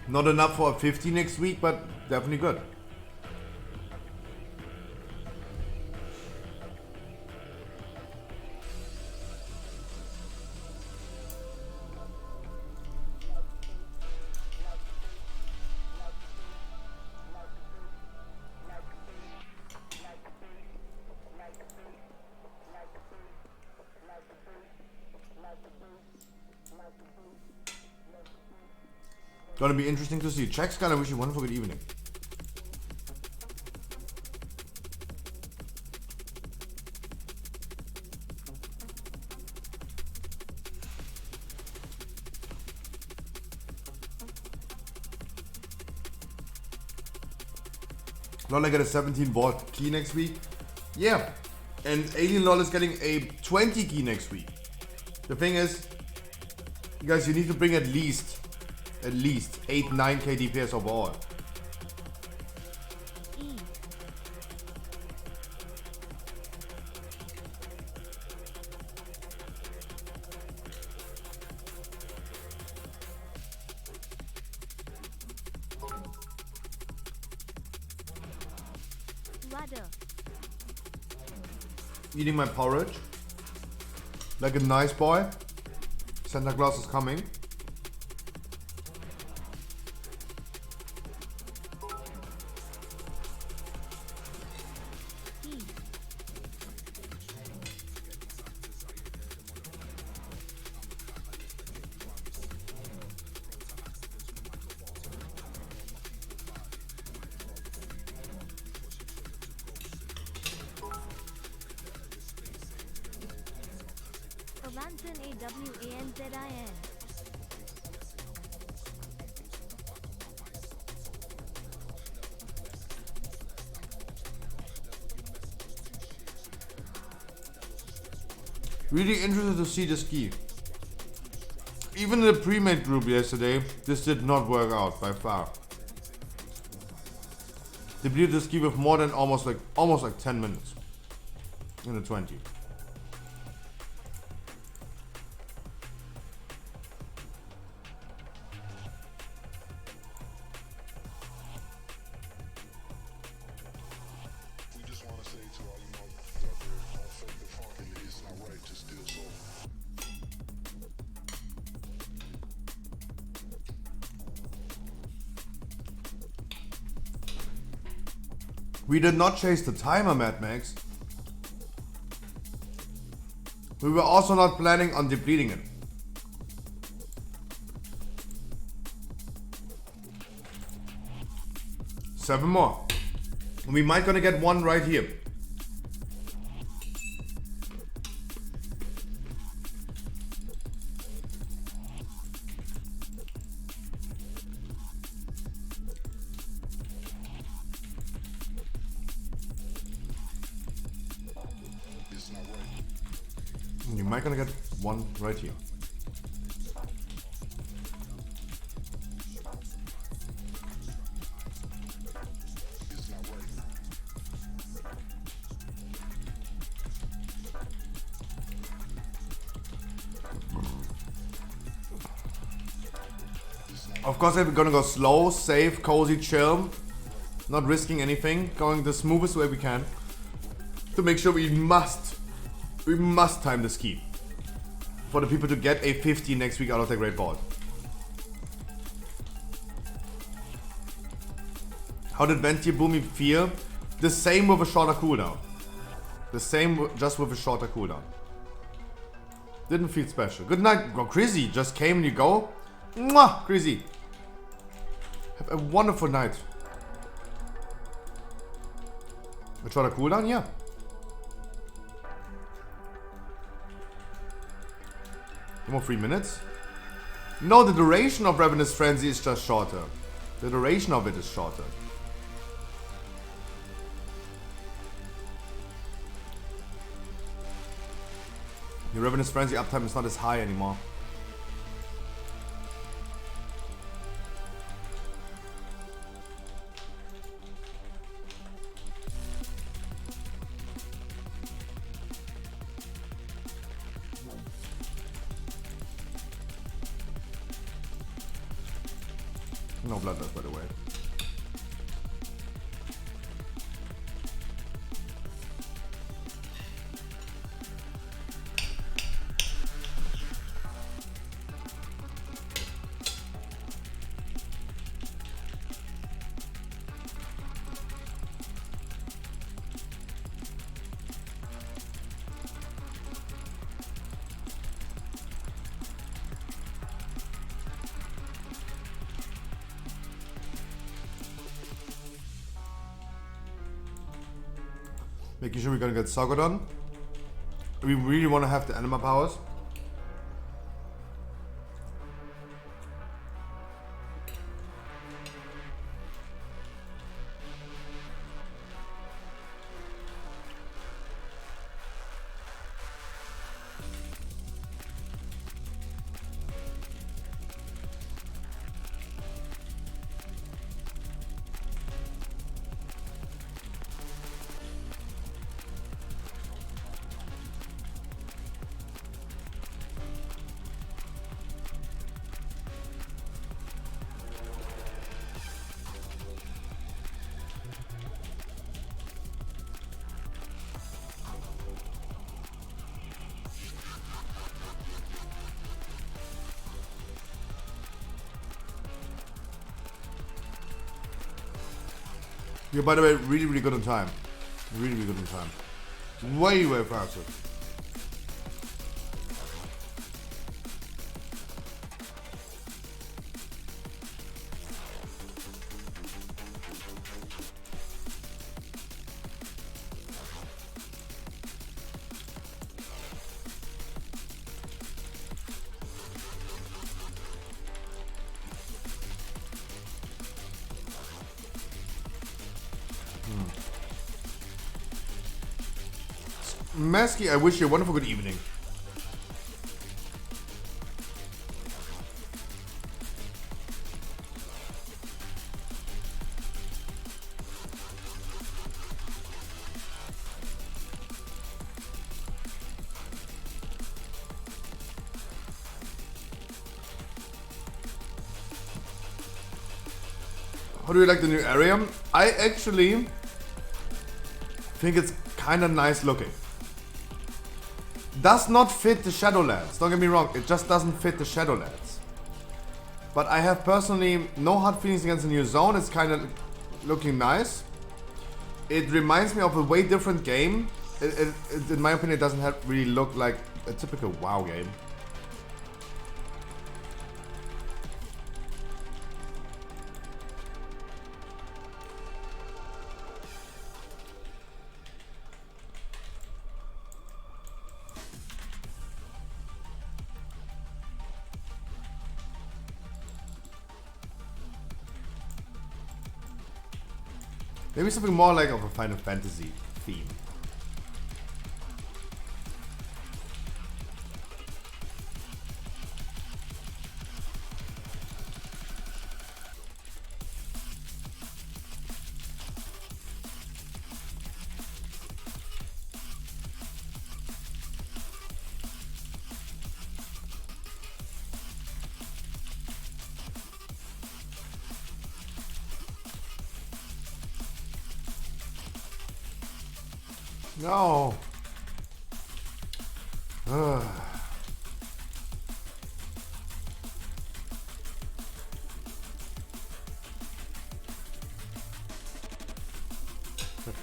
Not enough for a 50 next week, but definitely good. Gonna be interesting to see. Check's gonna wish you a wonderful good evening. Lol, I get a 17 vault key next week. Yeah. And Alien Lol is getting a 20 key next week. The thing is, you guys, you need to bring at least 8-9k DPS overall. Eating my porridge. Like a nice boy. Santa Claus is coming. AWANZIN. Really interested to see the ski. Even in the pre-made group yesterday, this did not work out by far. They blew the ski with more than almost like 10 minutes. In the 20. We did not chase the timer, Mad Max. We were also not planning on depleting it. Seven more. And we might gonna get one right here. You might gonna get one right here. Of course, I'm gonna go slow, safe, cozy, chill, not risking anything, going the smoothest way we can to make sure we must time the ski for the people to get a 50 next week out of the Great Ball. How did Venti Boomy feel? The same with a shorter cooldown. The same just with a shorter cooldown. Didn't feel special. Good night, Chrissy. Just came and you go. Mwah, Chrissy. Have a wonderful night. A shorter cooldown? Yeah. More 3 minutes. No, the duration of Ravenous Frenzy is just shorter. The duration of it is shorter. The Ravenous Frenzy uptime is not as high anymore. No bloodbath, by the way. Making sure we're gonna get Sogodon. We really want to have the anima powers. You're, by the way, really, really good on time. Really, really good on time. Way, way faster. Masky, I wish you a wonderful good evening. How do you like the new area? I actually think it's kind of nice looking. Does not fit the Shadowlands, don't get me wrong, it just doesn't fit the Shadowlands. But I have personally no hard feelings against the new zone, it's kind of looking nice. It reminds me of a way different game. In my opinion, it doesn't really look like a typical WoW game. Maybe something more like of a Final Fantasy theme. No. Ugh. Okay.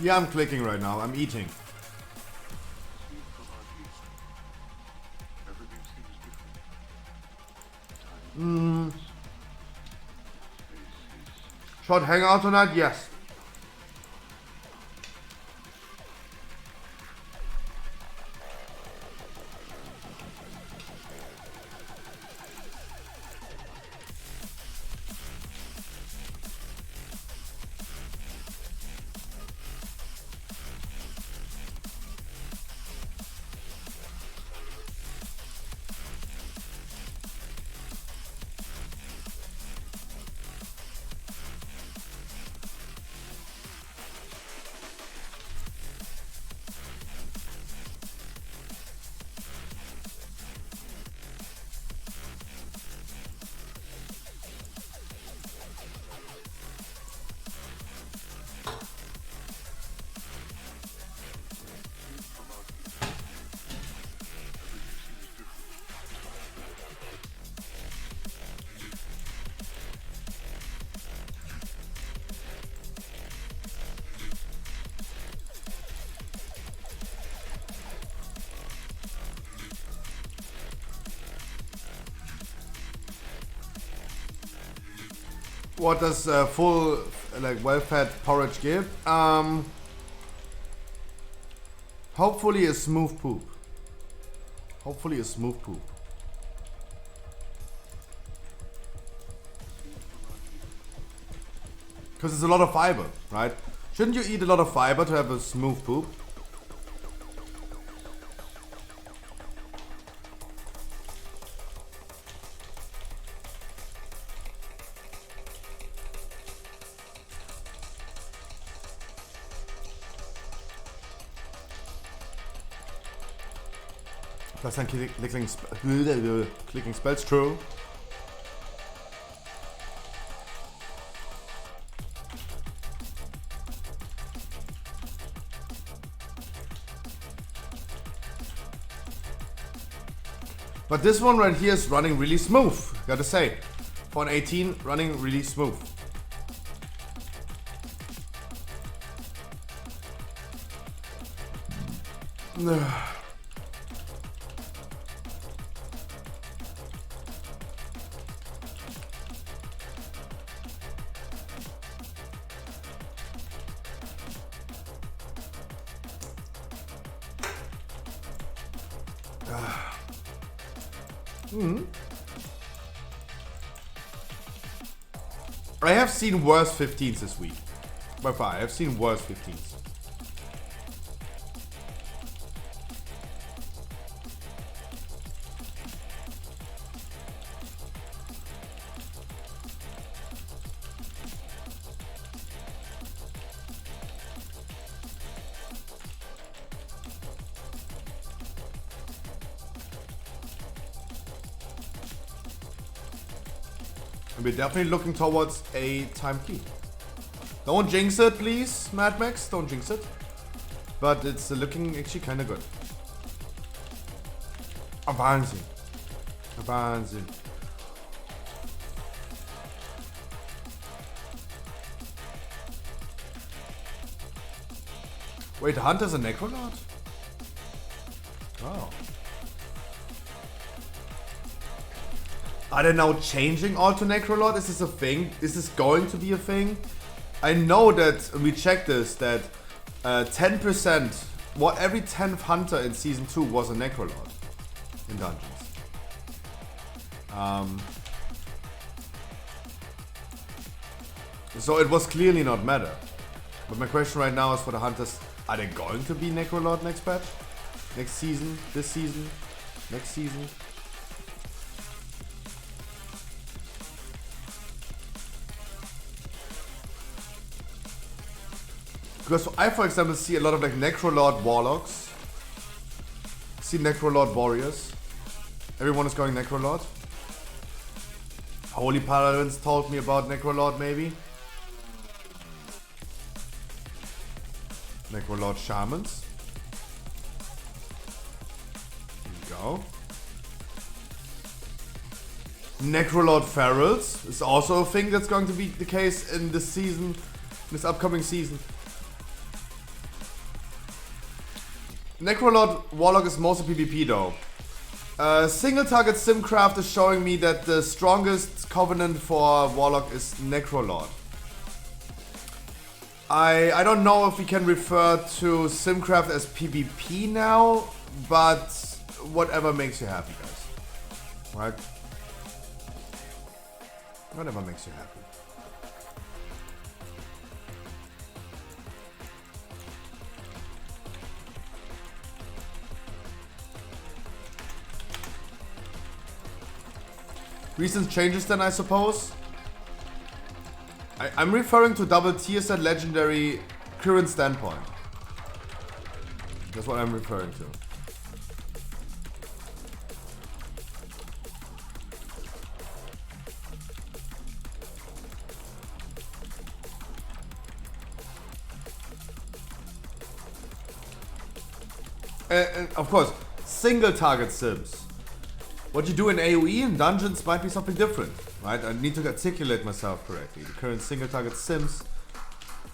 Yeah, I'm clicking right now. I'm eating. Short hangout tonight? Yes. What does full, like, well-fed porridge give? Hopefully a smooth poop. Hopefully a smooth poop. Because it's a lot of fiber, right? Shouldn't you eat a lot of fiber to have a smooth poop? Plus I'm clicking spells, true. But this one right here is running really smooth, gotta say. For an 18, running really smooth. I have seen worse 15s this week. By far, I have seen worse 15s. We're definitely looking towards a time key. Don't jinx it, please, Mad Max. Don't jinx it. But it's looking actually kind of good. Avanzi. Avanzi. Wait, Hunter's a Necrolord? Oh. Are they now changing all to Necrolord? Is this a thing? Is this going to be a thing? I know that we checked this, that 10%, every 10th Hunter in Season 2 was a Necrolord in Dungeons. So it was clearly not meta. But my question right now is for the Hunters, are they going to be Necrolord next patch? Next season? This season? Next season? Because I, for example, see a lot of like Necrolord Warlocks. See Necrolord Warriors. Everyone is going Necrolord. Holy Paladins told me about Necrolord maybe. Necrolord Shamans. Here we go. Necrolord Ferals is also a thing that's going to be the case in this season, this upcoming season. Necrolord Warlock is mostly PvP though. Single target Simcraft is showing me that the strongest covenant for Warlock is Necrolord. I don't know if we can refer to Simcraft as PvP now, but whatever makes you happy, guys. Right? Whatever makes you happy. Recent changes then, I suppose. I'm referring to double tier set legendary current standpoint. That's what I'm referring to. And of course, single target sims. What you do in AoE and dungeons might be something different, right? I need to articulate myself correctly. The current single target sims.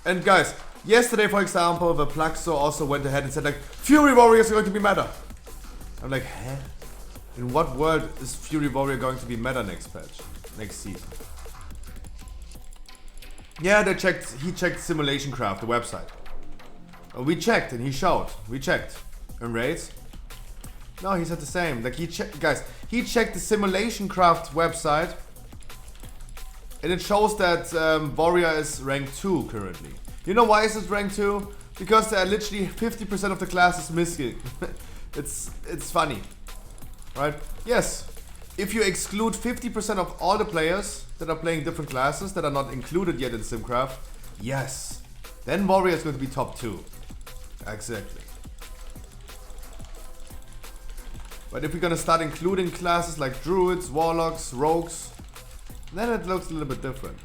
And guys, yesterday, for example, the Plaxo also went ahead and said like, Fury Warriors are going to be meta. I'm like, huh? In what world is Fury Warrior going to be meta next patch? Next season? Yeah, he checked Simulation Craft, the website. We checked and he showed. We checked. And raids? No, he said the same. Like he checked the Simulation Craft website, and it shows that Warrior is rank 2 currently. You know why is it rank 2? Because there are literally 50% of the classes missing. it's funny, right? Yes, if you exclude 50% of all the players that are playing different classes that are not included yet in Simcraft, yes, then Warrior is going to be top 2. Exactly. But if we're gonna start including classes like druids, warlocks, rogues, then it looks a little bit different.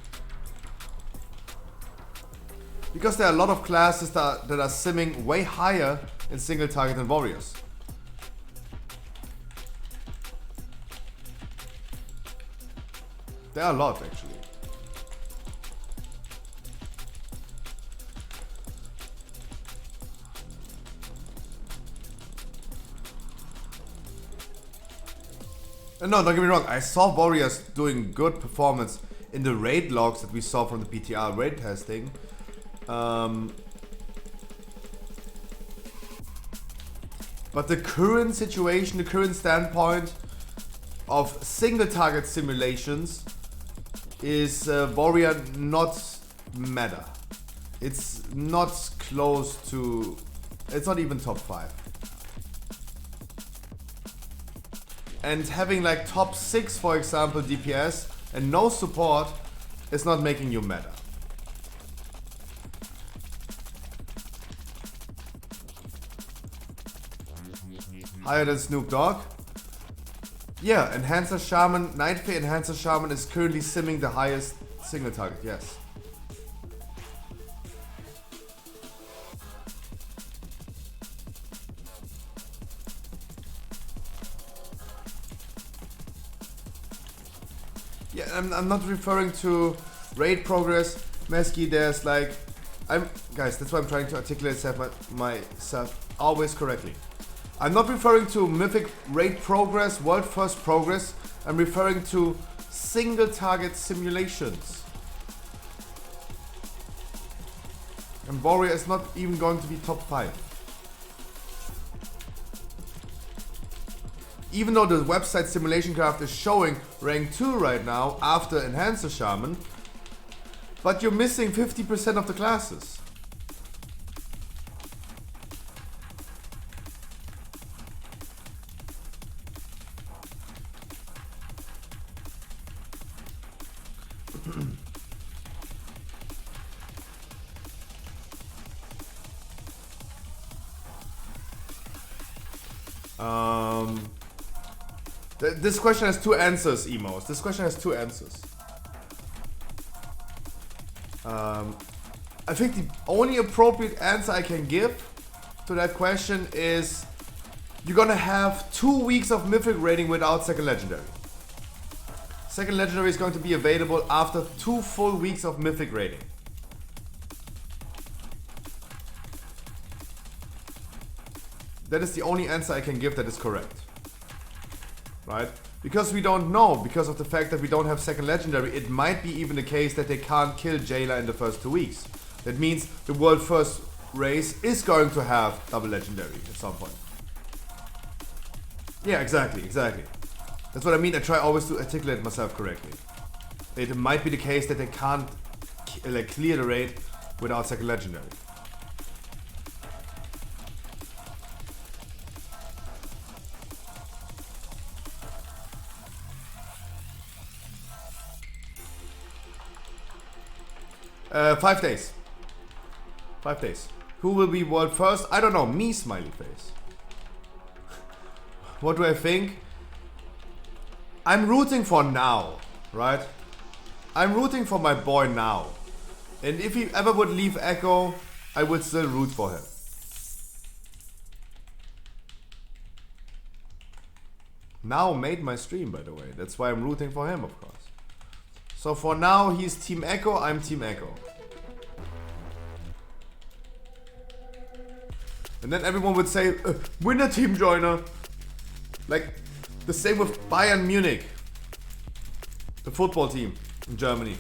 Because there are a lot of classes that are simming way higher in single target than warriors. There are a lot actually. And no, don't get me wrong, I saw warriors doing good performance in the raid logs that we saw from the PTR raid testing. But the current situation, the current standpoint of single target simulations is warrior not meta. It's not close to, it's not even top 5. And having like top 6, for example, DPS and no support is not making you meta. Higher than Snoop Dogg? Yeah, Enhancer Shaman, Night Fae Enhancer Shaman is currently simming the highest single target, yes. Yeah, I'm not referring to raid progress, Mesky, there's like, guys, that's why I'm trying to articulate myself always correctly. I'm not referring to mythic raid progress, world first progress, I'm referring to single target simulations. And warrior is not even going to be top 5. Even though the website Simulation Craft is showing rank 2 right now after Enhancer Shaman, but you're missing 50% of the classes. This question has 2 answers, Emos. This question has 2 answers. I think the only appropriate answer I can give to that question is you're gonna have 2 weeks of Mythic raiding without second legendary. Second legendary is going to be available after 2 full weeks of Mythic raiding. That is the only answer I can give that is correct. Right? Because we don't know, because of the fact that we don't have second legendary, it might be even the case that they can't kill Jailer in the first 2 weeks. That means the world first race is going to have double legendary at some point. Yeah, exactly. That's what I mean. I try always to articulate myself correctly. It might be the case that they can't clear the raid without second legendary. Uh, 5 days. 5 days. Who will be world first? I don't know. Me, smiley face. What do I think? I'm rooting for now, right? I'm rooting for my boy now. And if he ever would leave Echo, I would still root for him. Now made my stream, by the way. That's why I'm rooting for him, of course. So for now, he's Team Echo, I'm Team Echo. And then everyone would say, winner team joiner. Like, the same with Bayern Munich. The football team in Germany.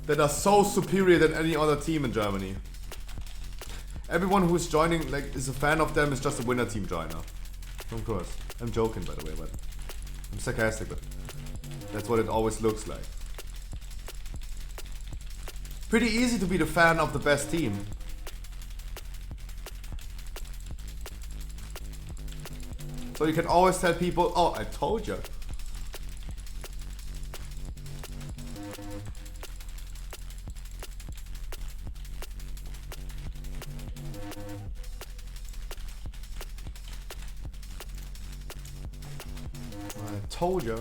That are so superior than any other team in Germany. Everyone who's joining, like, is a fan of them is just a winner team joiner. Of course. I'm joking, by the way, but I'm sarcastic, but that's what it always looks like. Pretty easy to be the fan of the best team. So you can always tell people, oh, I told you. Told ya.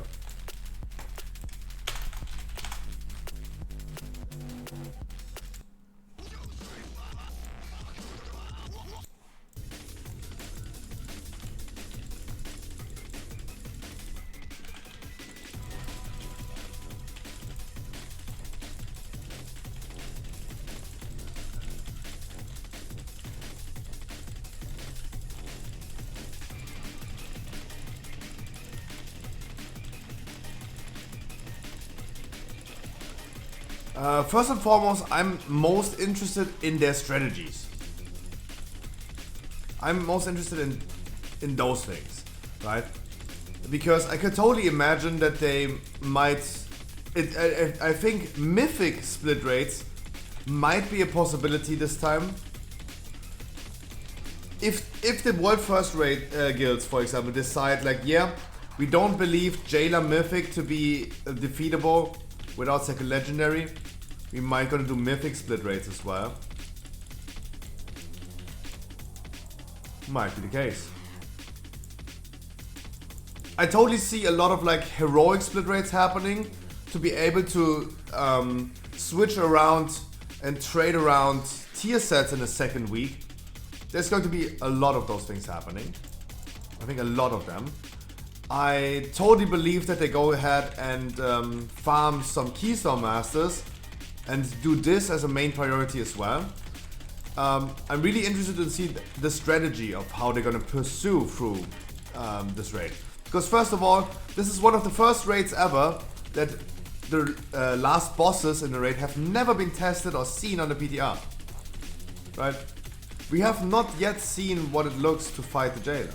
First and foremost, I'm most interested in their strategies. I'm most interested in those things, right? Because I could totally imagine that they might. I think mythic split rates might be a possibility this time. If the world first rate guilds, for example, decide like, yeah, we don't believe Jailer Mythic to be defeatable without second legendary, we might gonna do mythic split rates as well. Might be the case. I totally see a lot of like heroic split rates happening to be able to switch around and trade around tier sets in the second week. There's going to be a lot of those things happening. I think a lot of them. I totally believe that they go ahead and farm some Keystone Masters and do this as a main priority as well. I'm really interested to see the strategy of how they're gonna pursue through this raid. Because first of all, this is one of the first raids ever that the last bosses in the raid have never been tested or seen on the PTR. Right? We have not yet seen what it looks to fight the Jailer.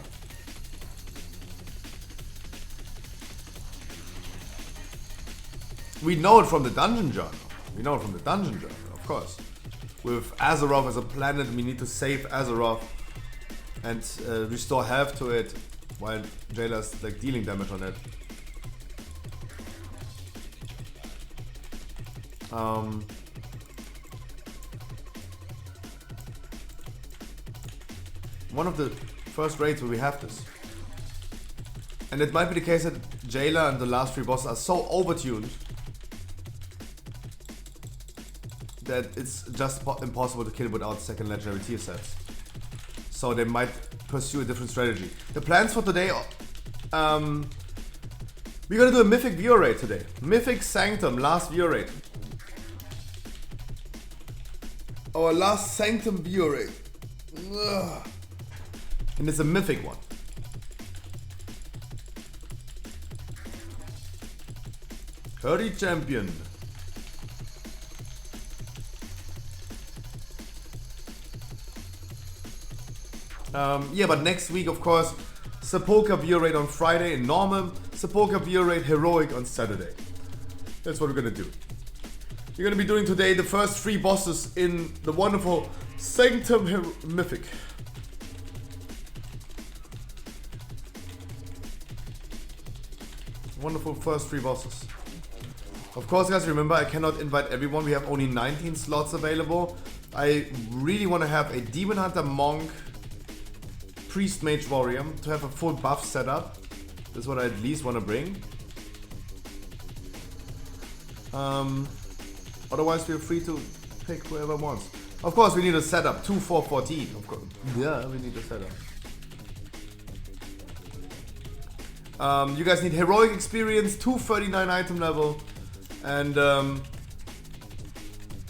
We know it from the Dungeon Journal. Of course. With Azeroth as a planet, we need to save Azeroth and restore health to it while Jailer's like dealing damage on it. One of the first raids where we have this. And it might be the case that Jailer and the last three bosses are so overtuned that it's just impossible to kill without second legendary tier sets. So they might pursue a different strategy. The plans for today, we're gonna do a Mythic viewer raid today. Mythic Sanctum, last viewer raid. Our last Sanctum viewer raid. Ugh. And it's a Mythic one. Hurdy champion. Yeah, but next week, of course, Sepulchre viewer raid on Friday in normal, Sepulchre viewer raid heroic on Saturday. That's what we're gonna do. We're gonna be doing today the first three bosses in the wonderful Sanctum Mythic. Wonderful first three bosses. Of course, guys, remember I cannot invite everyone. We have only 19 slots available. I really want to have a Demon Hunter Monk Priest Mage Warrior to have a full buff setup. That's what I at least want to bring. Otherwise, feel free to pick whoever wants. Of course, we need a setup. 2, 4, 14. Of course. Yeah, we need a setup. You guys need heroic experience, 239 item level, and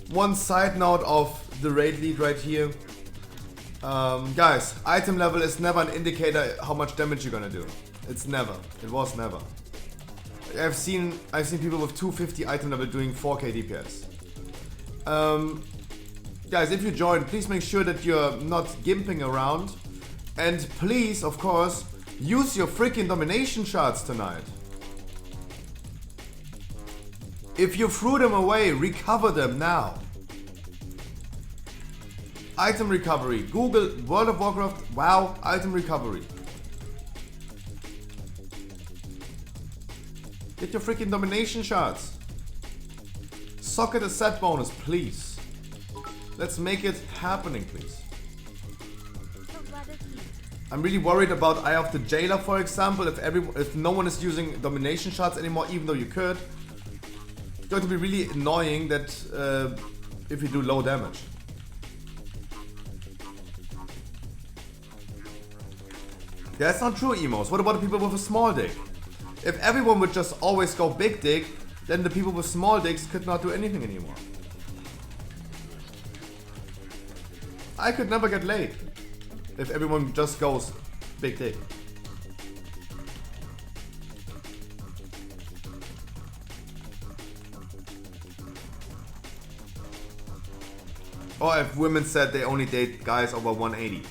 one side note of the raid lead right here. Guys, item level is never an indicator how much damage you're gonna do. It's never. It was never. I've seen people with 250 item level doing 4k DPS. Guys, if you join, please make sure that you're not gimping around, and please, of course, use your freaking domination shards tonight. If you threw them away, recover them now. Item recovery. Google World of Warcraft WoW item recovery. Get your freaking domination shards. Socket a set bonus, please. Let's make it happening, please. I'm really worried about Eye of the Jailer, for example. If no one is using domination shots anymore, even though you could, it's going to be really annoying that if you do low damage. That's not true, Emos. What about the people with a small dick? If everyone would just always go big dick, then the people with small dicks could not do anything anymore. I could never get laid if everyone just goes big dick. Or if women said they only date guys over 180.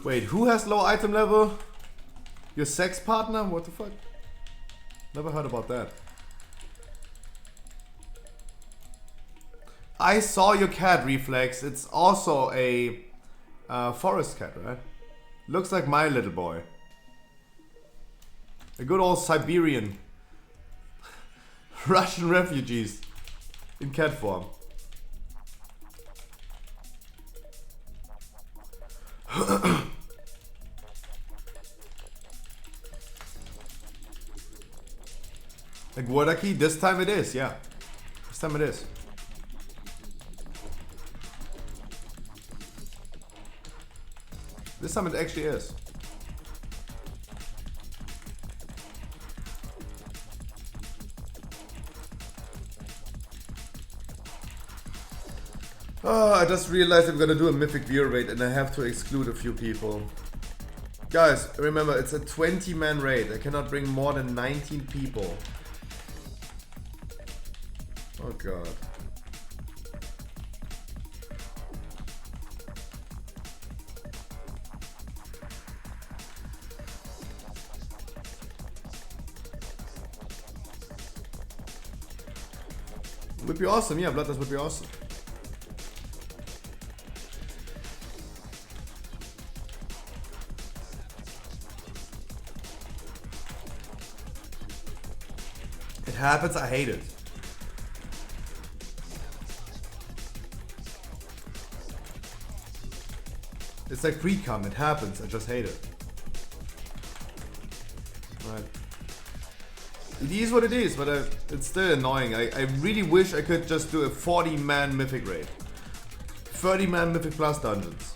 Wait, who has low item level? Your sex partner? What the fuck? Never heard about that. I saw your cat, Reflex. It's also a forest cat, right? Looks like my little boy. A good old Siberian. Russian refugees in cat form. Like Wordaki, this time it is, yeah. This time it is. This time it actually is. Oh, I just realized I'm gonna do a mythic viewer raid and I have to exclude a few people. Guys, remember it's a 20-man raid. I cannot bring more than 19 people. Oh god. Would be awesome, yeah, Bloodlust would be awesome. It happens, I hate it. It's like pre-cum, it happens, I just hate it. Right. It is what it is, but it's still annoying. I really wish I could just do a 40-man mythic raid. 30-man mythic plus dungeons.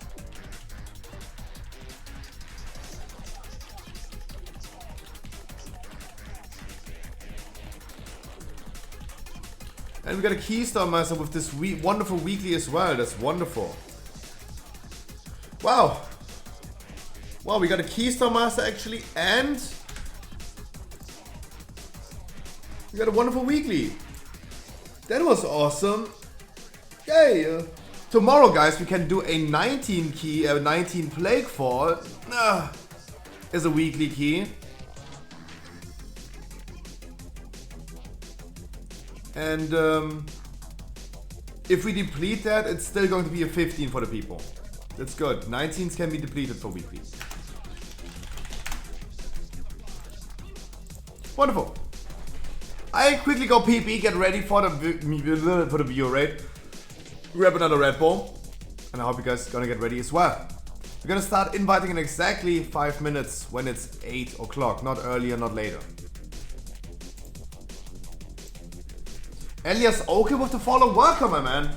And we got a Keystone Master with this wonderful weekly as well. That's wonderful. Wow. Wow, we got a Keystone Master actually, and we got a wonderful weekly. That was awesome. Yay. Tomorrow, guys, we can do a 19 key, 19 Plague Fall. Is a weekly key. And if we deplete that, it's still going to be a 15 for the people. That's good. 19s can be depleted for weeklies. Wonderful. I quickly go PP, get ready for the view raid. Grab another Red Bull. And I hope you guys are gonna get ready as well. We're gonna start inviting in exactly 5 minutes when it's 8 o'clock. Not earlier, not later. Elias, okay with the follow. Welcome, my man.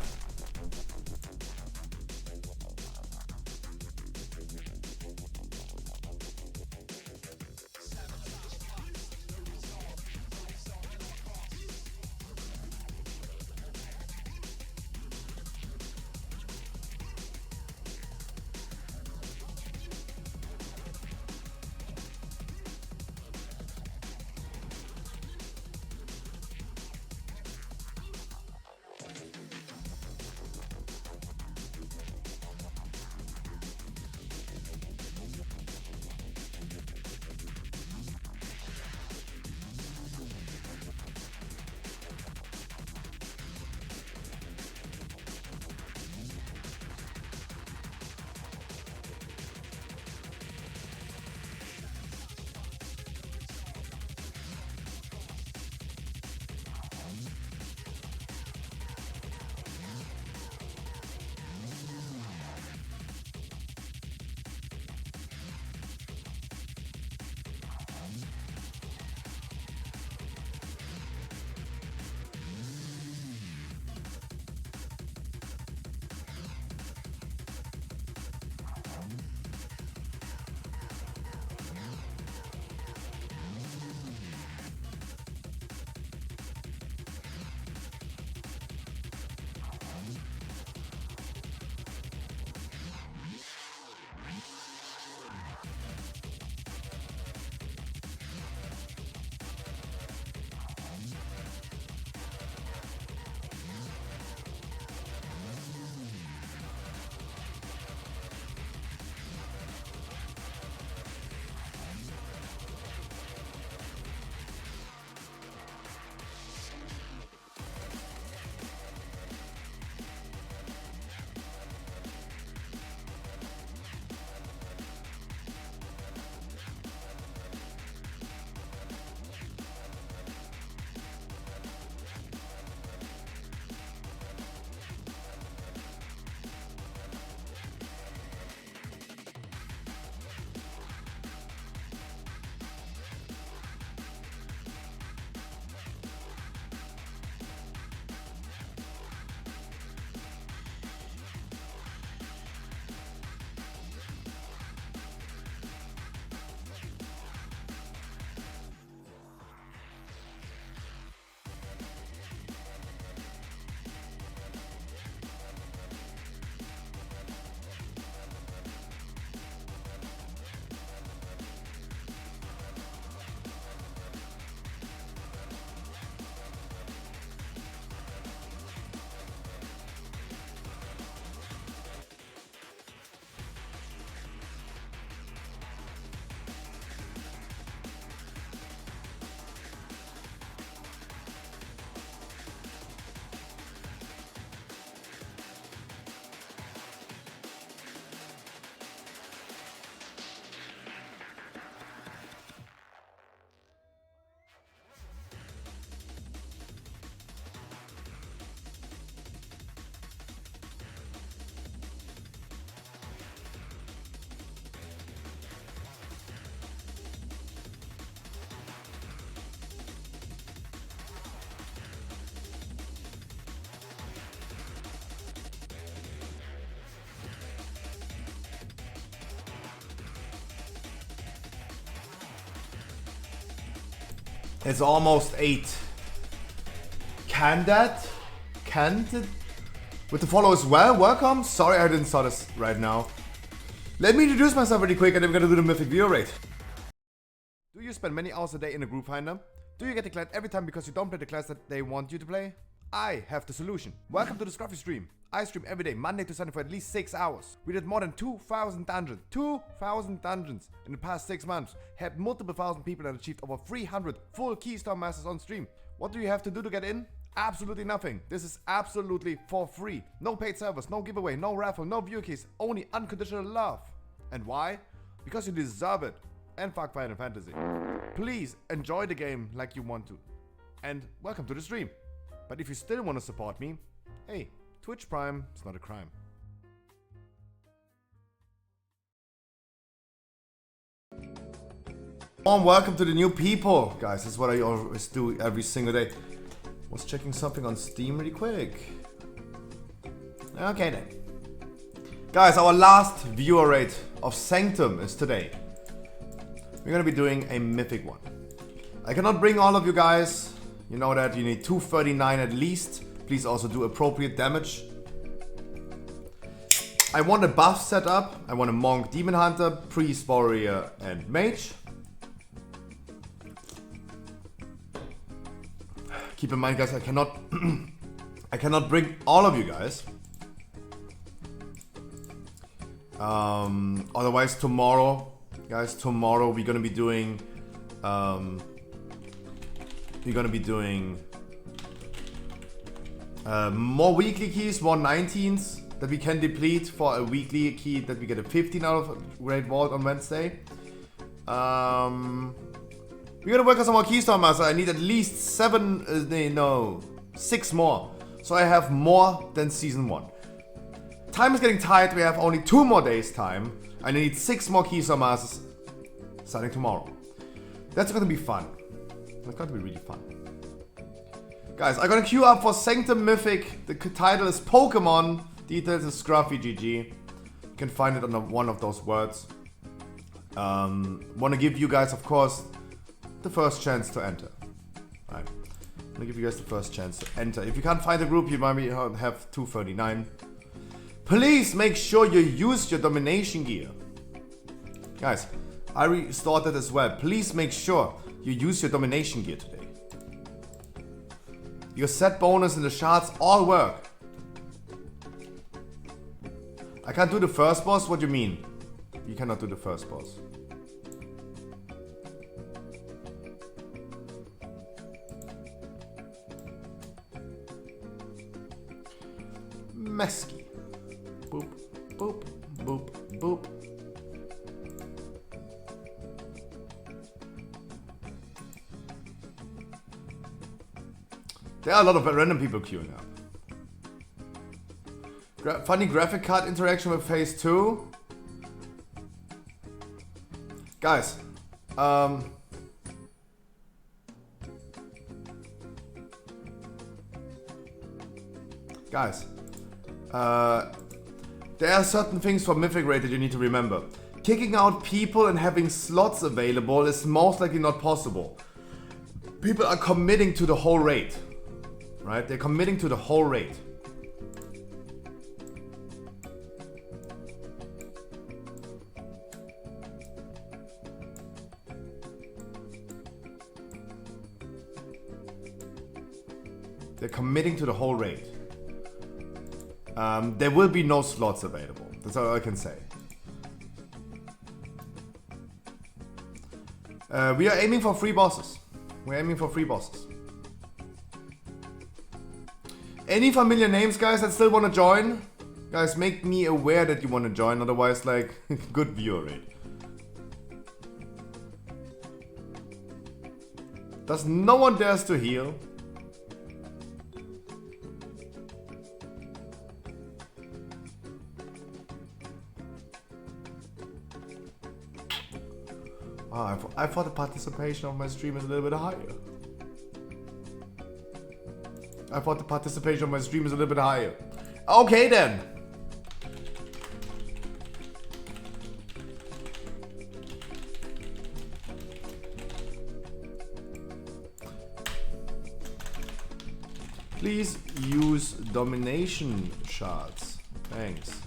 It's almost 8. Can that? Can't it? With the follow as well, welcome. Sorry I didn't saw this right now. Let me introduce myself really quick and then we're gonna do the mythic view rate. Do you spend many hours a day in a group finder? Do you get declared every time because you don't play the class that they want you to play? I have the solution. Welcome to the Scruffy stream. I stream every day, Monday to Sunday for at least 6 hours. We did more than 2,000 dungeons. 2,000 dungeons in the past 6 months. Had multiple thousand people and achieved over 300 full Keystone Masters on stream. What do you have to do to get in? Absolutely nothing. This is absolutely for free. No paid servers, no giveaway, no raffle, no view keys, only unconditional love. And why? Because you deserve it. And fuck Final Fantasy. Please enjoy the game like you want to. And welcome to the stream. But if you still want to support me, hey, Twitch Prime is not a crime. Warm welcome to the new people. Guys, this is what I always do every single day. Was checking something on Steam really quick. Okay then. Guys, our last viewer rate of Sanctum is today. We're gonna be doing a mythic one. I cannot bring all of you guys. You know that you need 239 at least. Please also do appropriate damage. I want a buff set up. I want a monk, demon hunter, priest, warrior, and mage. Keep in mind, guys, I cannot I cannot bring all of you guys. Otherwise tomorrow, guys, tomorrow we're gonna be doing more weekly keys, more 19s that we can deplete for a weekly key that we get a 15 out of Great Vault on Wednesday. We're gonna work on some more Keystone Master. I need at least 6 more. So I have more than Season 1. Time is getting tight. We have only 2 more days time. I need 6 more Keystone Masters starting tomorrow. That's gonna be fun. That's gonna be really fun. Guys, I'm gonna queue up for Sanctum Mythic. The title is Pokemon. Details is Scruffy GG. You can find it on one of those words. Wanna give you guys, of course, the first chance to enter. Right. I'm gonna give you guys the first chance to enter. If you can't find the group, you might have 239. Please make sure you use your domination gear. Guys, I restored that as well. Please make sure you use your domination gear today. Your set bonus and the shards all work. I can't do the first boss? What do you mean? You cannot do the first boss. Mesky. Boop, boop, boop, boop. There are a lot of random people queuing up. Funny graphic card interaction with phase 2. Guys, there are certain things for Mythic Raid that you need to remember. Kicking out people and having slots available is most likely not possible. People are committing to the whole raid. Right? They're committing to the whole raid. They're committing to the whole raid. There will be no slots available. That's all I can say. We are aiming for 3 bosses. We're aiming for 3 bosses. Any familiar names, guys, that still want to join? Guys, make me aware that you want to join. Otherwise, like, good viewer rate. Does no one dares to heal? I thought the participation of my stream is a little bit higher. I thought the participation of my stream is a little bit higher. Okay then. Please use domination shards. Thanks.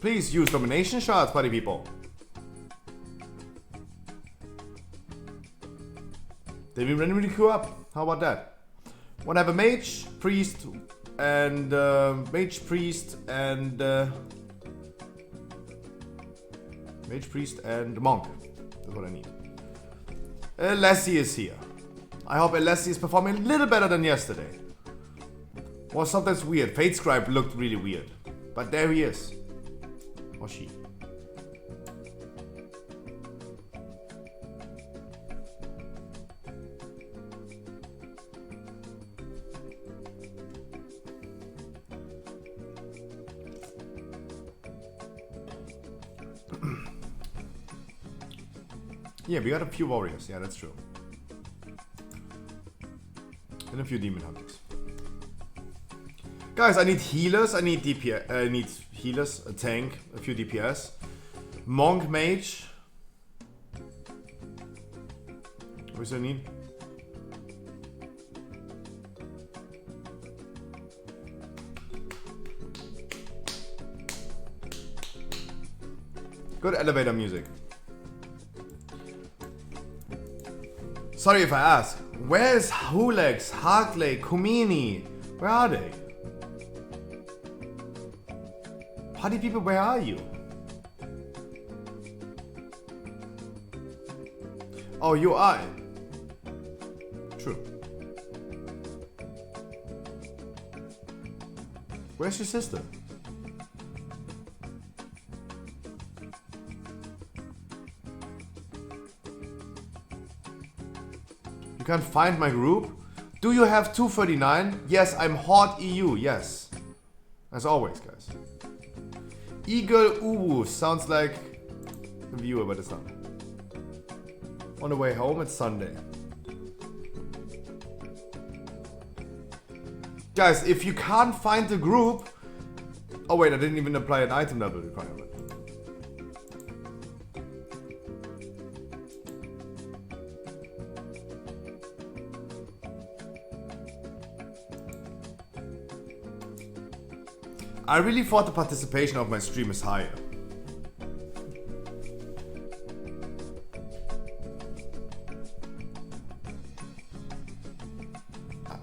Please use domination shards, party people. Did we randomly queue up? How about that? Wanna have a mage, priest, and mage, priest, and mage, priest, and monk. That's what I need. Lassie is here. I hope Lassie is performing a little better than yesterday. Was sometimes weird. Fate Scribe looked really weird, but there he is. Or she. Yeah, we got a few warriors. Yeah, that's true. And a few demon hunters. Guys, I need healers. I need DPS. I need healers, a tank, a few DPS. Monk, mage. What do I need? Good elevator music. Sorry if I ask. Where's Hulex, Hartley, Kumini? Where are they? Party people, where are you? Oh, you are. True. Where's your sister? You can't find my group? Do you have 239? Yes, I'm Hot EU, yes. As always, guys. Eagle Uwu sounds like a viewer, but it's not. On the way home, it's Sunday. Guys, if you can't find the group... Oh wait, I didn't even apply an item level requirement. I really thought the participation of my stream is higher.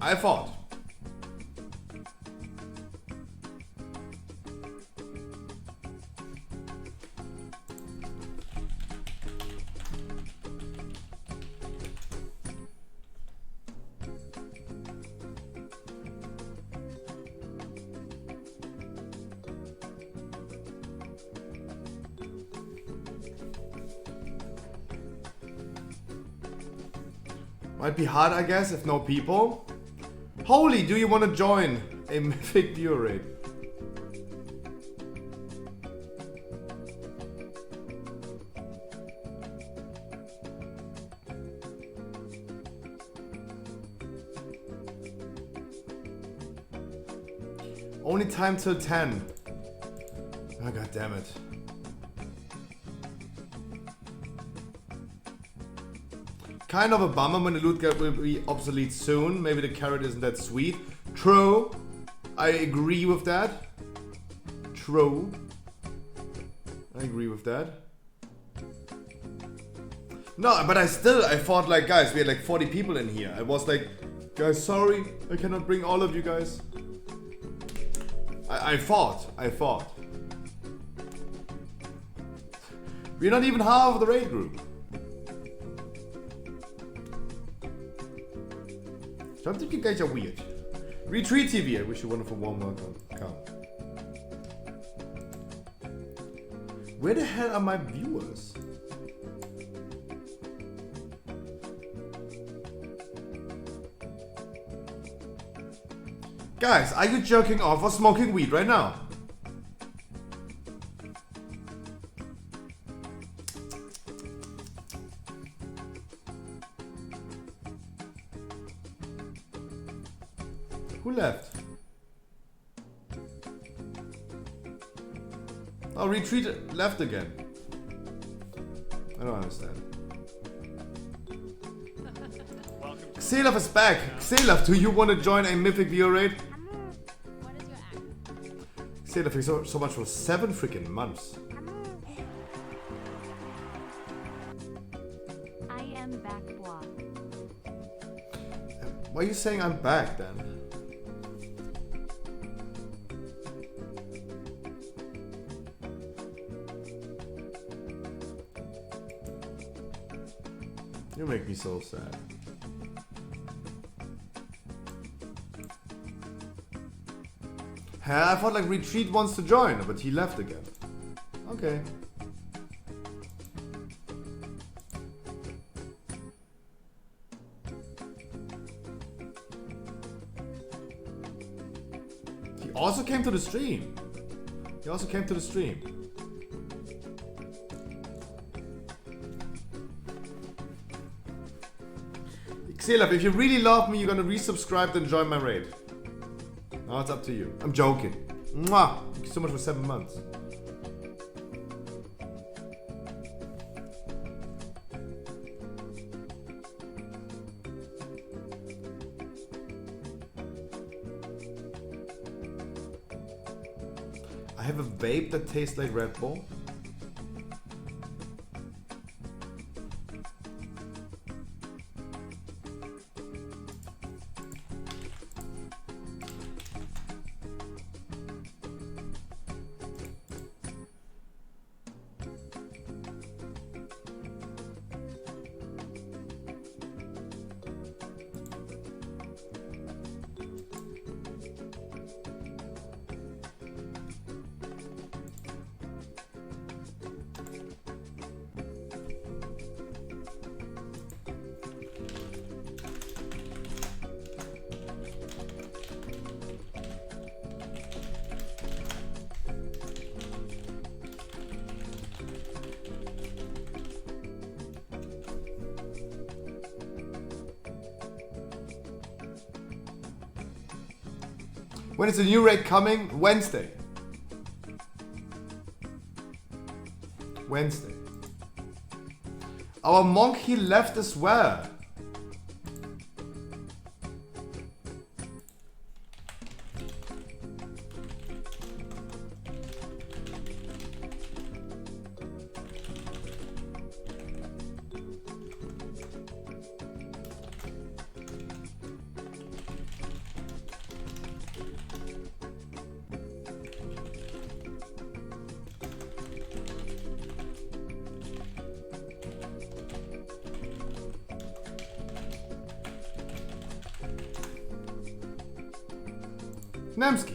I thought. Might be hard, I guess, if no people. Holy, do you want to join a mythic viewer raid? Only time till 10. Oh, god damn it. Kind of a bummer when the loot gap will be obsolete soon. Maybe the carrot isn't that sweet. True. I agree with that. True. I agree with that. No, but I thought like, guys, we had like 40 people in here. I was like, guys, sorry, I cannot bring all of you guys. I thought. We're not even half of the raid group. Some of you guys are weird. Retreat TV, I wish you wonderful warm welcome. Come. Where the hell are my viewers? Guys, are you jerking off or smoking weed right now? Who left? Oh, retreat left again. I don't understand. Xelaf is back. Xelaf, do you want to join a Mythic VO raid? What is your act? Xelaf, thanks so much for 7 freaking months. I am back, bois. Why are you saying I'm back then? You make me so sad. I thought like Retreat wants to join, but he left again. Okay. He also came to the stream. He also came to the stream. Xelaf, if you really love me, you're gonna resubscribe and join my raid. No, it's up to you. I'm joking. Mwah! Thank you so much for 7 months. I have a vape that tastes like Red Bull. When is the new raid coming? Wednesday. Wednesday. Our monk, he left as well. Nemski.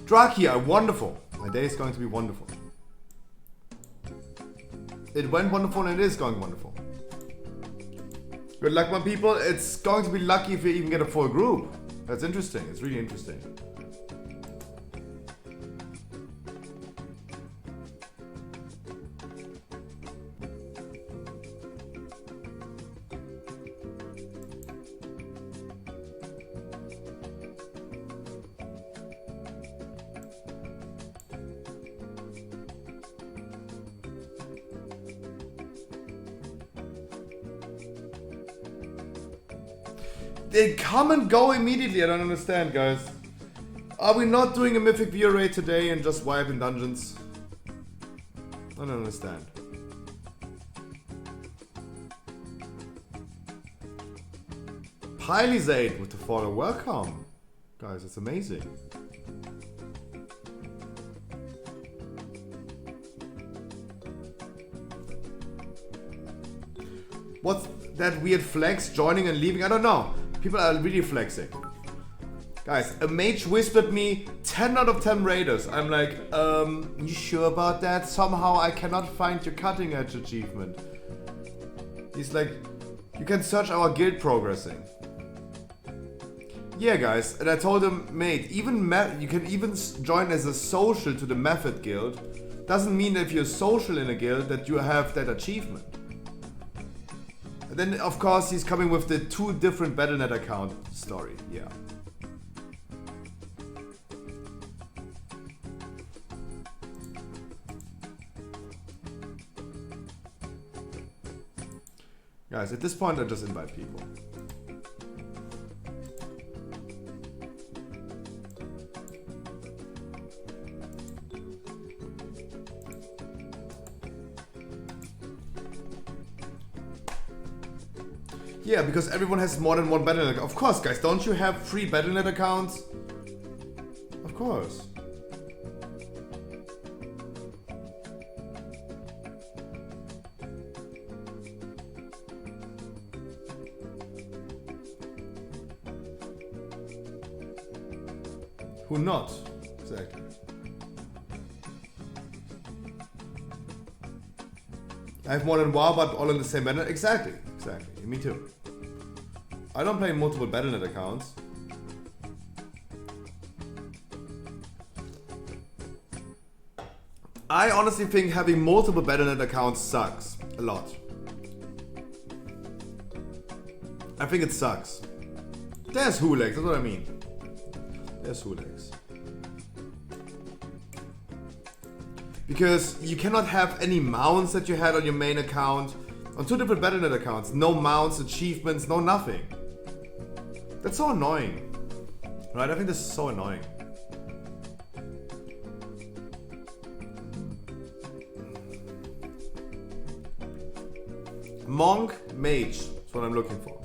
Drakia, wonderful. My day is going to be wonderful. It went wonderful and it is going wonderful. Good luck, my people. It's going to be lucky if you even get a full group. That's interesting. It's really interesting. They come and go immediately. I don't understand, guys. Are we not doing a Mythic VO raid today and just wipe in dungeons? I don't understand. Pylizade with the follow. Welcome. Guys, it's amazing. What's that weird flex? Joining and leaving? I don't know. People are really flexing. Guys, a mage whispered me 10 out of 10 raiders. I'm like, you sure about that? Somehow I cannot find your cutting edge achievement. He's like, you can search our guild progressing. Yeah, guys, and I told him, mate, even you can even join as a social to the method guild. Doesn't mean that if you're social in a guild that you have that achievement. then of course he's coming with the 2 different Battle.net account story. Yeah. Guys, at this point I just invite people. Yeah, because everyone has more than one Battle.net account. Of course, guys, don't you have 3 Battle.net accounts? Of course. Who not? Exactly. I have more than WoW, but all in the same Battle.net. Exactly. Exactly. Me too. I don't play multiple Battle.net accounts. I honestly think having multiple Battle.net accounts sucks a lot. I think it sucks. There's hoolegs, that's what I mean. There's hoolegs. Because you cannot have any mounts that you had on your main account on 2 different Battle.net accounts. No mounts, achievements, no nothing. That's so annoying. Right, I think this is so annoying. Monk, mage, that's what I'm looking for.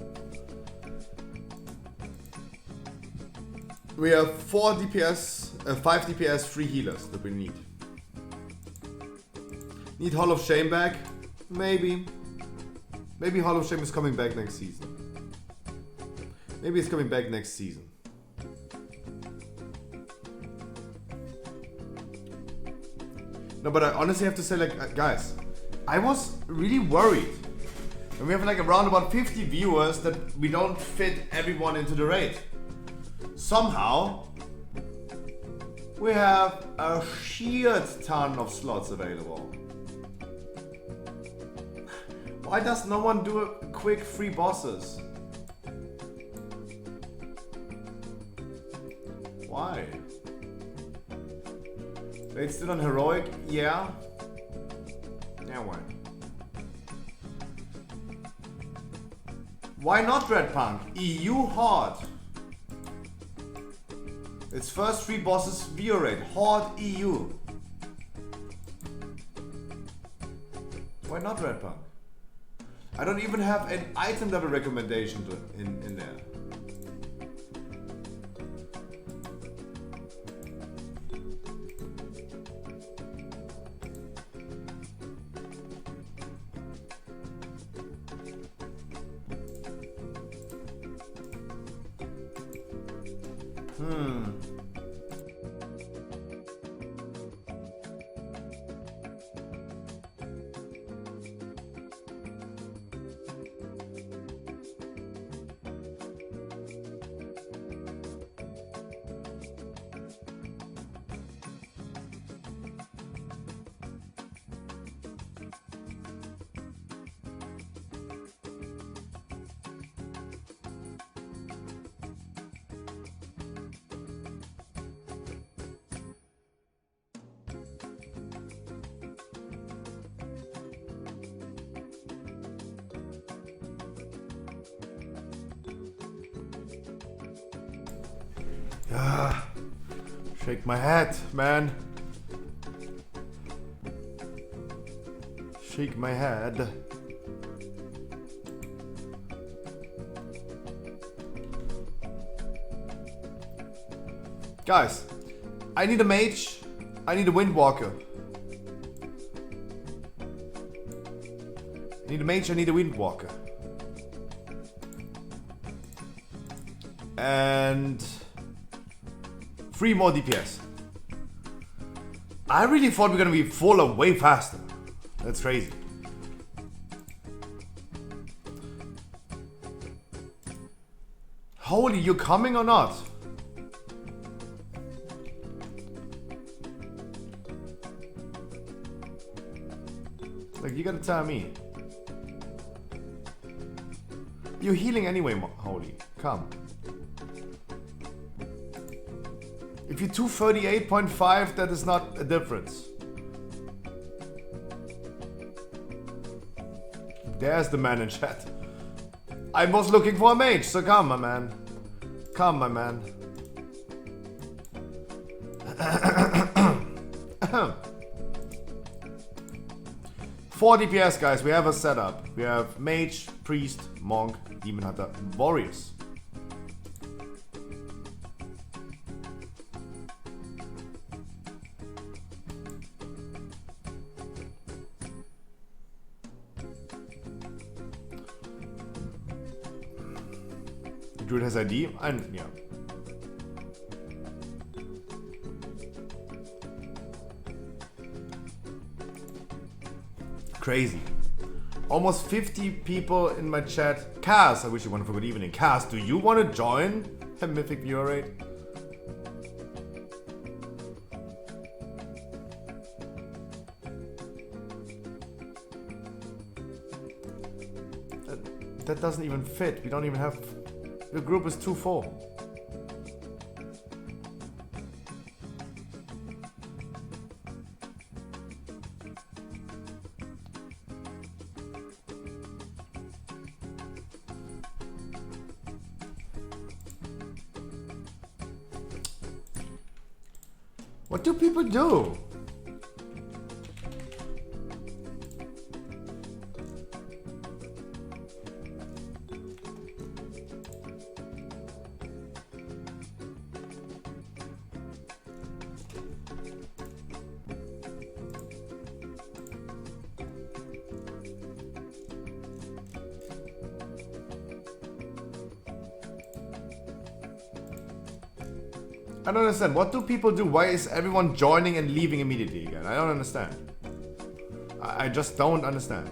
We have 4 DPS, 5 DPS, 3 healers that we need. Need Hall of Shame back? Maybe. Maybe Hall of Shame is coming back next season. Maybe it's coming back next season. No, but I honestly have to say, like, guys, I was really worried. And we have like around about 50 viewers that we don't fit everyone into the raid. Somehow, we have a sheer ton of slots available. Why does no one do a quick free bosses? Why? It's still on heroic? Yeah. Yeah, why? Why not Red Punk? EU Horde. Its first 3 bosses via raid. Horde EU. Why not Red Punk? I don't even have an item level recommendation in there. Ah, shake my head, man. Shake my head. Guys, I need a mage. I need a windwalker. I need a mage, I need a windwalker. And 3 more DPS. I really thought we were gonna be full of way faster. That's crazy. Holy, you coming or not? Like, you gotta tell me. You're healing anyway, Holy. Come. If you're 238.5, that is not a difference. There's the man in chat. I was looking for a mage, so come, my man. Come, my man. 4 DPS, guys. We have a setup. We have mage, priest, monk, demon hunter, warriors. The druid has ID, and yeah. Crazy. Almost 50 people in my chat. Cass, I wish you a wonderful good evening. Cass, do you want to join a Mythic viewer raid? That doesn't even fit. We don't even have... The group is 2-4. What do people do? I don't understand. What do people do? Why is everyone joining and leaving immediately again? I don't understand. I just don't understand.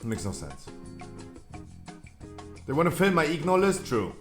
Makes no sense. They want to fill my ignore list? True.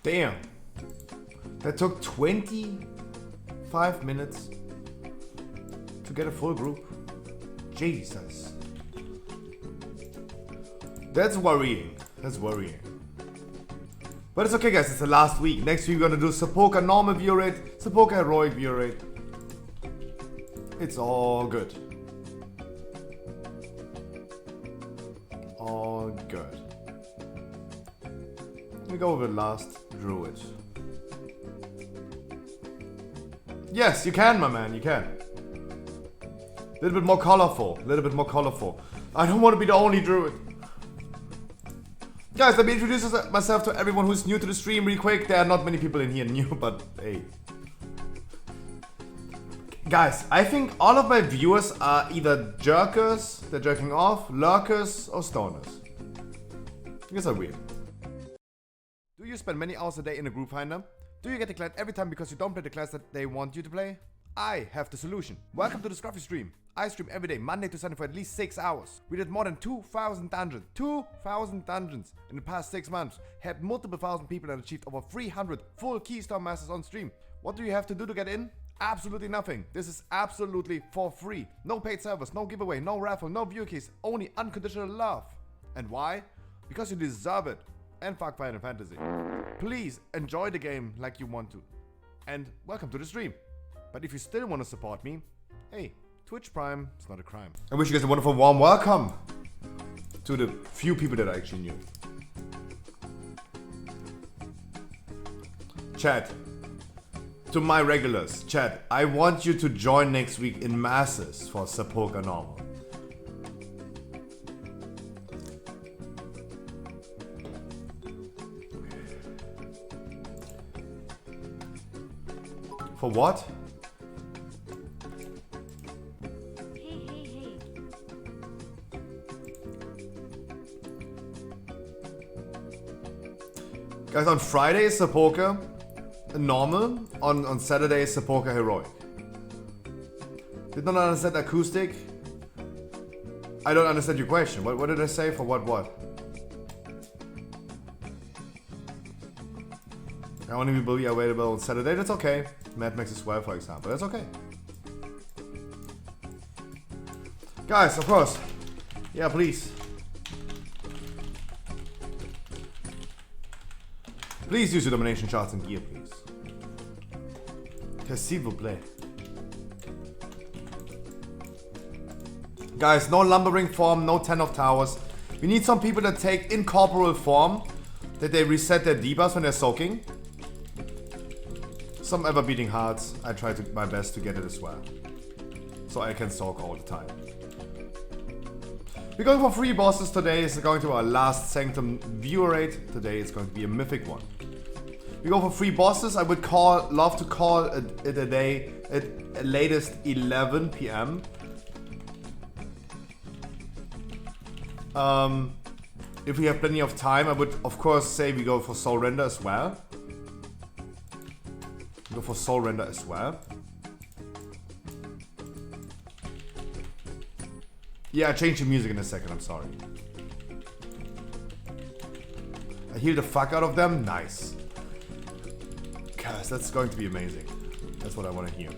Damn. That took 25 minutes to get a full group. Jesus. That's worrying. That's worrying. But it's okay, guys. It's the last week. Next week we're gonna do Sapoka normal view rate, Sapoka heroic view rate. It's all good. All good. We go with last druid. Yes, you can, my man. You can. A little bit more colorful. A little bit more colorful. I don't want to be the only druid. Guys, let me introduce myself to everyone who's new to the stream real quick. There are not many people in here new, but hey. Guys, I think all of my viewers are either jerkers, they're jerking off, lurkers, or stoners. You guys are weird. Do you spend many hours a day in a group finder? Do you get declared every time because you don't play the class that they want you to play? I have the solution. Welcome to the Scruffy stream. I stream every day, Monday to Sunday for at least 6 hours. We did more than 2,000 dungeons. 2,000 dungeons in the past 6 months. Had multiple thousand people and achieved over 300 full Keystone Masters on stream. What do you have to do to get in? Absolutely nothing. This is absolutely for free. No paid servers, no giveaway, no raffle, no view keys, only unconditional love. And why? Because you deserve it. And fuck Final Fantasy. Please enjoy the game like you want to. And welcome to the stream. But if you still want to support me, hey, Twitch Prime, it's not a crime. I wish you guys a wonderful warm welcome to the few people that I actually knew. Chat, to my regulars, chat, I want you to join next week in masses for Sepulka Normal. For what? Hey. Guys, on Friday is Sepulka normal, on Saturday is Sepulka heroic. Did not understand acoustic? I don't understand your question. What did I say? For what? I only will be available on Saturday, that's okay. Mad Max as well, for example, that's okay. Guys, of course. Yeah, please. Please use your domination charts and gear, please. S'il vous plaît. Guys, no lumbering form, no 10 of towers. We need some people that take incorporeal form, that they reset their debuffs when they're soaking. Some ever beating hearts, I try my best to get it as well. So I can soak all the time. We're going for 3 bosses today. It's going to our last Sanctum viewer rate. Today it's going to be a mythic one. We go for 3 bosses. I would love to call it a day at latest 11 PM. If we have plenty of time, I would of course say we go for Soul Render as well. Go for Soul Render as well. Yeah, I changed the music in a second, I'm sorry. I heal the fuck out of them? Nice. Guys, that's going to be amazing. That's what I want to hear.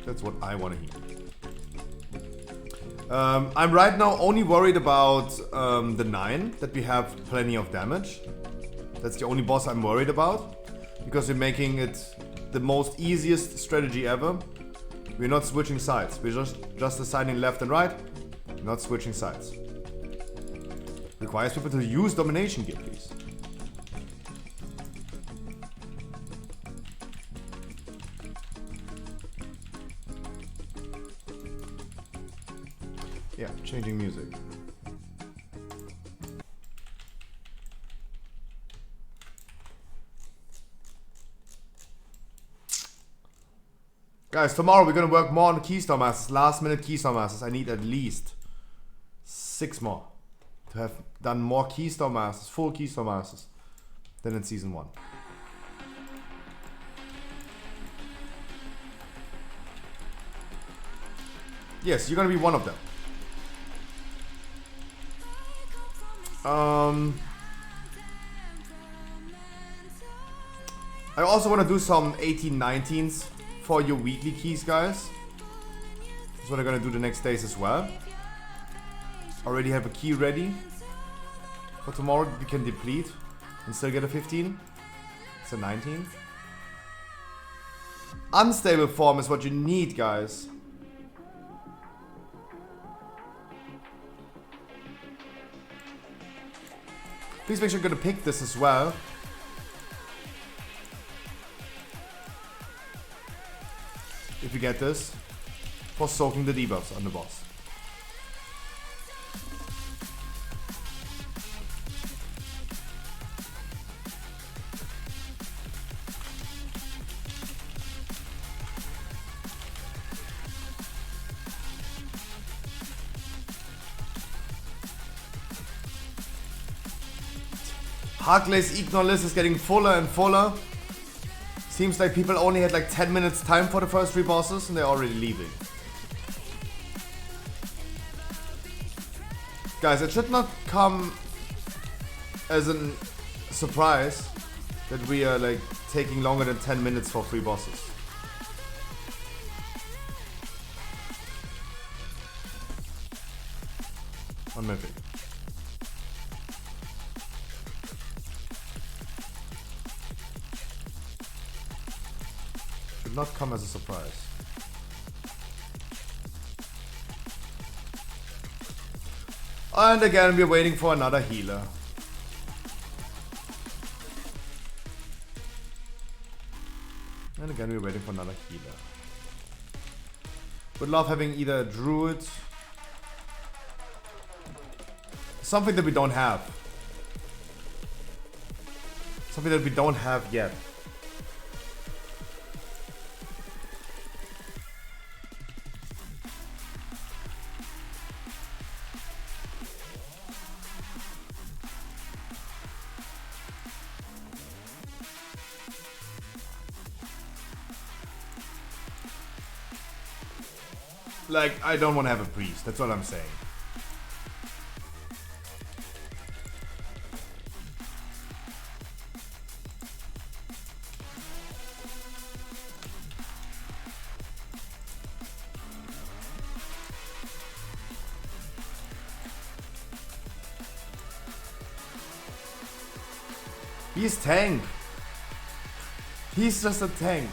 That's what I want to hear. I'm right now only worried about the 9, that we have plenty of damage. That's the only boss I'm worried about, because we're making it the most easiest strategy ever. We're not switching sides. We're just assigning left and right, not switching sides. Requires people to use domination gear, please. Yeah, changing music. Guys, tomorrow we're gonna work more on the Keystone Masters, last minute Keystone Masters. I need at least 6 more to have done more Keystone Masters, full Keystone Masters, than in Season 1. Yes, you're gonna be one of them. I also want to do some 18-19s for your weekly keys, guys. That's what I'm gonna do the next days as well. Already have a key ready for tomorrow that we can deplete and still get a 15. It's a 19. Unstable form is what you need, guys. Please make sure you're gonna pick this as well. If you get this, for soaking the debuffs on the boss. Harkley's Ignore list is getting fuller and fuller. Seems like people only had like 10 minutes time for the first 3 bosses and they're already leaving. Guys, it should not come as a surprise that we are like taking longer than 10 minutes for 3 bosses. On Mythic. not come as a surprise. And again, we're waiting for another healer. And again, we're waiting for another healer. Would love having either a druid. Something that we don't have. Something that we don't have yet. Like, I don't want to have a priest, that's what I'm saying. He's tank. He's just a tank.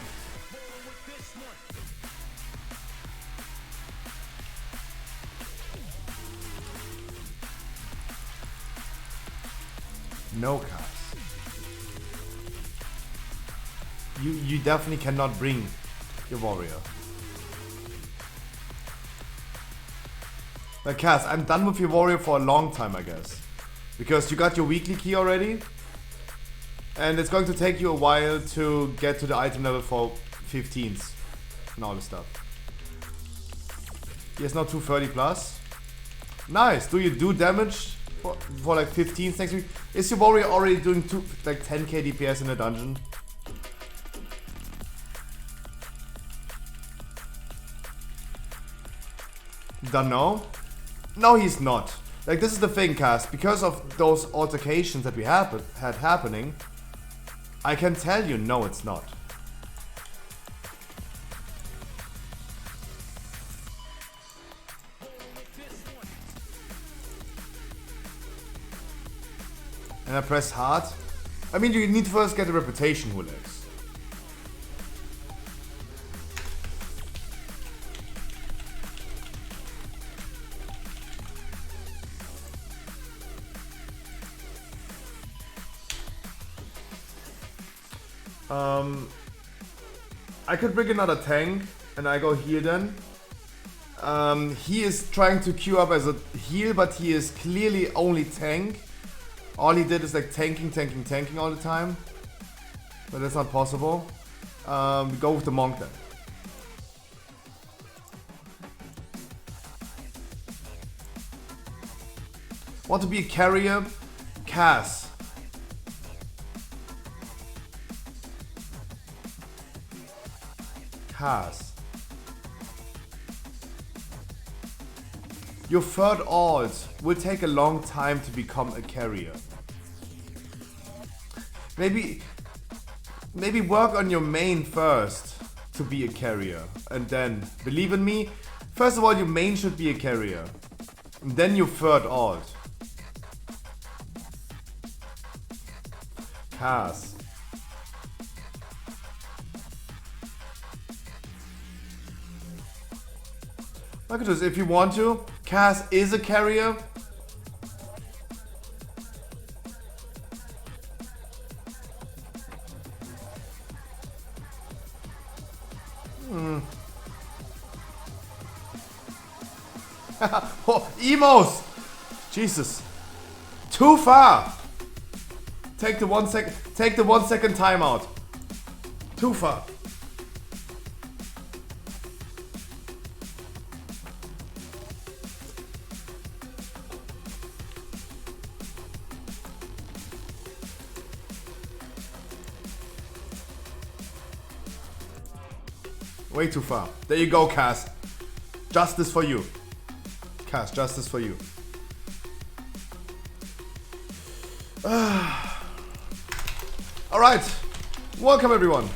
No cast. You definitely cannot bring your warrior. Like Cass, I'm done with your warrior for a long time, I guess. Because you got your weekly key already. And it's going to take you a while to get to the item level for 15s and all this stuff. He has now 230 plus. Nice. Do you do damage for like 15s next week? Is your warrior already doing 10k DPS in a dungeon? Don't know. No, he's not. Like, this is the thing, Cass. Because of those altercations that we had happening, I can tell you, no, it's not. And I press hard. I mean, you need to first get a reputation, Hulex. I could bring another tank and I go here then. He is trying to queue up as a heal, but he is clearly only tank. All he did is like tanking all the time. But that's not possible. We go with the monk then. Want to be a carrier? Cass. Your third alt will take a long time to become a carrier. Maybe work on your main first to be a carrier. And then, believe in me, first of all your main should be a carrier. And then your third alt. Cass. Look at this, if you want to, Cass is a carrier. Oh, emos! Jesus. Too far! Take the 1 second timeout. Too far. Way too far. There you go, Cass. Justice for you. Cass, justice for you. Alright. Welcome everyone.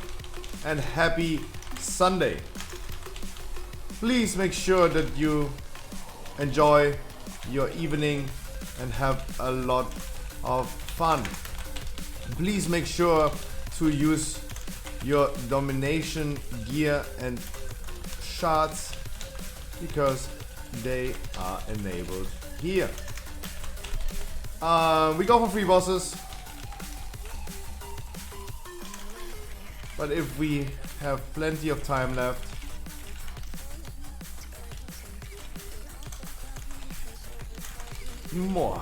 And happy Sunday. Please make sure that you enjoy your evening and have a lot of fun. Please make sure to use your domination gear and shards because they are enabled here. We go for 3 bosses. But if we have plenty of time left, more.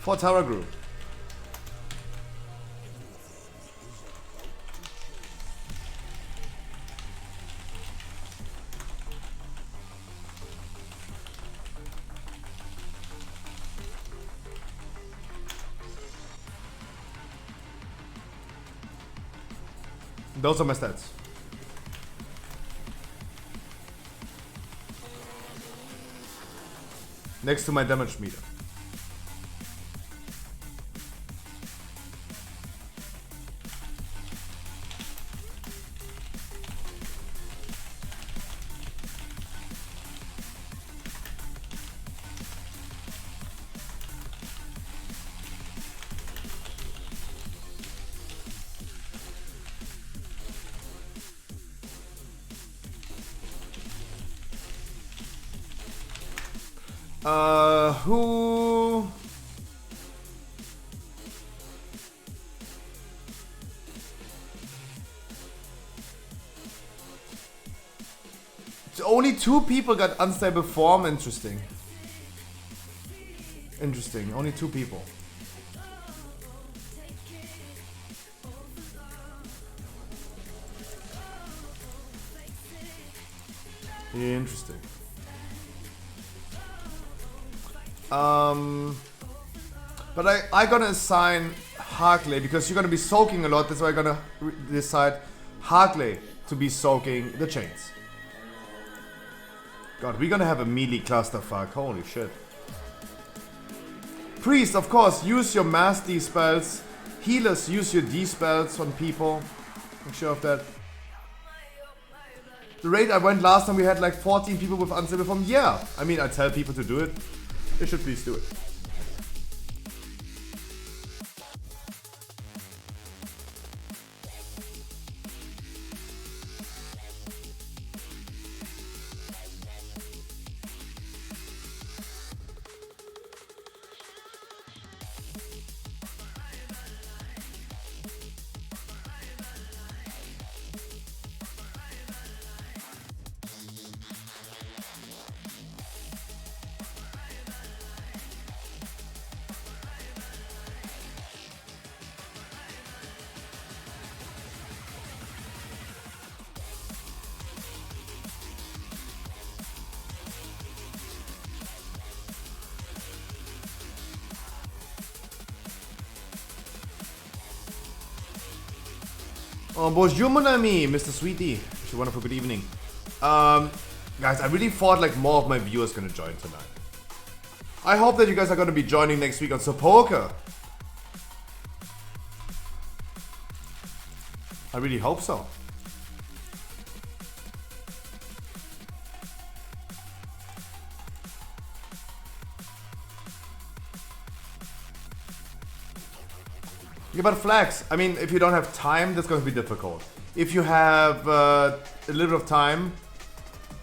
For Tower Group. Those are my stats. Next to my damage meter. Who? Only 2 people got unstable form. Interesting. Interesting. Only 2 people. Interesting. But I gonna assign Harkley because you're gonna be soaking a lot. That's why I'm gonna decide Harkley to be soaking the chains. God, we're gonna have a melee clusterfuck. Holy shit. Priest, of course, use your mass D spells. Healers, use your D spells on people. Make sure of that. The raid I went last time, we had like 14 people with unstable form. Yeah, I mean, I tell people to do it. They should please do it. Oh, bonjour mon ami, Mr. Sweetie. Wish you a wonderful good evening. Guys, I really thought like more of my viewers gonna join tonight. I hope that you guys are gonna be joining next week on Poker. I really hope so. Yeah, but flags, I mean, if you don't have time, that's going to be difficult. If you have a little bit of time,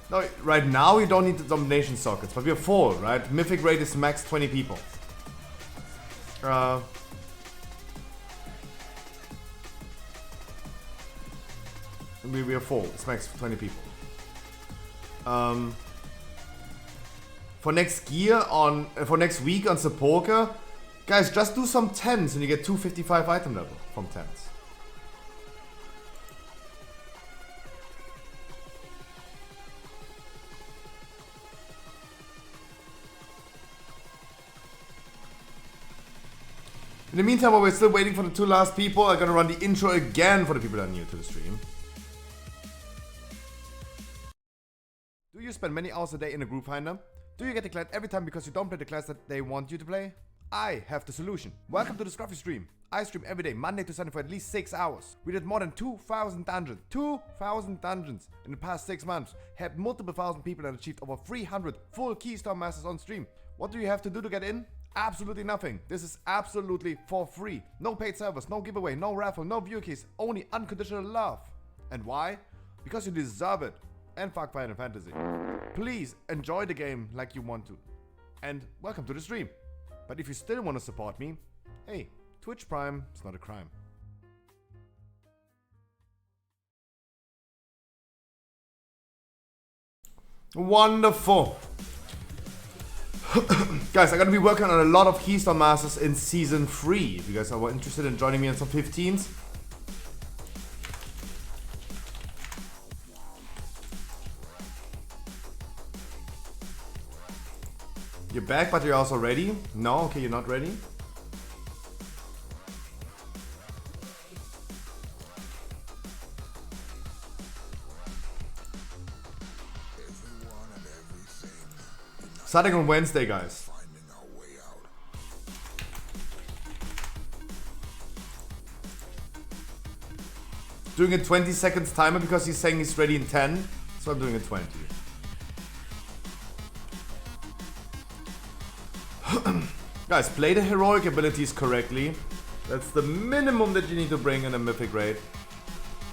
no, right now you don't need the domination sockets, but we're full, right? Mythic rate is max 20 people. We are full, it's max 20 people. For next gear on, for next week on Poker, Guys, just do some 10s and you get 255 item level from 10s. In the meantime, while we're still waiting for the 2 last people, I'm gonna run the intro again for the people that are new to the stream. Do you spend many hours a day in a group finder? Do you get declared every time because you don't play the class that they want you to play? I have the solution. Welcome to the Scruffy stream. I stream every day, Monday to Sunday for at least 6 hours. We did more than 2,000 dungeons. 2,000 dungeons in the past 6 months. Had multiple thousand people and achieved over 300 full Keystone Masters on stream. What do you have to do to get in? Absolutely nothing. This is absolutely for free. No paid servers, no giveaway, no raffle, no view keys, only unconditional love. And why? Because you deserve it. And fuck Final Fantasy. Please enjoy the game like you want to. And welcome to the stream. But if you still want to support me, hey, Twitch Prime is not a crime. Wonderful. Guys, I'm gonna be working on a lot of Keystone Masters in Season 3. If you guys are interested in joining me on some 15s. You're back, but you're also ready? No? Okay, you're not ready? Starting on Wednesday, guys. Doing a 20 seconds timer because he's saying he's ready in 10. So I'm doing a 20. Guys, play the heroic abilities correctly. That's the minimum that you need to bring in a mythic raid.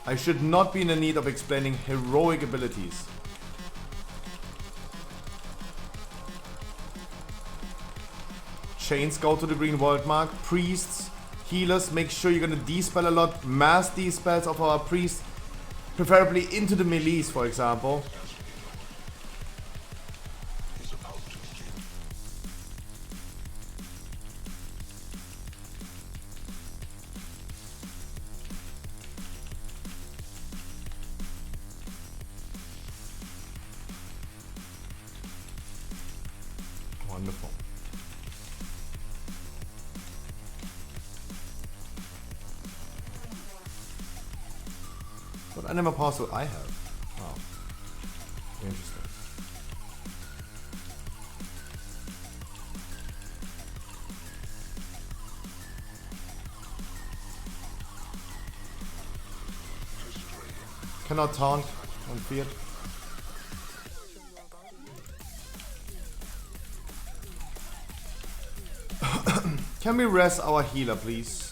I should not be in the need of explaining heroic abilities. Chains go to the green world mark. Priests, healers, make sure you're gonna dispel a lot. Mass dispels of our priests, preferably into the melees, for example. Wonderful. What anima pass do I have? Wow. Interesting. Cannot taunt on field. Can we rest our healer, please?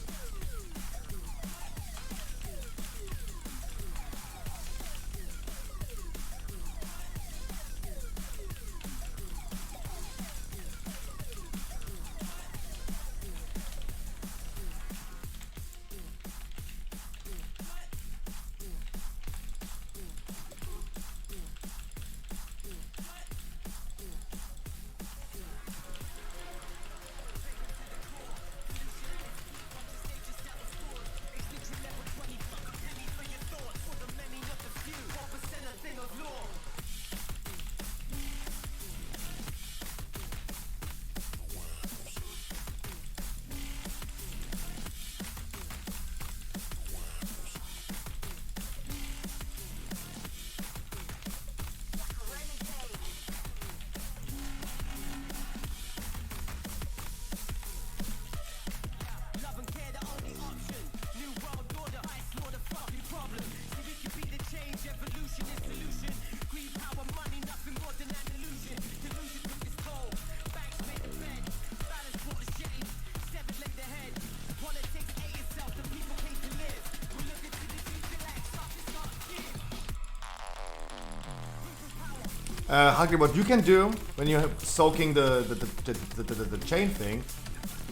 Huggy, what you can do when you're soaking the chain thing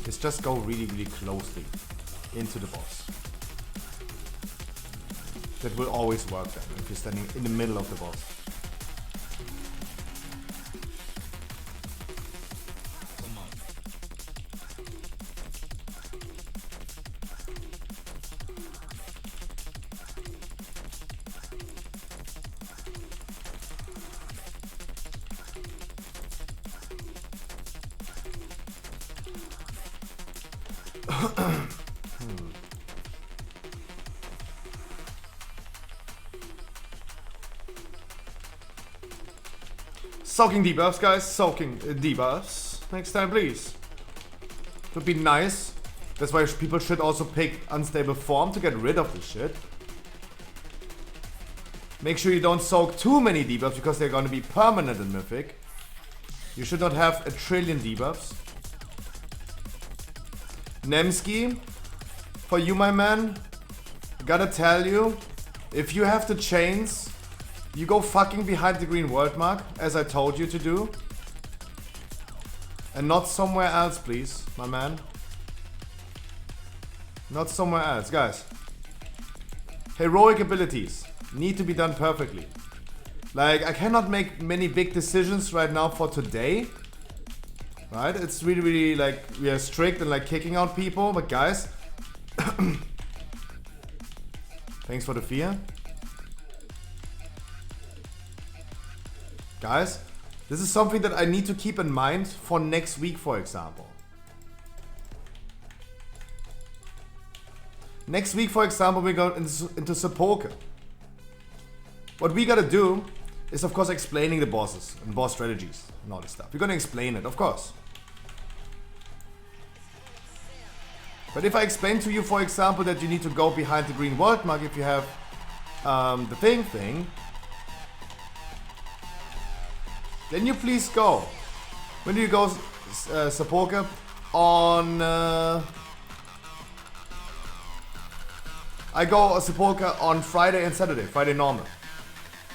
is just go really, really closely into the boss. That will always work then, if you're standing in the middle of the boss. Soaking debuffs, guys. Soaking debuffs. Next time, please. Would be nice. That's why people should also pick unstable form to get rid of this shit. Make sure you don't soak too many debuffs because they're gonna be permanent in Mythic. You should not have 1,000,000,000 debuffs. Nemsky, for you, my man, I gotta tell you, if you have the chains, you go fucking behind the green world mark, as I told you to do. And not somewhere else, please, my man. Not somewhere else, guys. Heroic abilities need to be done perfectly. Like, I cannot make many big decisions right now for today. Right? It's really, really like, we are strict and like kicking out people, but guys. Thanks for the fear. Guys, this is something that I need to keep in mind for next week, for example. Next week, for example, we go into Sepulchre. What we gotta do is, of course, explaining the bosses and boss strategies and all this stuff. We're gonna explain it, of course. But if I explain to you, for example, that you need to go behind the green world mark if you have the thing, then you please go. When do you go, Sepulchre? On... I go Sepulchre on Friday and Saturday. Friday normal.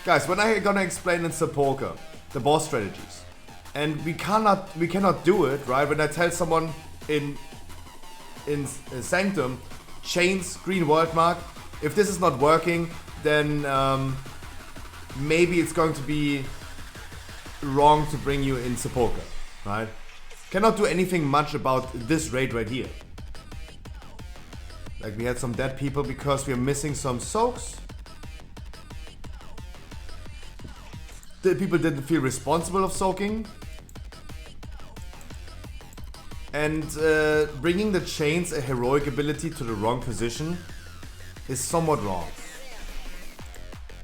Guys, when I gonna explain in Sepulchre the boss strategies, and we cannot do it, right? When I tell someone in Sanctum, chains, green world mark, if this is not working, then maybe it's going to be wrong to bring you in Sepulchre, right? Cannot do anything much about this raid right here. Like, we had some dead people because we are missing some soaks. The people didn't feel responsible of soaking. And bringing the chains, a heroic ability, to the wrong position is somewhat wrong.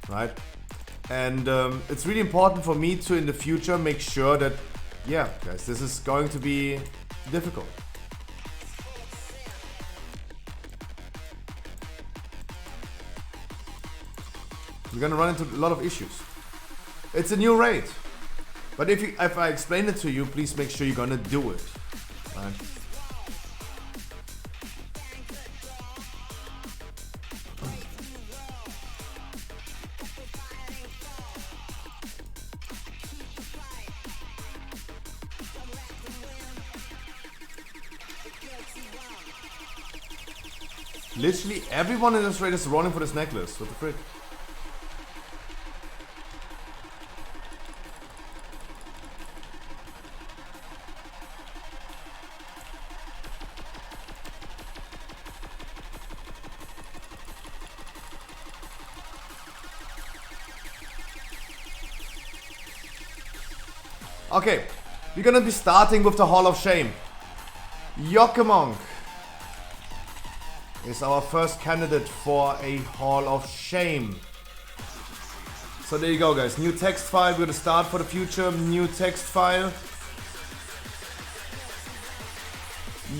Right? And it's really important for me to, in the future, make sure that, yeah, guys, this is going to be difficult. We're gonna run into a lot of issues. It's a new raid. But if I explain it to you, please make sure you're gonna do it. Right? Literally everyone in this raid is running for this necklace. What the frick? Okay, we're gonna be starting with the Hall of Shame. Yokemonk is our first candidate for a Hall of Shame. So there you go, guys. New text file. We're gonna start for the future. New text file.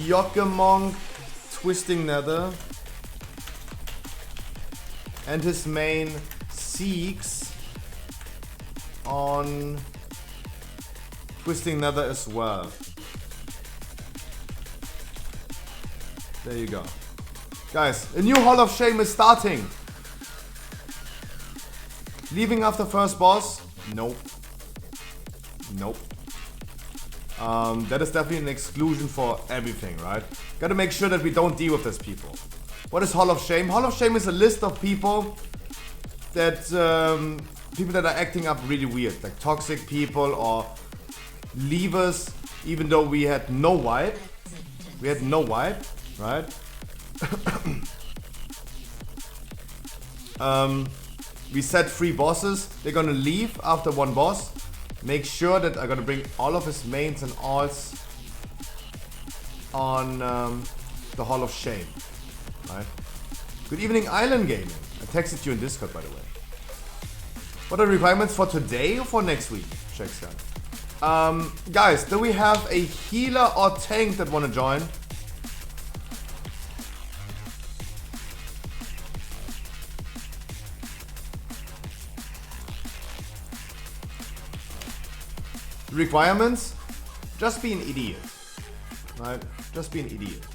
Yokemonk, Twisting Nether, and his main seeks on Twisting Nether as well. There you go. Guys, a new Hall of Shame is starting. Leaving after first boss? Nope. Nope. That is definitely an exclusion for everything, right? Gotta make sure that we don't deal with these people. What is Hall of Shame? Hall of Shame is a list of people that people that are acting up really weird, like toxic people or leavers, even though we had no wipe. We had no wipe, right? We set 3 bosses. They're gonna leave after one boss. Make sure that I'm gonna bring all of his mains and alts on the Hall of Shame. Right? Good evening, Island Gaming. I texted you in Discord, by the way. What are the requirements for today or for next week? Check that. Guys, do we have a healer or tank that want to join? Requirements? Just be an idiot. Right? Just be an idiot.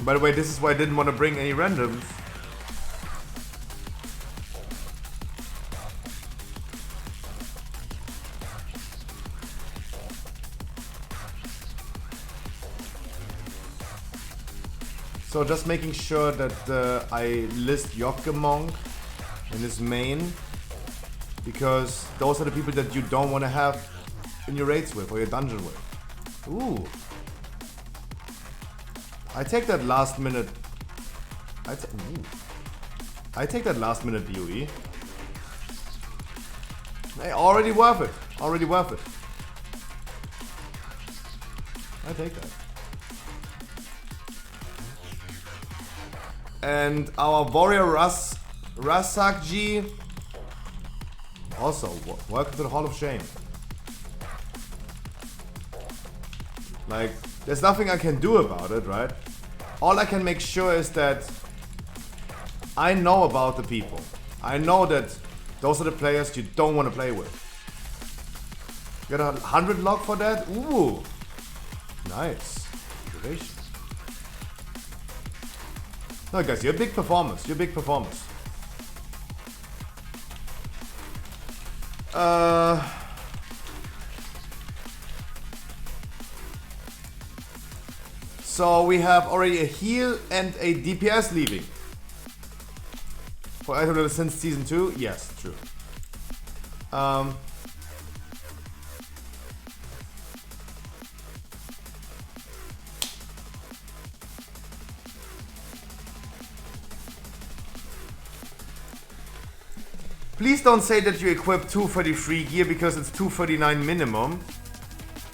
By the way, this is why I didn't want to bring any randoms. So just making sure that I list Yokkemong in his main, because those are the people that you don't want to have in your raids with or your dungeon with. Ooh. I take that last minute. I take that last minute DOE. Hey, already worth it. Already worth it. I take that. And our warrior Rasakji. Also, welcome to the Hall of Shame. Like, there's nothing I can do about it, right? All I can make sure is that I know about the people. I know that those are the players you don't want to play with. You got a 100 log for that? Ooh. Nice. Congratulations. No, guys, you're big performers. You're big performers. So we have already a heal and a DPS leaving. For item level since season 2? Yes, true. Please don't say that you equip 233 gear because it's 239 minimum.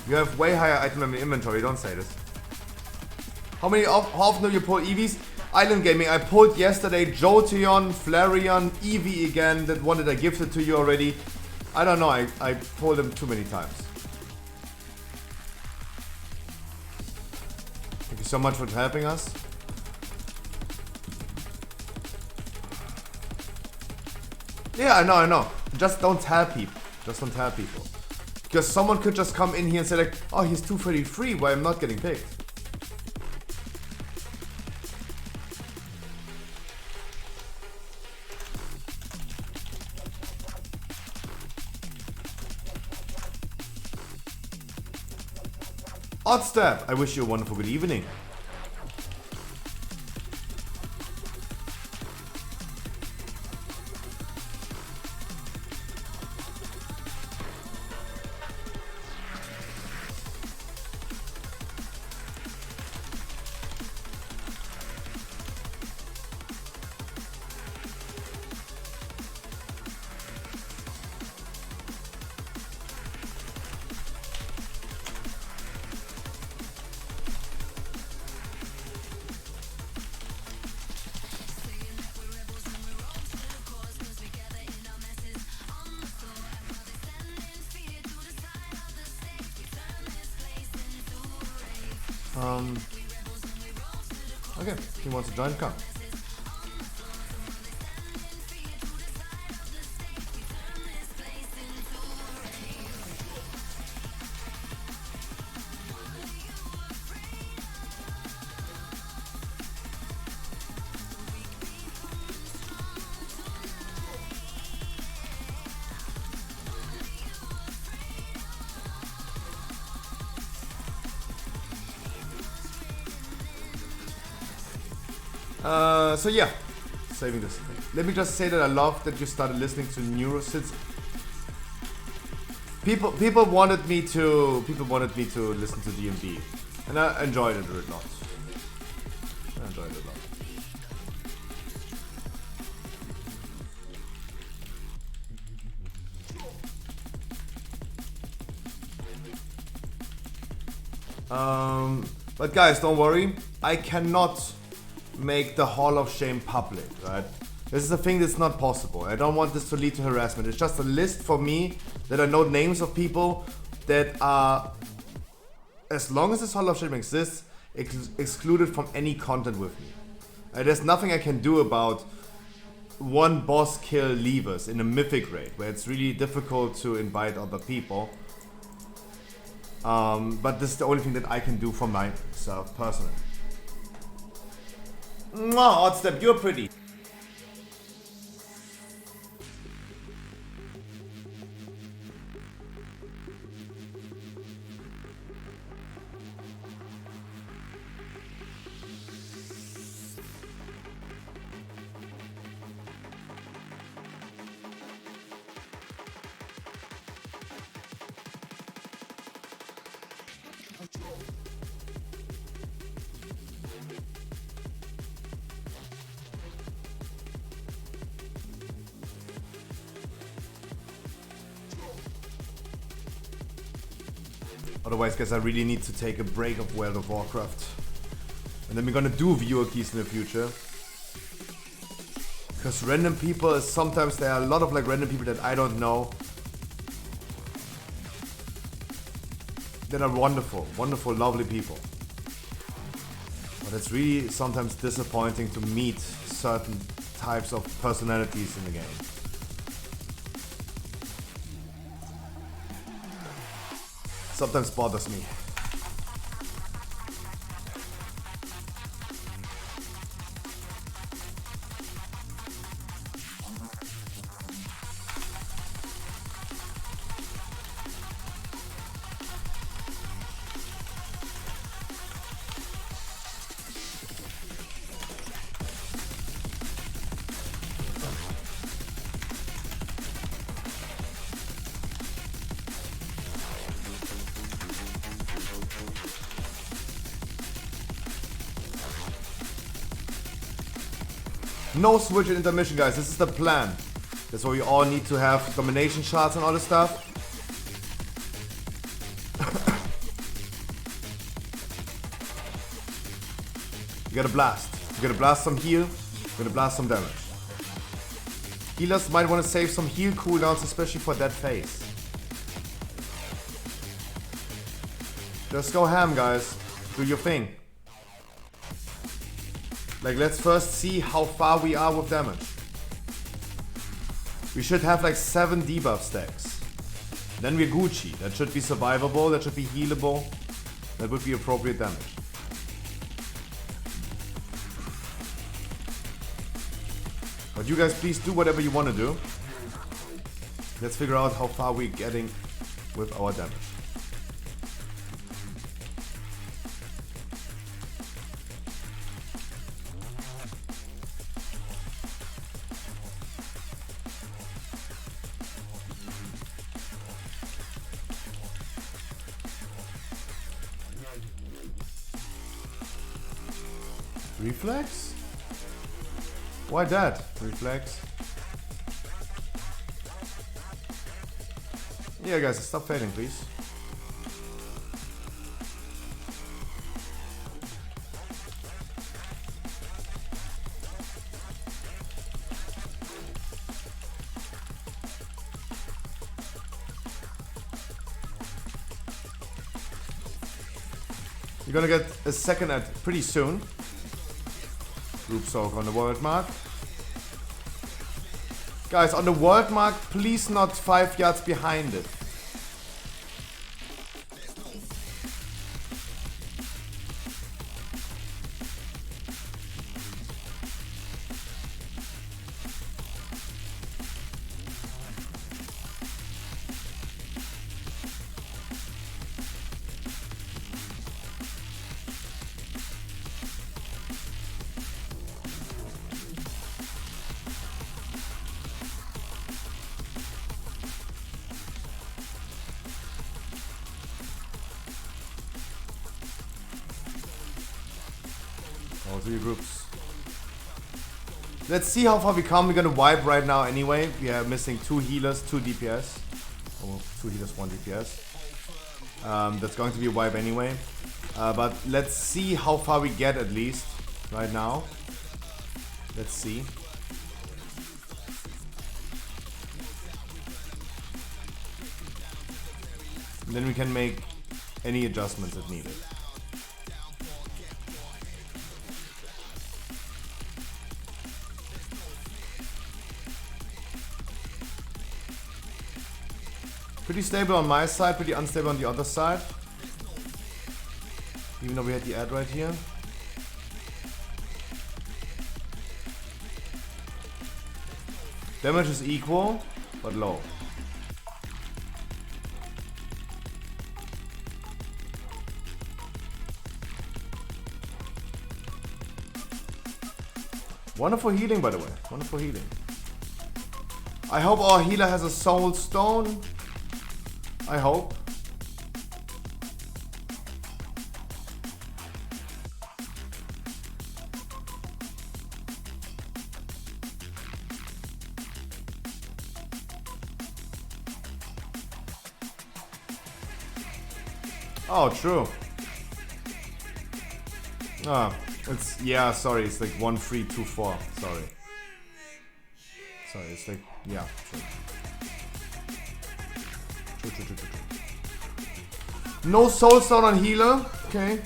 You have way higher item level inventory, don't say this. How often do you pull EVs? Island Gaming, I pulled yesterday Jolteon, Flareon, Eevee again, that one that I gifted to you already. I don't know, I pulled them too many times. Thank you so much for helping us. Yeah, I know. Just don't tell people. Just don't tell people. Because someone could just come in here and say like, oh, he's 233, why I'm not getting picked. Oddstep, I wish you a wonderful good evening. Okay, he wants to join, come. So yeah, saving this. Let me just say that I love that you started listening to Neurosits. People wanted me to listen to DMD, and I enjoyed it a lot. enjoyed it a lot. But guys, don't worry. I cannot make the Hall of Shame public, right? This is a thing that's not possible. I don't want this to lead to harassment. It's just a list for me that I know names of people that are, as long as this Hall of Shame exists, excluded from any content with me. There's nothing I can do about one boss kill leavers in a mythic raid where it's really difficult to invite other people. But this is the only thing that I can do for myself personally. Mwah, Oddstep, you're pretty. Otherwise, guys, I really need to take a break of World of Warcraft. And then we're gonna do viewer keys in the future. Because random people, sometimes there are a lot of like random people that I don't know. That are wonderful, wonderful, lovely people. But it's really sometimes disappointing to meet certain types of personalities in the game. Sometimes bothers me. No switch in intermission, guys. This is the plan. That's why we all need to have domination shots and all this stuff. You gotta blast. You gotta blast some heal. You gotta blast some damage. Healers might want to save some heal cooldowns, especially for that phase. Just go ham, guys. Do your thing. Like, let's first see how far we are with damage. We should have like 7 debuff stacks. Then we're Gucci. That should be survivable, that should be healable. That would be appropriate damage. But you guys please do whatever you want to do. Let's figure out how far we're getting with our damage. Reflex? Why that? Reflex? Yeah, guys, stop fading, please. You're gonna get a second ad pretty soon. Group soak on the world mark. Guys, on the world mark, please not 5 yards behind it. Go to your groups. Let's see how far we come. We're gonna wipe right now anyway. We are missing 2 healers, 2 DPS. Oh, 2 healers, 1 DPS. That's going to be a wipe anyway. But let's see how far we get at least right now. Let's see. And then we can make any adjustments if needed. Pretty stable on my side, pretty unstable on the other side. Even though we had the ad right here. Damage is equal, but low. Wonderful healing, by the way. Wonderful healing. I hope our healer has a soul stone. I hope. Oh, true. Ah, it's, yeah, sorry, it's like 1, 3, 2, 4. Sorry. Sorry, it's like, yeah, true. True. No soul stone on healer. Okay.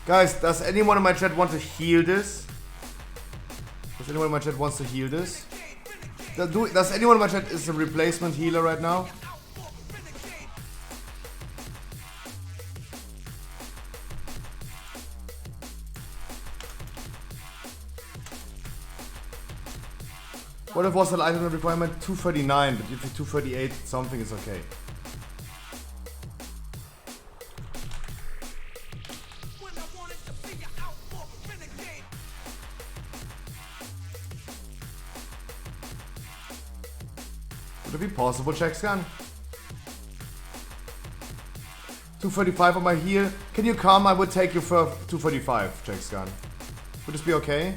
Guys, does anyone in my chat want to heal this? Does anyone in my chat wants to heal this? Does anyone in my chat is a replacement healer right now? What if was the item requirement? 239, but if it's 238 something is okay. Would it be possible, check scan? 235 on my heal. Can you come? I would take you for 245, check scan. Would this be okay?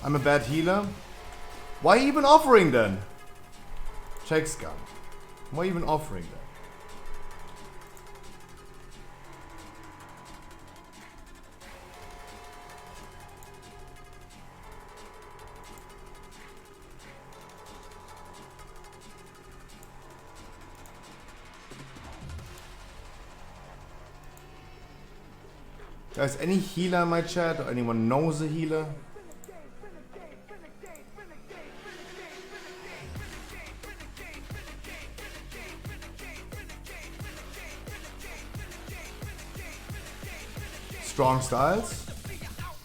I'm a bad healer. Why even offering then? Check scan. Why even offering then? Guys, any healer in my chat or anyone knows a healer? Strong styles?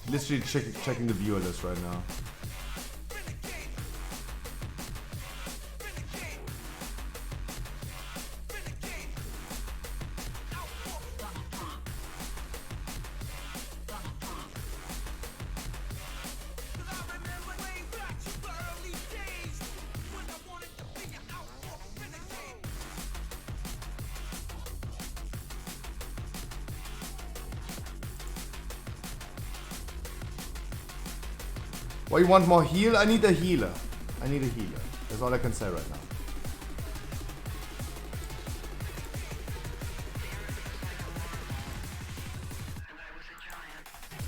Literally checking the viewer list right now. Why you want more heal? I need a healer. I need a healer. That's all I can say right now.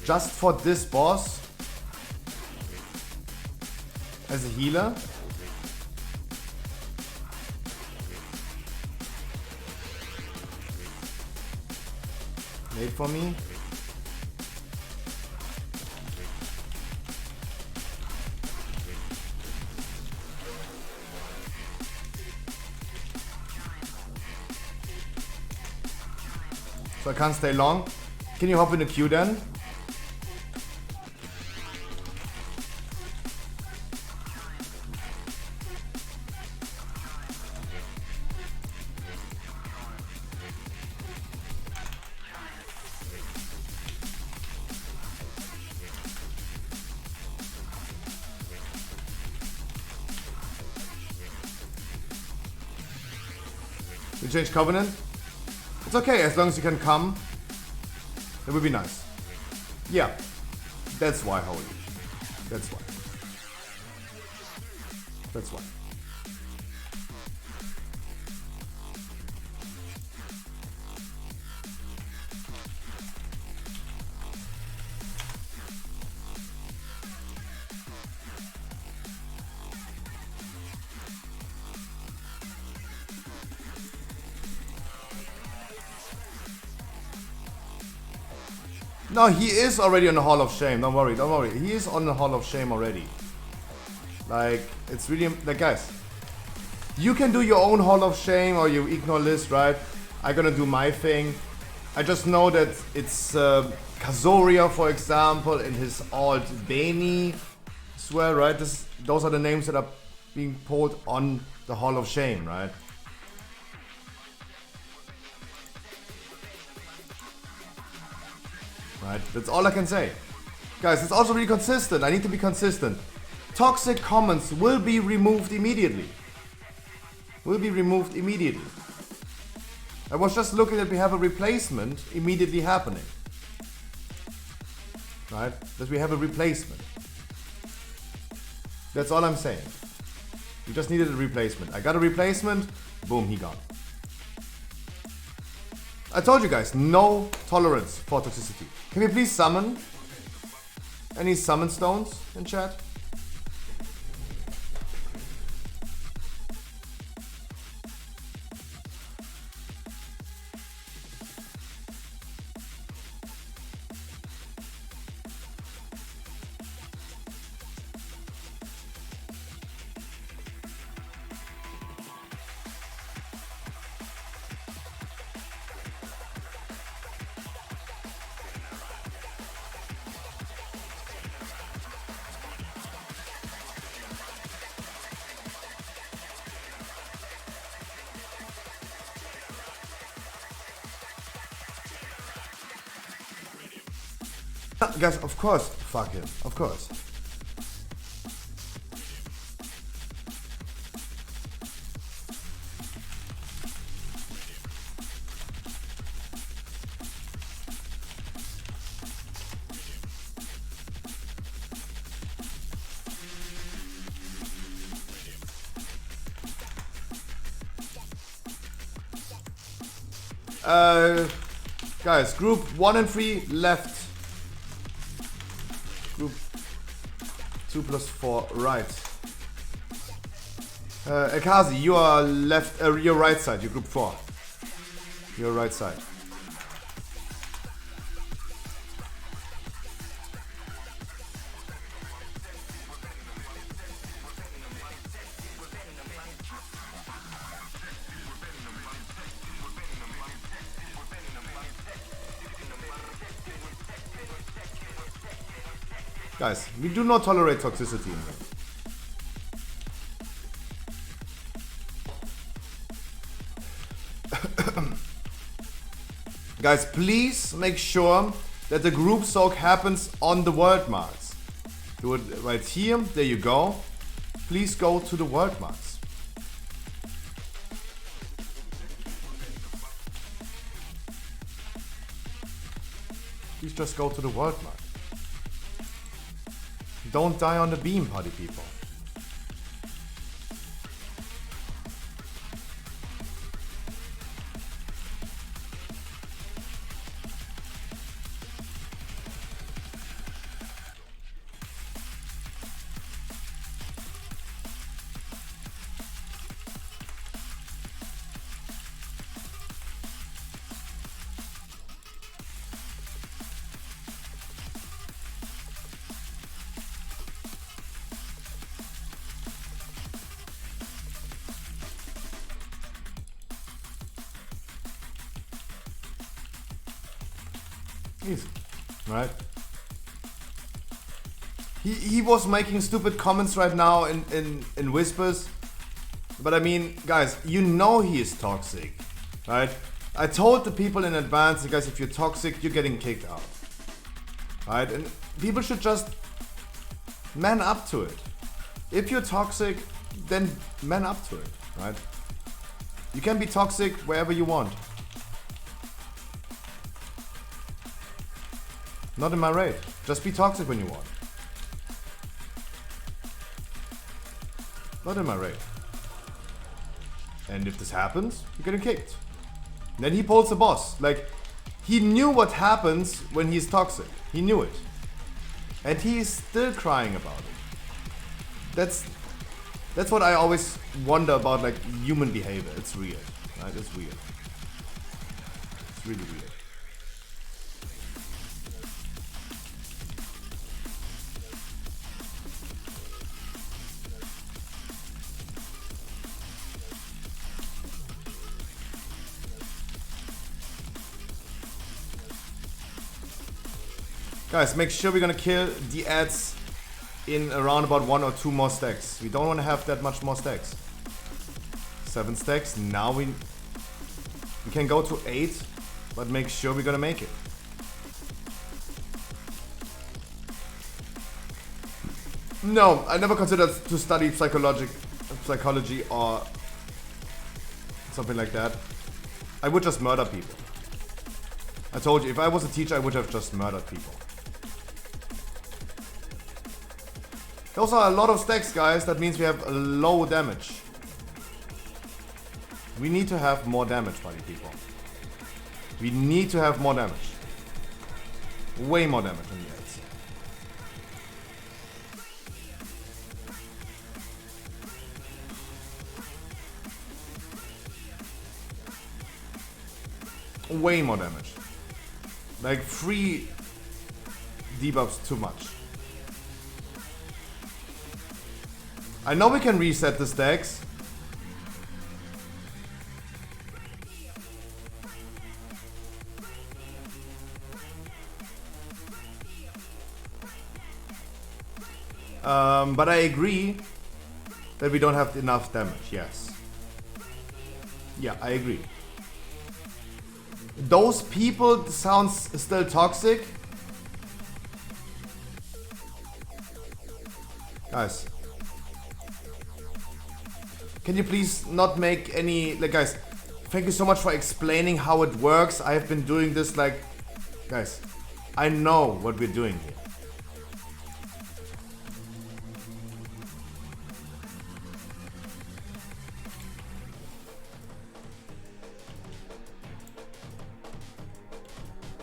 Just for this boss as a healer. Wait for me. so I can't stay long. Can you hop in the queue then? You change Covenant? It's okay, as long as you can come. It would be nice. Yeah. That's why, Holy. That's why. That's why. No, he is already on the Hall of Shame. Don't worry, don't worry. He is on the Hall of Shame already. Like, it's really... Like, guys, you can do your own Hall of Shame or you ignore list, right? I'm gonna do my thing. I just know that it's Kazoria, for example, and his alt Bani as well, right? Those are the names that are being put on the Hall of Shame, right? Right, that's all I can say. Guys, it's also really consistent. I need to be consistent. Toxic comments will be removed immediately. Will be removed immediately. I was just looking that we have a replacement immediately happening. Right? That we have a replacement. That's all I'm saying. We just needed a replacement. I got a replacement. Boom, he gone. I told you guys, no tolerance for toxicity. Can we please summon any summon stones in chat? Guys, of course, fuck him, of course. Guys, group 1 and 3 left. Group 2 plus 4 right. Akazi, you are left, your right side, you're group 4. Your right side. Guys, we do not tolerate toxicity in here. Guys, please make sure that the group soak happens on the world marks. Do it right here. There you go. Please go to the world marks. Please just go to the world mark. Don't die on the beam, party people. Easy. Right? He was making stupid comments right now in whispers. But I mean, guys, you know he is toxic. Right? I told the people in advance, guys, if you're toxic, you're getting kicked out. Right? And people should just man up to it. If you're toxic, then man up to it. Right? You can be toxic wherever you want. Not in my raid. Just be toxic when you want. Not in my raid. And if this happens, you're getting kicked. Then he pulls the boss. Like, he knew what happens when he's toxic. He knew it. And he's still crying about it. That's what I always wonder about, like, human behavior. It's weird. Right? It's weird. It's really weird. Guys, make sure we're gonna kill the ads in around about 1 or 2 more stacks. We don't want to have that much more stacks. 7 stacks. Now we can go to 8, but make sure we're gonna make it. No, I never considered to study psychology or something like that. I would just murder people. I told you, if I was a teacher, I would have just murdered people. Those are a lot of stacks, guys. That means we have low damage. We need to have more damage, buddy people. We need to have more damage. Way more damage than the ads. Way more damage. Like 3 debuffs too much. I know we can reset the stacks. But I agree that we don't have enough damage, yes. Yeah, I agree. Those people sounds still toxic. Guys. Can you please not make any, like, guys, thank you so much for explaining how it works. I have been doing this, like, guys, I know what we're doing here.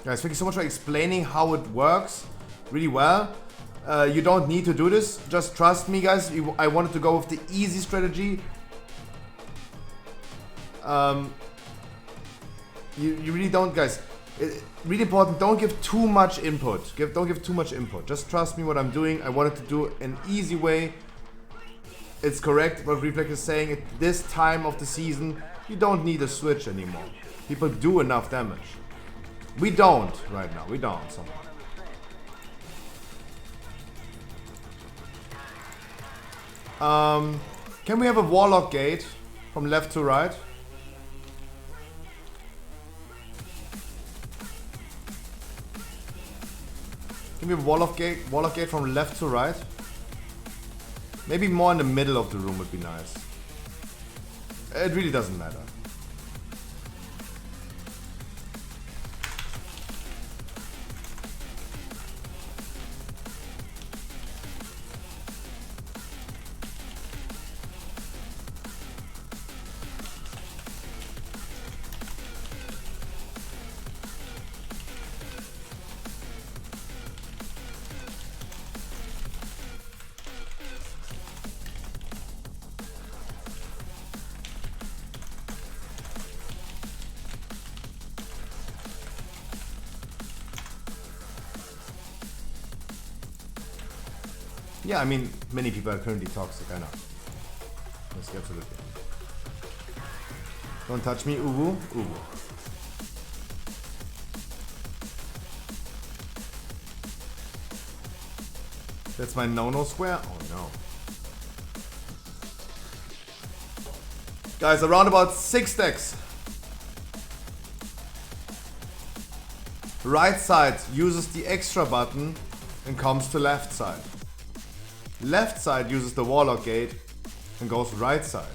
Guys, thank you so much for explaining how it works really well. You don't need to do this. Just trust me, guys. I wanted to go with the easy strategy. You really don't, guys. Really important. Don't give too much input. Don't give too much input. Just trust me what I'm doing. I wanted to do an easy way. It's correct what Reflex is saying. At this time of the season, you don't need a switch anymore. People do enough damage. We don't right now. We don't somehow. Can we have a warlock gate from left to right? Can we have a warlock gate from left to right? Maybe more in the middle of the room would be nice. It really doesn't matter. Yeah, I mean, many people are currently toxic, I know. Yes, absolutely. Don't touch me, Uwu. Uwu. That's my no-no square? Oh no. Guys, around about 6 stacks. Right side uses the extra button and comes to left side. Left side uses the warlock gate and goes right side.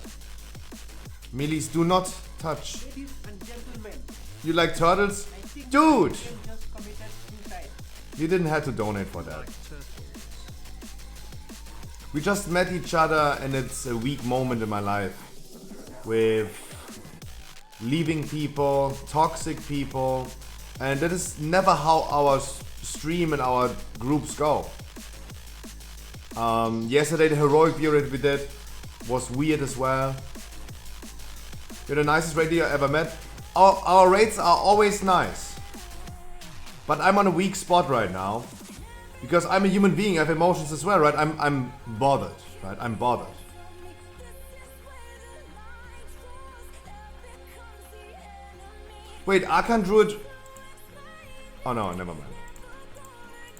Melees do not touch. Ladies and gentlemen, You like turtles? I think Dude! you just committed suicide. You didn't have to donate for that. We just met each other and it's a weak moment in my life. With leaving people, toxic people. And that is never how our stream and our groups go. Yesterday the heroic view that we did was weird as well. You're the nicest radio I ever met. Our rates are always nice. But I'm on a weak spot right now. Because I'm a human being, I have emotions as well, right? I'm bothered, right? I'm bothered. Wait, Arcan Druid... Oh no, never mind.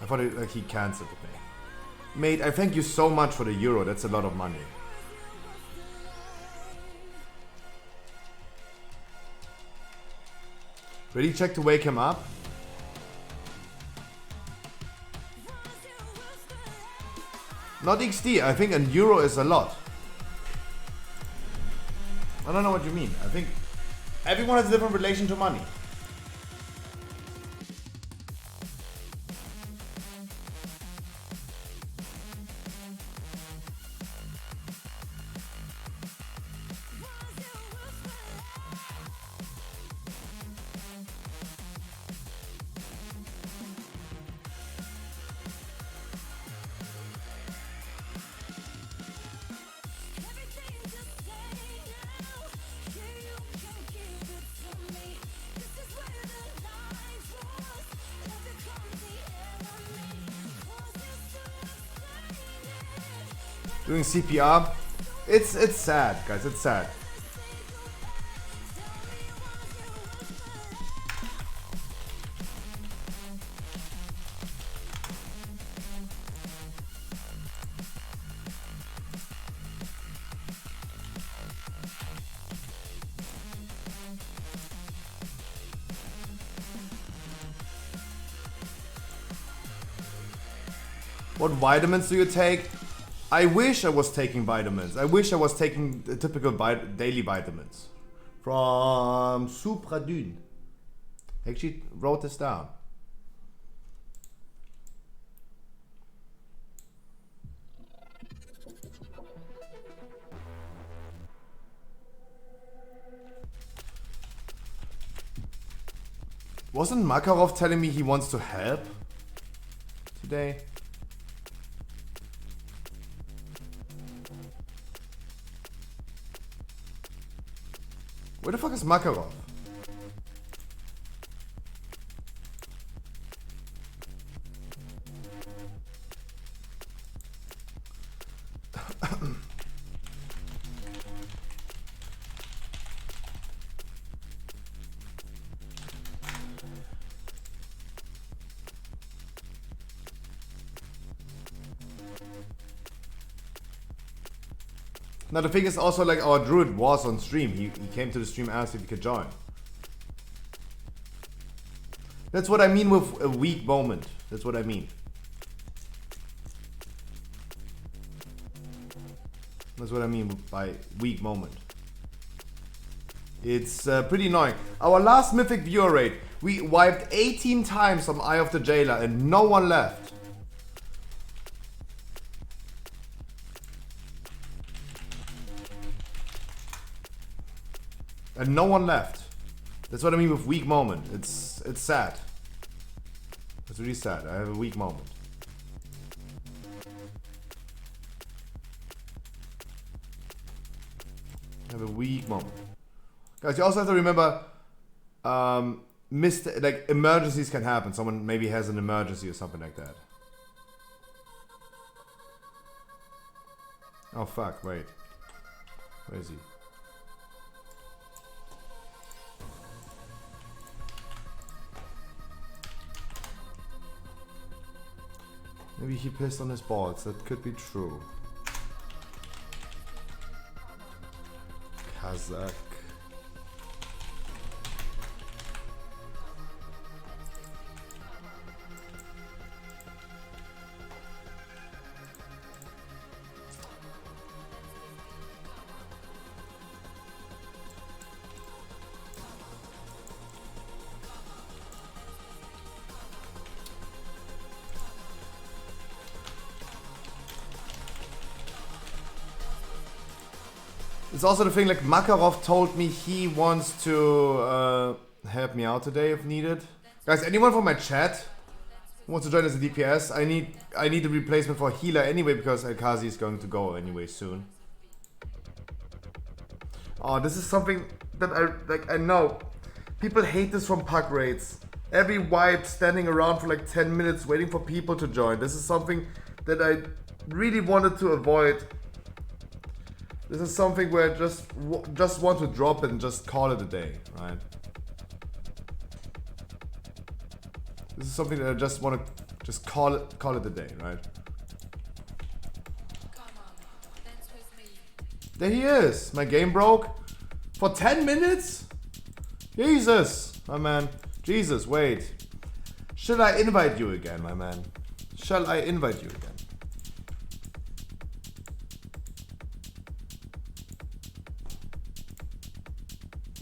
I thought it, like he cancelled it. Mate, I thank you so much for the euro, that's a lot of money. Ready check to wake him up? Not XD, I think an euro is a lot. I don't know what you mean. I think everyone has a different relation to money. Doing CPR. It's sad, guys. It's sad. What vitamins do you take? I wish I was taking vitamins. I wish I was taking the typical daily vitamins. From Supradune. I actually wrote this down. Wasn't Makarov telling me he wants to help today? Where the fuck is Makarov? Now the thing is also, like, our druid was on stream. He came to the stream, asked if he could join. That's what I mean with a weak moment. That's what I mean. That's what I mean by weak moment. It's pretty annoying. Our last mythic viewer rate, we wiped 18 times on Eye of the Jailer and no one left. And no one left. That's what I mean with weak moment. It's sad. It's really sad. I have a weak moment. I have a weak moment. Guys, you also have to remember, like, emergencies can happen. Someone maybe has an emergency or something like that. Oh fuck, wait. Where is he? Maybe he pissed on his balls. That could be true. Kazakh. It's also the thing, like Makarov told me he wants to help me out today if needed. Guys, anyone from my chat who wants to join as a DPS? I need a replacement for healer anyway because Elkazi is going to go anyway soon. Oh, this is something that I know. People hate this from puck raids. Every wipe standing around for like 10 minutes waiting for people to join. This is something that I really wanted to avoid. This is something where I just want to drop it and just call it a day, right? This is something that I just want to just call it a day, right? There he is. My game broke for 10 minutes. Jesus, my man. Jesus, wait. Shall I invite you again, my man? Shall I invite you again?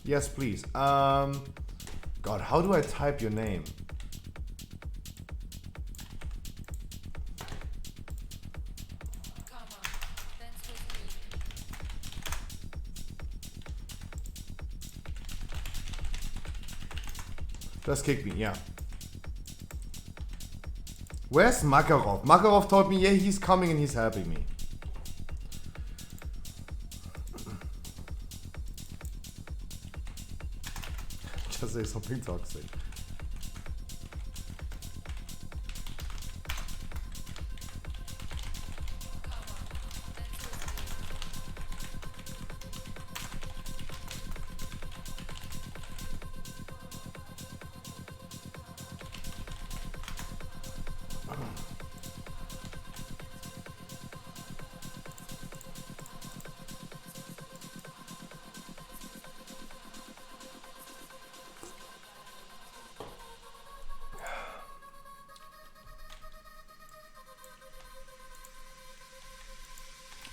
Yes, please. God, how do I type your name? Just kick me, yeah. Where's Makarov? Makarov told me, yeah, he's coming and he's helping me. Just say something toxic.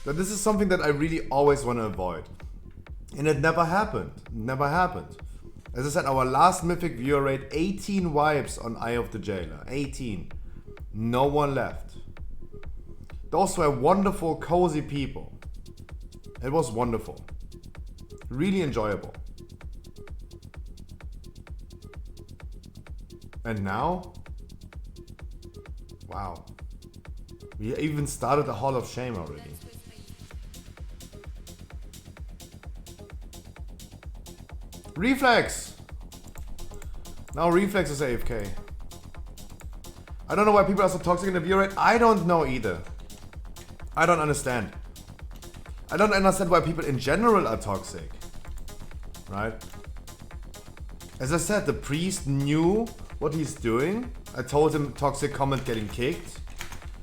But this is something that I really always want to avoid. And it never happened. Never happened. As I said, our last mythic viewer rate, 18 wipes on Eye of the Jailer. 18. No one left. Those were wonderful, cozy people. It was wonderful. Really enjoyable. And now? Wow. We even started the Hall of Shame already. Reflex! Now Reflex is AFK. I don't know why people are so toxic in the view rate. I don't know either. I don't understand. I don't understand why people in general are toxic. Right? As I said, the priest knew what he's doing. I told him toxic comment getting kicked.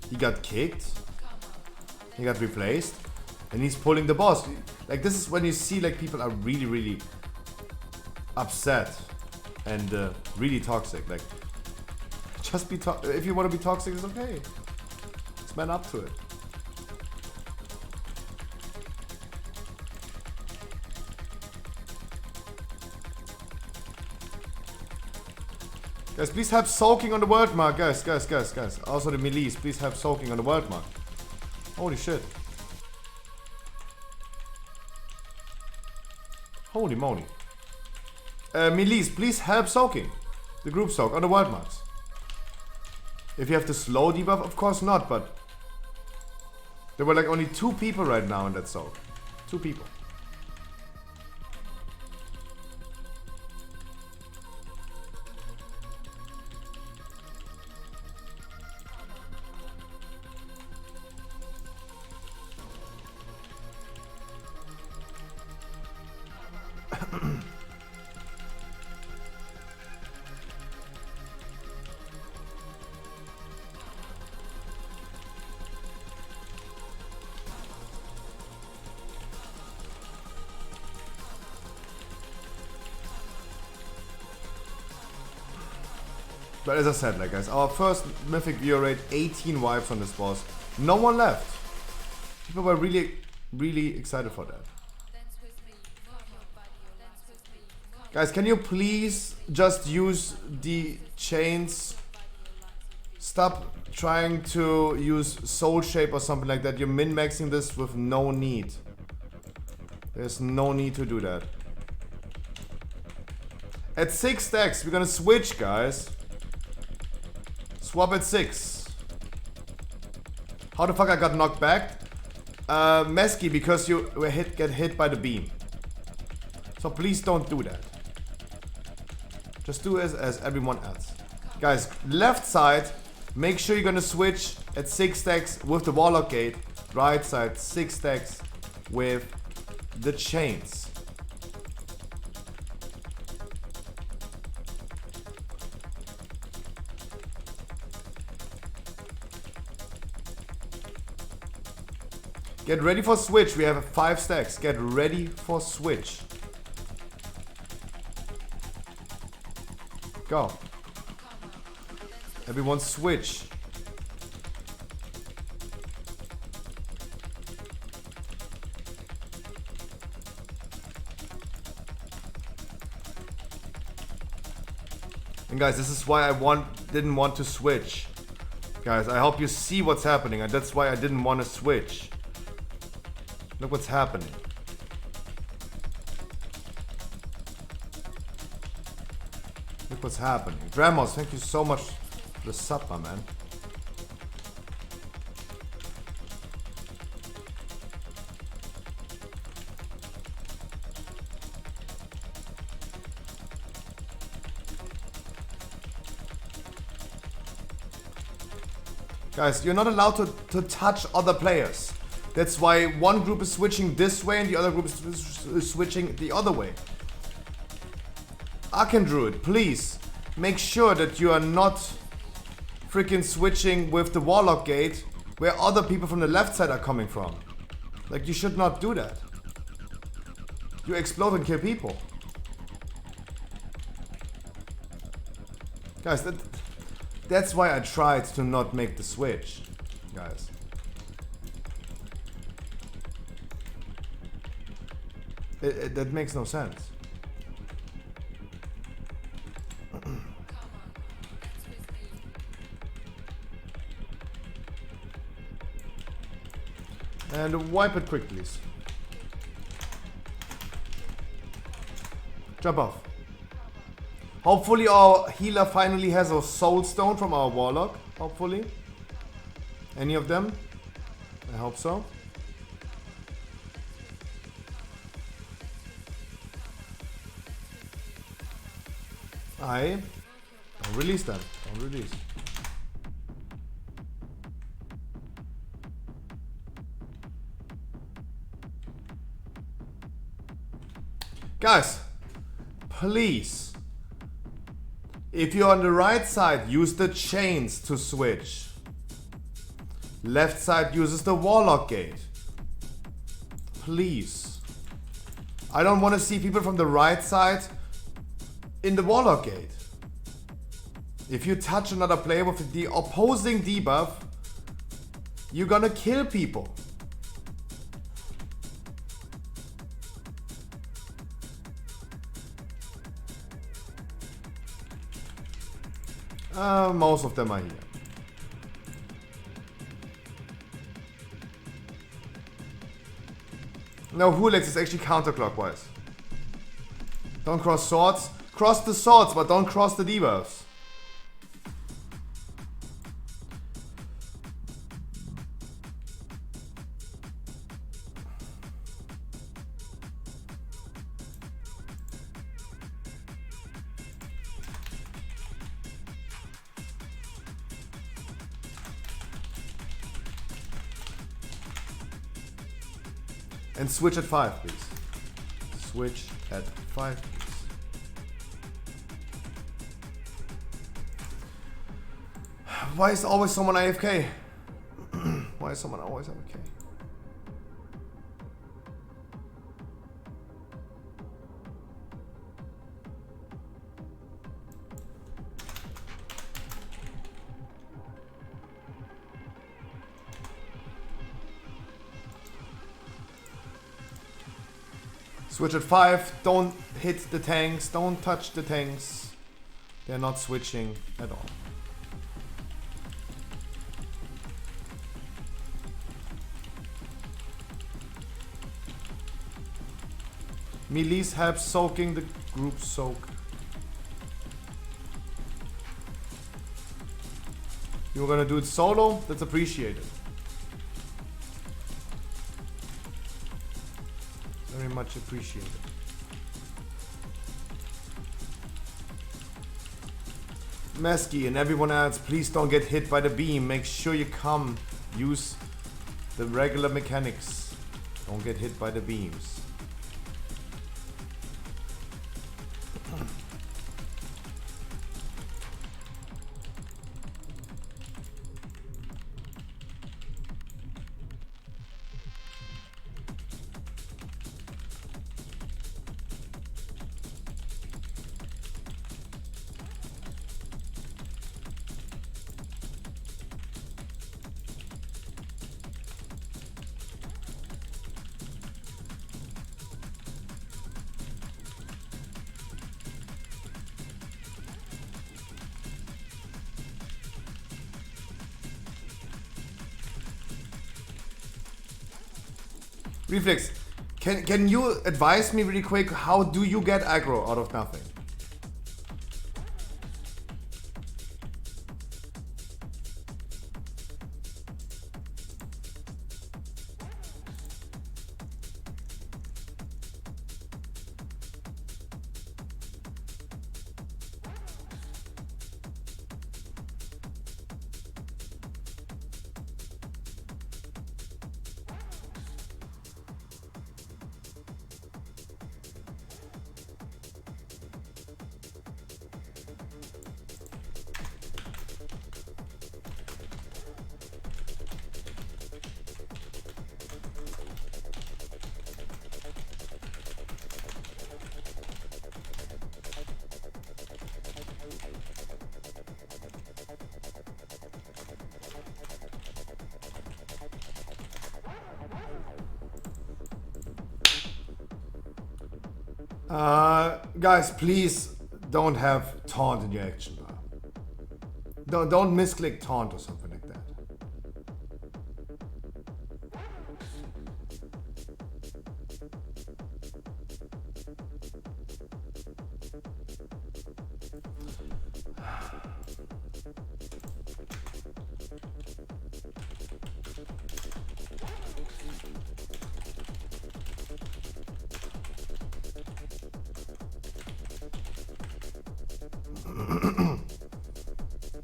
He got kicked. He got replaced. And he's pulling the boss. Like, this is when you see like people are really, really upset and really toxic. Like, just be if you want to be toxic, it's okay. Just man up to it. Guys, please help soaking on the world mark. Guys. Also the melees, please help soaking on the world mark. Holy shit. Holy moly. Melees, please help soaking. The group soak on the world marks. If you have the slow debuff, of course not, but there were like only 2 people right now in that soak. 2 people. But as I said, like guys, our first mythic viewer rate, 18 wipes on this boss. No one left. People were really excited for that. Guys, can you please just use the chains? Stop trying to use soul shape or something like that. You're min-maxing this with no need. There's no need to do that. At 6 stacks, we're gonna switch, guys. Swap at 6. How the fuck I got knocked back? Mesky, because you get hit by the beam. So please don't do that. Just do as everyone else. Guys, left side, make sure you're gonna switch at 6 stacks with the Warlock Gate. Right side, 6 stacks with the chains. Get ready for switch. We have 5 stacks. Get ready for switch. Go. Everyone switch. And guys, this is why I didn't want to switch. Guys, I hope you see what's happening, and that's why I didn't want to switch. Look what's happening. Look what's happening. Dramos, thank you so much for the sub, my man. Guys, you're not allowed to touch other players. That's why one group is switching this way and the other group is switching the other way. Arcandruid, please make sure that you are not freaking switching with the Warlock Gate where other people from the left side are coming from. Like, you should not do that. You explode and kill people. Guys, that's why I tried to not make the switch, guys. That makes no sense. And wipe it quick, please. Jump off. Hopefully our healer finally has a soul stone from our warlock. Hopefully. Any of them? I hope so. Don't release them. Don't release. Guys, please. If you're on the right side, use the chains to switch. Left side uses the Warlock Gate. Please. I don't want to see people from the right side in the Warlock Gate. If you touch another player with the opposing debuff, you're gonna kill people. Most of them are here. No, Hulex is actually counterclockwise. Don't cross swords. Cross the swords, but don't cross the debuffs. And switch at 5, please. Switch at 5, please. Why is always someone AFK? Why is someone always AFK? Switch at 5. Don't hit the tanks. Don't touch the tanks. They're not switching at all. Melee's help soaking the group soak. You're gonna do it solo? That's appreciated. Very much appreciated. Mesky and everyone else, please don't get hit by the beam. Make sure you come. Use the regular mechanics. Don't get hit by the beams. Reflex, can you advise me really quick, how do you get aggro out of nothing? Guys, please don't have taunt in your action bar. Don't misclick taunt or something like that.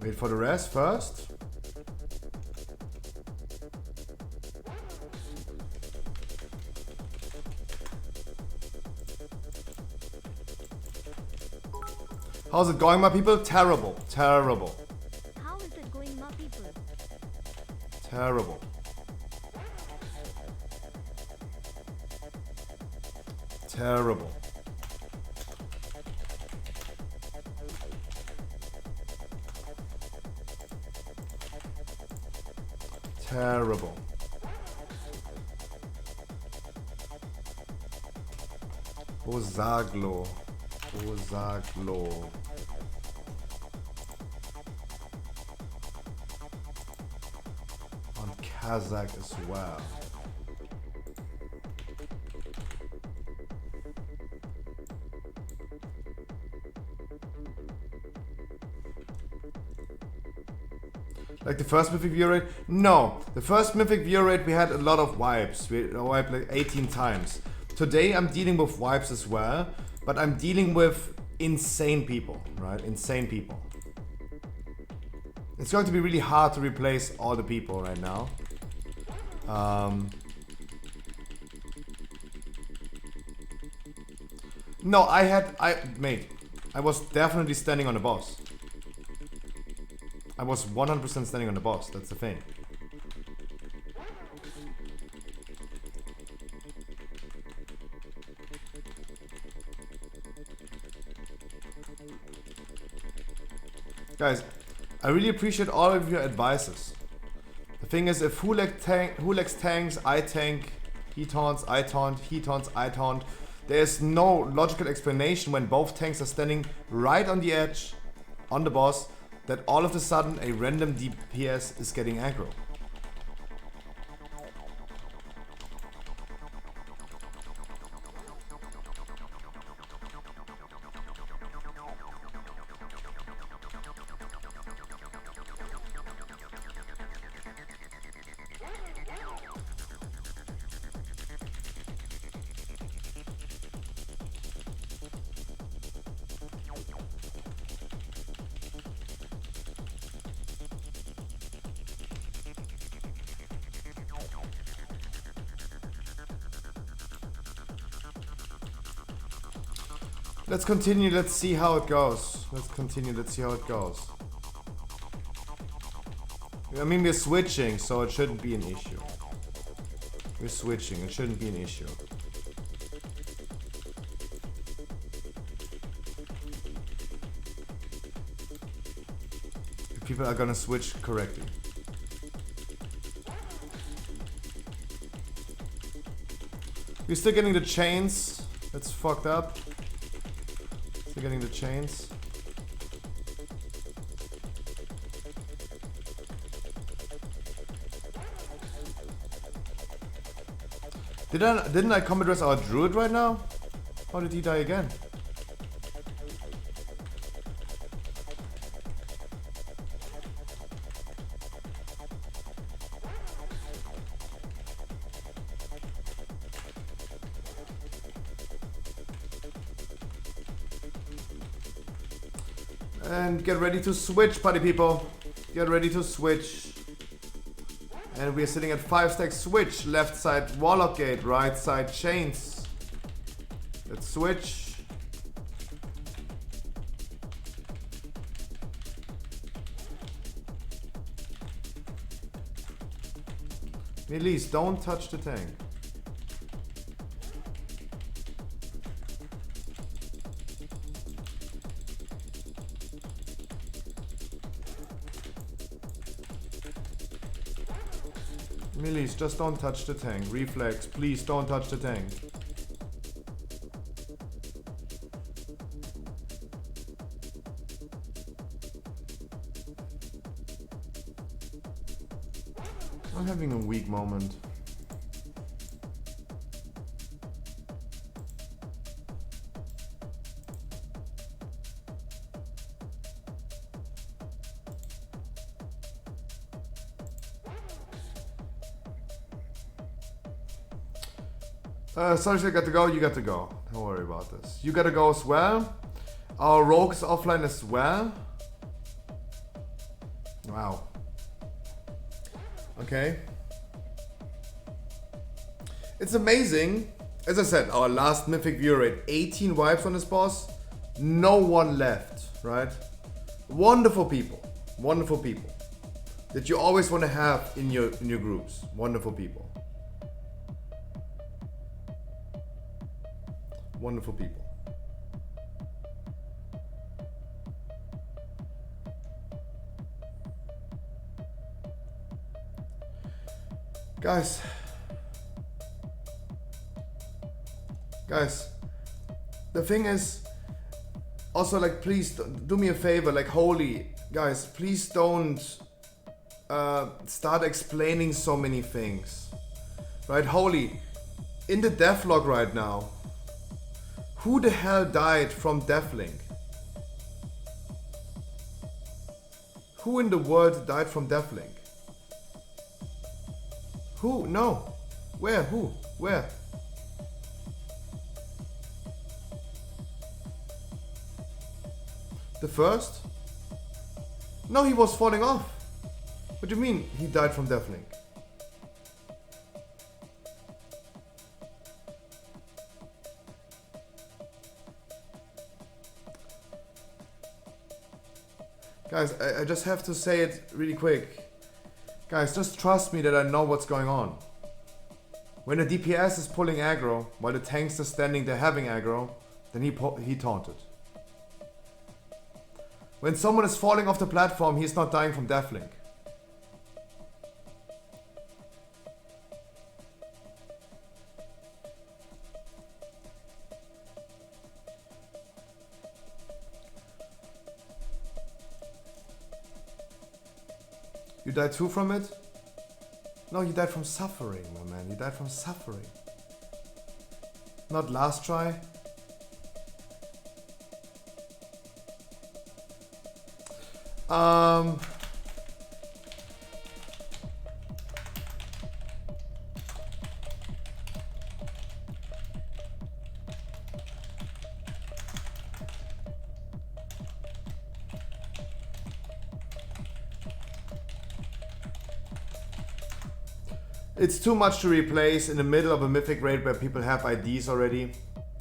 Wait for the rest first. How's it going, my people? Terrible. Terrible. How is it going, my people? Terrible. Terrible. Terrible. Ozaglo. Ozaglo. On Kazakh as well. Like the first mythic view rate? No, the first mythic view rate we had a lot of wipes. We wiped like 18 times. Today I'm dealing with wipes as well, but I'm dealing with insane people, right? Insane people. It's going to be really hard to replace all the people right now. No, mate, I was definitely standing on the boss. I was 100% standing on the boss, that's the thing. Guys, I really appreciate all of your advices. The thing is, if who likes tanks, I tank, he taunts, I taunt, he taunts, I taunt. There's no logical explanation when both tanks are standing right on the edge, on the boss, that all of a sudden a random DPS is getting aggro. Let's continue, let's see how it goes. Let's continue, let's see how it goes. I mean, we're switching, so it shouldn't be an issue. We're switching, it shouldn't be an issue. People are gonna switch correctly. We're still getting the chains. That's fucked up. Still getting the chains. Didn't I combat dress our druid right now? How did he die again? And get ready to switch, party people. Get ready to switch. And we're sitting at 5 stack switch. Left side warlock gate, right side chains. Let's switch. Elise, don't touch the tank. Millies, just don't touch the tank. Reflex, please don't touch the tank. I'm having a weak moment. Sorry, I got to go. You got to go. Don't worry about this. You got to go as well. Our rogue is offline as well. Wow. Okay. It's amazing. As I said, our last mythic view rate, 18 wipes on this boss. No one left, right? Wonderful people. Wonderful people. That you always want to have in your groups. Wonderful people. Wonderful people. Guys, the thing is, also, like, please do me a favor, like, holy guys, please don't start explaining so many things, right? Holy, in the devlog right now, who the hell died from Deathlink? Who in the world died from Deathlink? Who? No. Where? Who? Where? The first? No, he was falling off. What do you mean he died from Deathlink? Guys, I just have to say it really quick. Guys, just trust me that I know what's going on. When the DPS is pulling aggro, while the tanks are standing there having aggro, then he taunted. When someone is falling off the platform, he's not dying from Deathlink. You died too from it? No, you died from suffering, my man. You died from suffering. Not last try. It's too much to replace in the middle of a mythic raid where people have IDs already.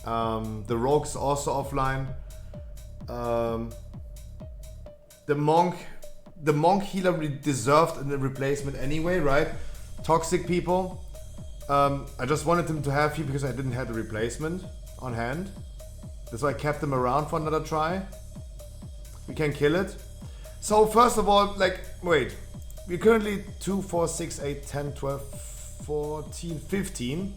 The rogue's also offline. The monk healer deserved a replacement anyway, right? Toxic people. I just wanted him to have here because I didn't have the replacement on hand. That's why I kept him around for another try. We can kill it. So first of all, like, wait. We're currently 2, 4, 6, 8, 10, 12, 14, 15.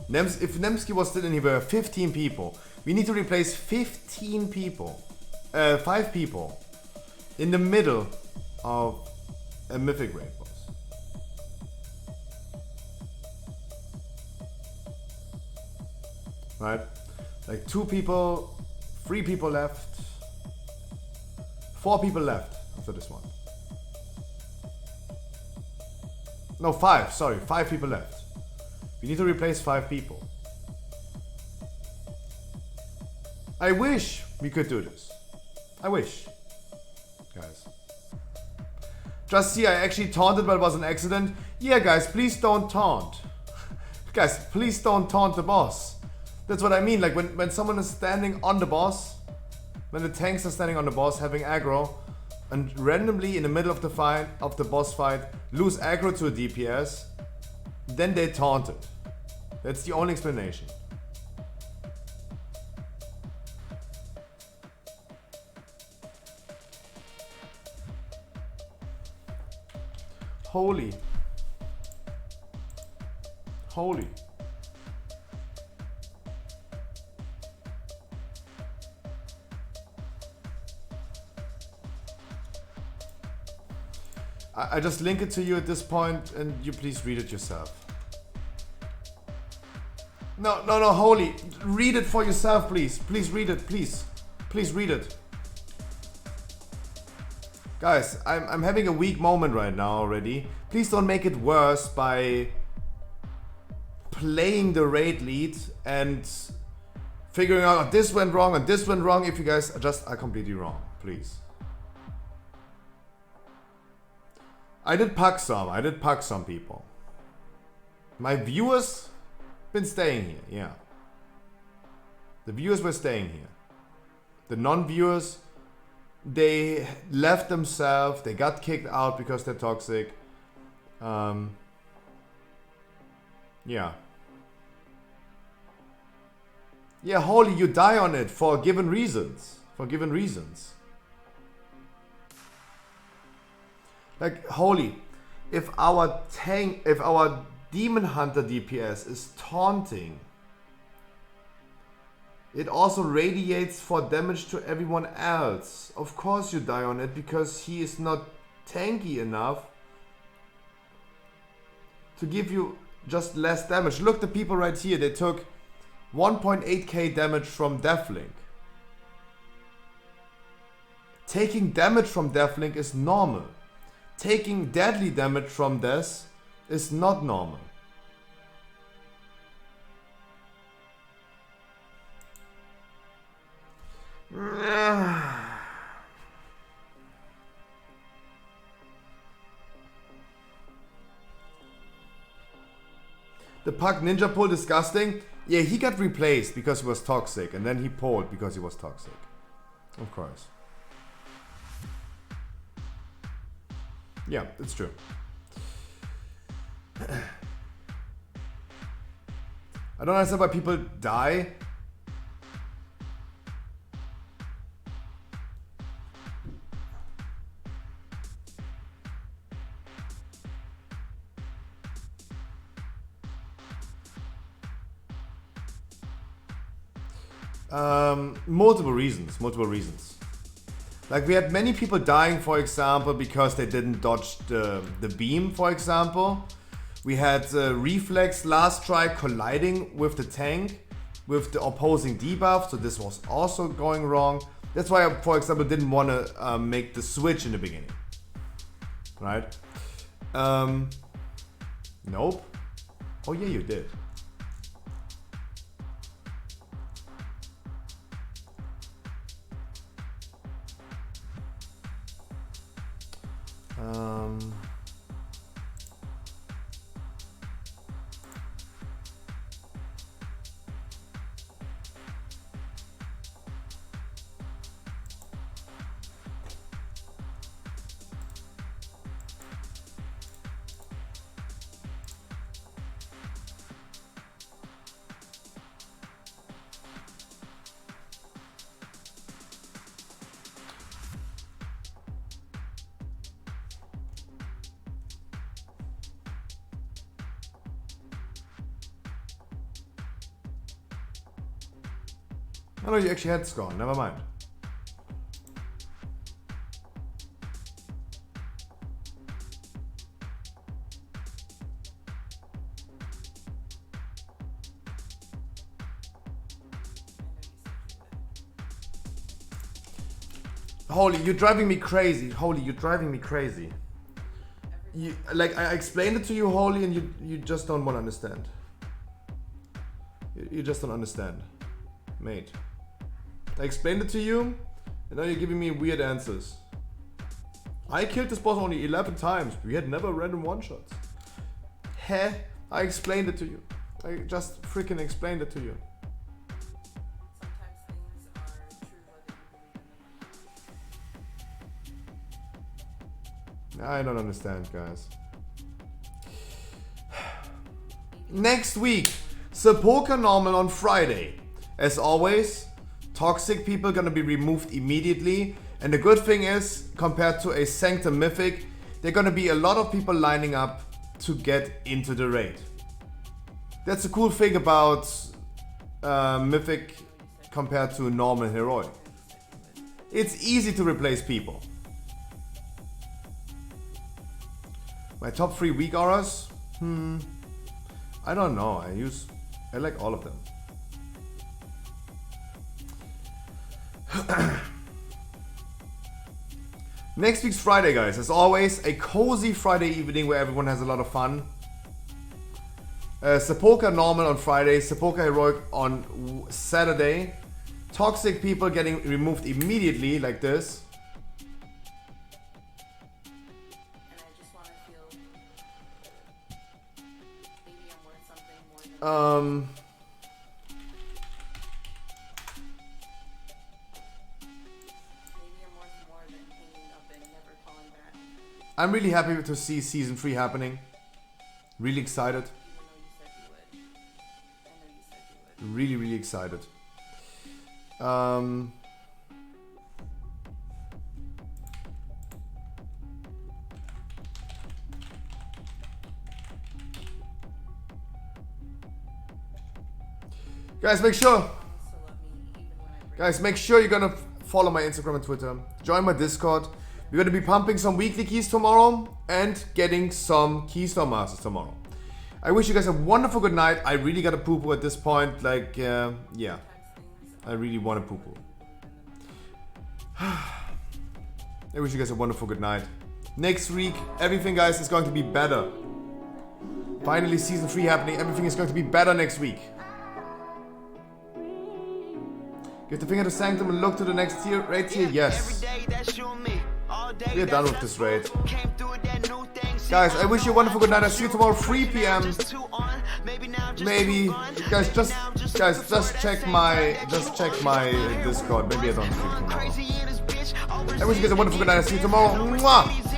If Nemsky was still in here, we were 15 people. We need to replace 15 people. 5 people. In the middle of a mythic raid boss. Right? Like 2 people, 3 people left. 4 people left after this one. No, 5, sorry, 5 people left. We need to replace 5 people. I wish we could do this. I wish. Guys. Just see, I actually taunted, but it was an accident. Yeah, guys, please don't taunt. Guys, please don't taunt the boss. That's what I mean, like when someone is standing on the boss, when the tanks are standing on the boss having aggro, and randomly in the middle of the fight, of the boss fight, lose aggro to a DPS, then they taunt it. That's the only explanation. Holy. Holy. I just link it to you at this point and you please read it yourself. No, holy. Read it for yourself, please. Please read it, please. Please read it. Guys, I'm having a weak moment right now already. Please don't make it worse by playing the raid lead and figuring out, oh, this went wrong and this went wrong if you guys are completely wrong, please. I did pack some people. My viewers been staying here, yeah. The viewers were staying here. The non-viewers, they left themselves, they got kicked out because they're toxic. Yeah. Yeah, holy, you die on it for given reasons. For given reasons. Like, holy, if our demon hunter DPS is taunting, it also radiates for damage to everyone else. Of course you die on it because he is not tanky enough to give you just less damage. Look, the people right here, they took 1.8k damage from Deathlink. Taking damage from Deathlink is normal. Taking deadly damage from this is not normal. The Puck Ninja pull disgusting. Yeah, he got replaced because he was toxic, and then he pulled because he was toxic. Of course. Yeah, it's true. I don't understand why people die. Multiple reasons. Like we had many people dying, for example, because they didn't dodge the beam, for example. We had Reflex last try colliding with the tank with the opposing debuff, so this was also going wrong. That's why I, for example, didn't want to make the switch in the beginning. Right? Nope. Oh yeah, you did. Oh no, you actually had Scorn, never mind. Holy, you're driving me crazy. Holy, you're driving me crazy. You, like, I explained it to you, Holy, and you just don't want to understand. You just don't understand. Mate. I explained it to you, and now you're giving me weird answers. I killed this boss only 11 times. We had never random one-shots. Heh, I explained it to you. I just freaking explained it to you. I don't understand, guys. Next week, Sepulchre normal on Friday. As always, toxic people gonna be removed immediately. And the good thing is, compared to a Sanctum Mythic, there are gonna be a lot of people lining up to get into the raid. That's a cool thing about Mythic compared to normal Heroic. It's easy to replace people. My top 3 weak auras? I don't know. I like all of them. Next week's Friday, guys. As always, a cozy Friday evening where everyone has a lot of fun. Sepulchre normal on Friday, Sepulchre heroic on Saturday. Toxic people getting removed immediately like this. I'm really happy to see season 3 happening. Really excited. Really, really excited. Guys, make sure you're gonna follow my Instagram and Twitter. Join my Discord. We're gonna be pumping some weekly keys tomorrow and getting some Keystone Masters tomorrow. I wish you guys a wonderful good night. I really gotta poo-poo at this point. Like, yeah. I really wanna poo-poo. I wish you guys a wonderful good night. Next week, everything, guys, is going to be better. Finally, season 3 happening. Everything is going to be better next week. Give the finger to Sanctum and look to the next tier. Right tier, yes. We're done with this raid. Guys, I wish you a wonderful good night. I'll see you tomorrow 3 p.m. Maybe just check my Discord. Maybe I don't stream tomorrow. I wish you guys a wonderful good night. I'll see you tomorrow. Mwah!